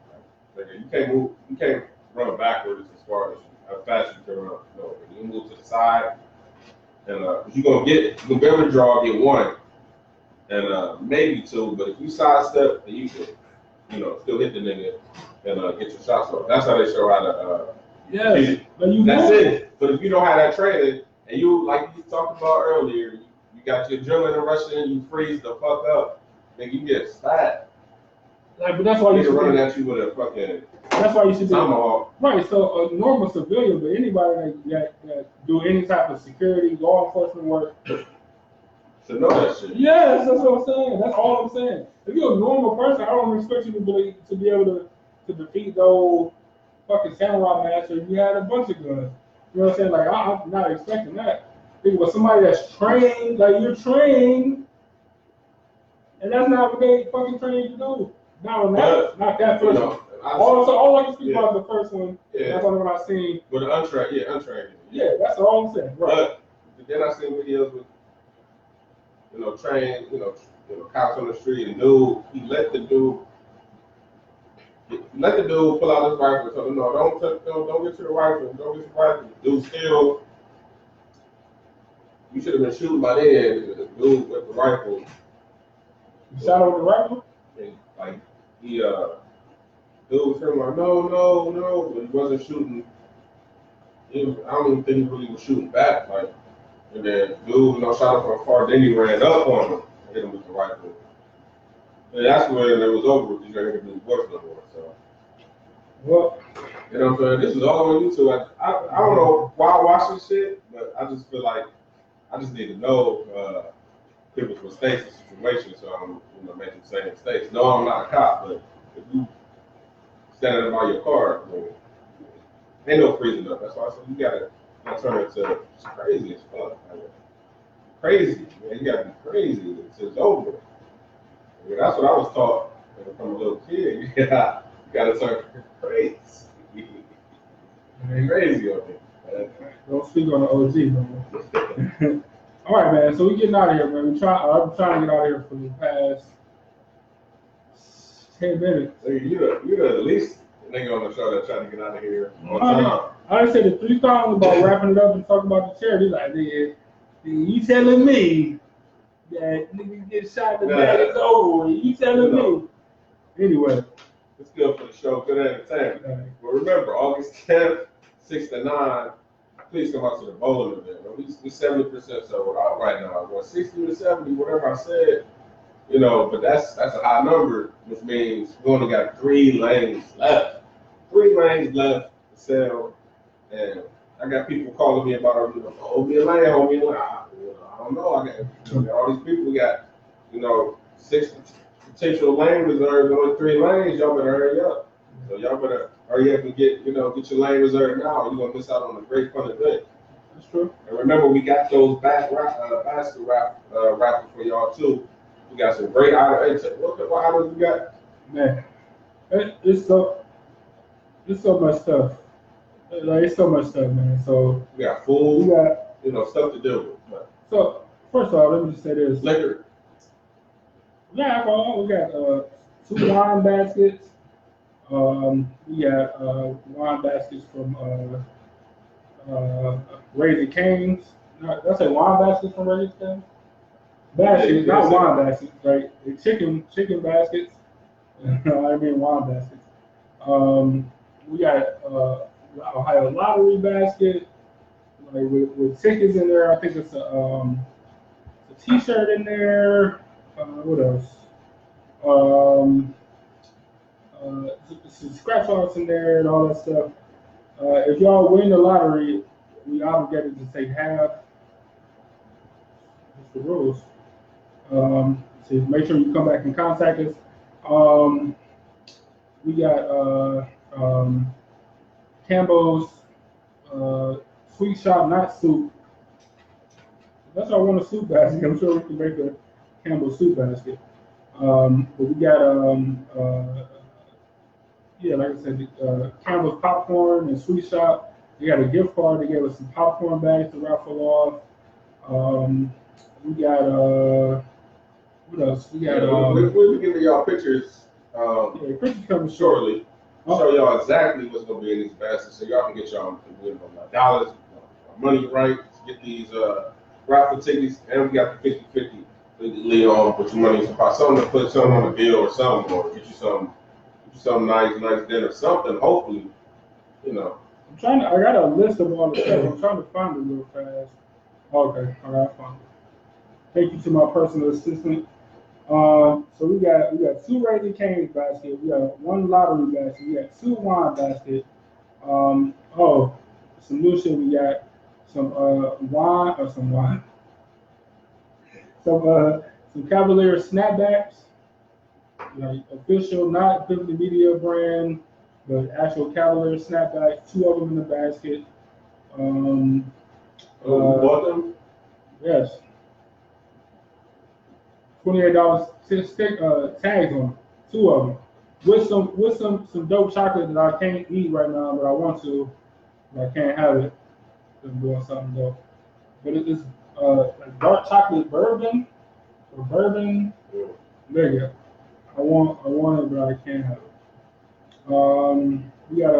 Like, you can't run backwards as far as how fast you can run. No, you move to the side, and you're gonna be able to draw, get one, and maybe two. But if you sidestep, then you can, still hit the nigga and get your shots off. That's how they show how to. Yes, but that's it. But if you don't have that training, and you like you talked about earlier, you got your adrenaline rushing, you freeze the fuck up, then you get stabbed. Like, but that's why you should running at you with a fucking. That's why you should be right. So a normal civilian, but anybody that do any type of security, law enforcement work, should know that shit. Yes, that's what I'm saying. That's all I'm saying. If you're a normal person, I don't expect you to be able to defeat the old fucking samurai master if you had a bunch of guns. You know what I'm saying? Like I'm not expecting that. Think about somebody that's trained, like you're trained, and that's not what they fucking trained you to do. Not that first one. All I can speak about is the first one. Yeah. That's the only one I've seen. But the untrained. Yeah, that's all I'm saying. Right. But then I seen videos with, trained, cops on the street, and he let the dude pull out his rifle. So no, don't get to the rifle. Don't get to the rifle. Dude still, you should have been shooting by then. The dude with the rifle. You shot him with the rifle? And, like dude was saying like no, but he wasn't shooting. I don't even think he really was shooting back. Like, and then dude, shot him from far. Then he ran up on him, and hit him with the rifle. And that's when it was over because you ain't gonna do voice no more. So, well, you know what I'm saying? This is all on YouTube. I don't know why I watch this shit, but I just feel like I just need to know people's mistakes and situations, so I'm making the same mistakes. No, I'm not a cop, but if you standing by your car, ain't no freezing up. That's why I said you gotta turn it to crazy as fuck. Crazy, man. You gotta be crazy until it's over. Yeah, that's what I was taught from a little kid. Yeah, you gotta turn crazy. Crazy on it. Don't speak on the OG, man. All right, man. So we getting out of here, man. I'm trying to get out of here for the past 10 minutes. So you're the least nigga on the show that's trying to get out of here on time. I said it 3 times about wrapping it up and talking about the charity. Like, you telling me that niggas get shot in the back, it's over with. You telling me? Anyway. It's good for the show, good entertainment. Right. But remember, August 10th, 6 to 9, please come out to the bowling event. We 70% sold out right now. Well, 60 to 70, whatever I said, you know, but that's a high number, which means we only got 3 lanes left. 3 lanes left to sell. And I got people calling me about, you know, hold me a lane, hold me a lane. I don't know. I got all these people. We got, you know, 6 potential lane reserves, only 3 lanes. Y'all better hurry up. So y'all better hurry up and get your lane reserved now. You're gonna miss out on a great fun event. That's true. And remember, we got those basket raffle for y'all too. We got some great items. What items we got? Man, it's so much stuff. Like, it's so much stuff, man. So we got food. We got stuff to do. But. So first of all, let me just say this. Liquor. Yeah, alcohol. We got 2 wine baskets. We got wine baskets from Raising Cane's. Did I say wine baskets from Raising Cane's? Baskets, not wine baskets, right? Chicken baskets. I mean wine baskets. We got Ohio lottery basket, like with tickets in there. I think it's a T-shirt in there. What else? Some scratch offs in there and all that stuff. If y'all win the lottery, we obligated to take half. That's the rules. So make sure you come back and contact us. We got Campbell's Sweet Shop, not soup. That's why I want a soup basket. I'm sure we can make a Campbell's soup basket. But we got like I said, Campbell's popcorn and Sweet Shop. We got a gift card. They gave us some popcorn bags to raffle off. We got what else? We got we'll be giving y'all pictures. Pictures coming shortly. Show y'all exactly what's gonna be in these baskets, so y'all can get y'all dollars, money right. Get these raffle tickets, and we got the 50-50. Lead on, put your money in some pot, something to put something on the bill or something, or get you some nice dinner, something. Hopefully, I got a list of all the stuff. I'm trying to find it real fast. Okay, all right, I found it. Thank you to my personal assistant. So we got 2 Raising Cane's baskets. We got 1 lottery basket. We got 2 wine baskets. Some new shit. We got some Cavalier snapbacks, like official, not ePIFFany Media brand, but actual Cavalier snapbacks. 2 of them in the basket. You bought them? Yes. $28 tags on them. 2 of them. With some dope chocolate that I can't eat right now, but I want to. But I can't have it. I'm doing something dope. But it is like dark chocolate bourbon or bourbon. Nigga, I want it, but I can't have it. We got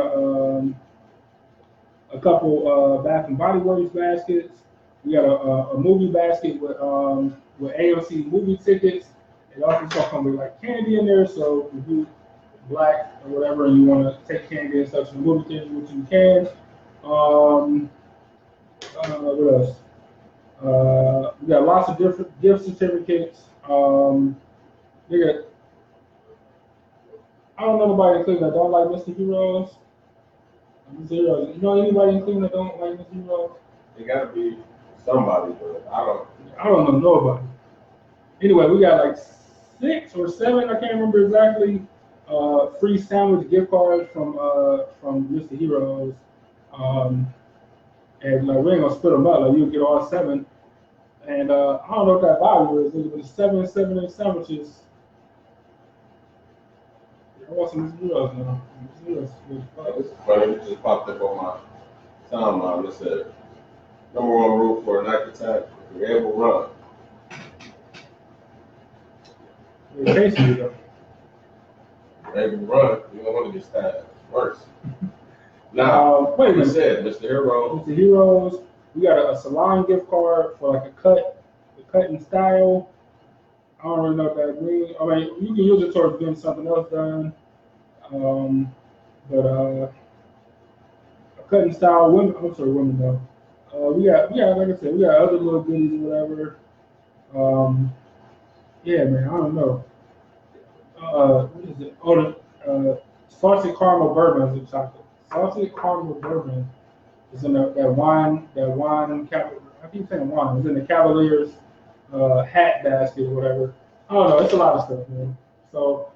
a couple Bath and Body Works baskets. We got a movie basket with AMC movie tickets. It also comes with like candy in there, so if you black or whatever and you want to take candy and stuff to the movie theater, which you can. What else? We got lots of different gift certificates. I don't know nobody in Cleveland that don't like Mr. Heroes. You know anybody in Cleveland that don't like Mr. Heroes? It gotta be somebody, but I don't know nobody. Anyway, we got like 6 or 7, I can't remember exactly. Free sandwich gift cards from Mr. Heroes. And like we ain't gonna split them up. Like you get all 7. And I don't know what that value is. It was 7 sandwiches. I want some Mr. Heroes now. Mr. Heroes. This is funny. It just popped up on my timeline. It said, #1 rule for a knife attack: if you're able to run. It's tasty though. If you're able to run, you don't want to get stabbed. It's worse. Now, wait a minute. You said Mr. Heroes. Mr. Heroes. We got a salon gift card for like a cut and style. don't really know what that means. I mean, you can use it towards getting something else done. But cutting style women. I'm sorry, women though. We got like I said, we got other little goodies or whatever. Yeah, man, I don't know. What is it? Oh, the salted caramel bourbon is chocolate. Salted caramel bourbon is in that wine. I keep saying wine. It's in the Cavaliers hat basket or whatever. I don't know. It's a lot of stuff, man. So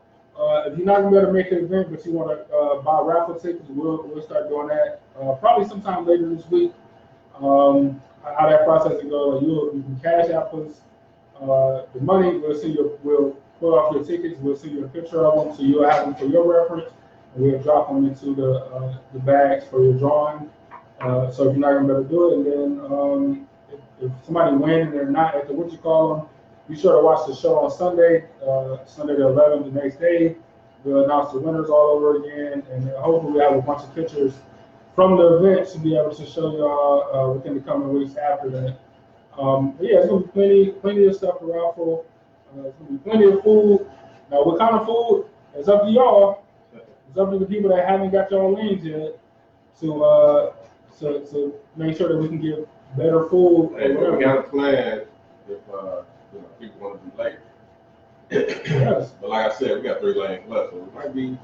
if you're not gonna be able to make an event, but you want to buy raffle tickets, we'll start doing that probably sometime later this week. How that process will go? Like you can cash out us the money. We'll pull off your tickets. We'll send you a picture of them, so you'll have them for your reference. And we'll drop them into the bags for your drawing. So if you're not gonna be able to do it, and then if somebody wins and they're not at the what you call them, be sure to watch the show on Sunday, Sunday the 11th, the next day. We'll announce the winners all over again, and hopefully we have a bunch of pictures from the event to be able to show y'all within the coming weeks after that. But yeah, it's gonna be plenty of stuff to raffle. It's gonna be plenty of food. Now, what kind of food? It's up to y'all. It's up to the people that haven't got y'all lanes yet to make sure that we can get better food. Hey, but we got a plan if people want to be late. Yes. But like I said, we got 3 lanes left, so we might be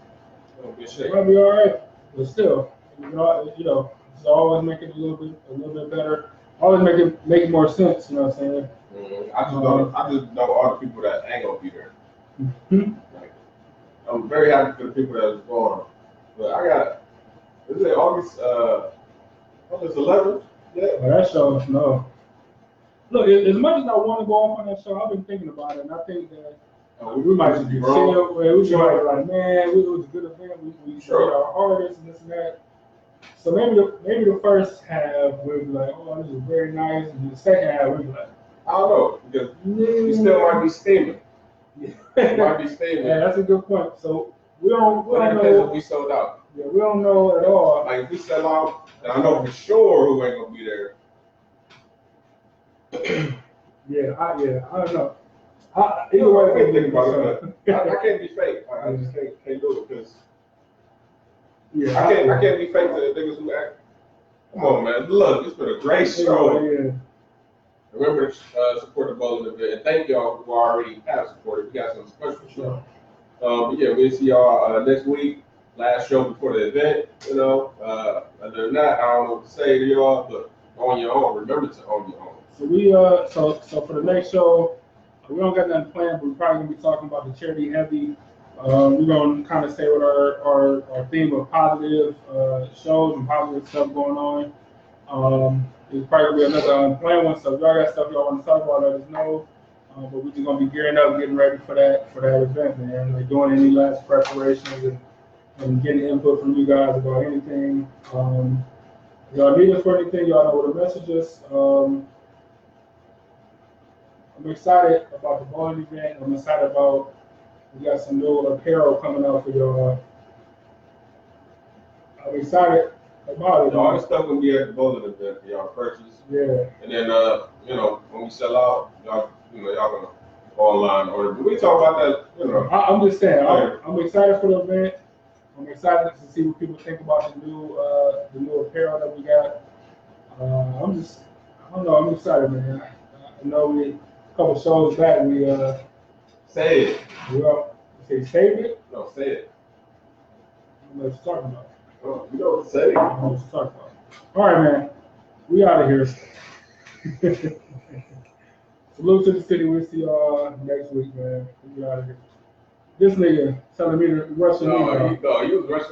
good shape. Might be all right, but still, just always make it a little bit better. Always make it more sense. You know what I'm saying? Mm-hmm. I just know all the people that ain't gonna be there. Mm-hmm. Like, I'm very happy for the people that was going. But I got, is it August 11th? Yeah. Well, that show, no. Look, as much as I want to go off on that show, I've been thinking about it, and I think that we might just be chill. We might be like, man, it was a good event. We did our hardest and this and that. So maybe the first half we'll be like, oh, this is very nice, and the second half we'll be like, I don't know, because you still might be steaming. You might be steaming. Yeah, that's a good point. So we don't know if we sold out. Yeah, we don't know at all. Like if we sell out, then I know for sure who ain't gonna be there. I don't know. Either way, I can't think about it. I can't be fake. I just can't do it because I can't be fake to the niggas who act. Come on, man. Look, it's been a great show. Yeah. Remember to support the bowling event, and thank y'all who already have supported. We got some special show. But yeah, we'll see y'all next week. Last show before the event. Other than that, I don't know what to say to y'all, but on your own. Remember to own your own. So we so for the next show, we don't got nothing planned, but we're probably gonna be talking about the charity heavy. We're gonna kind of stay with our theme of positive shows and positive stuff going on. It's probably gonna be another unplanned one. So if y'all got stuff y'all want to talk about, let us know. But we're just gonna be gearing up, getting ready for that event, man. Like doing any last preparations and getting input from you guys about anything. Y'all need us for anything, y'all know where to message us. I'm excited about the bowling event. I'm excited about we got some new apparel coming out for y'all. I'm excited about it. All this stuff will be at the bowling event for y'all purchase. Yeah. And then when we sell out, y'all gonna go online order. But we talk about that, I'm just saying, I'm excited for the event. I'm excited to see what people think about the new apparel that we got. I don't know, I'm excited, man. I know a couple shows back we say it. Say save it? No, say it. I don't know what you're talking about. Oh, you know what to say. I don't know what you're talking about. All right, man. We out of here. Salute to the city. We'll see y'all next week, man. We out of here. This nigga telling me to rush the No, you was rushing.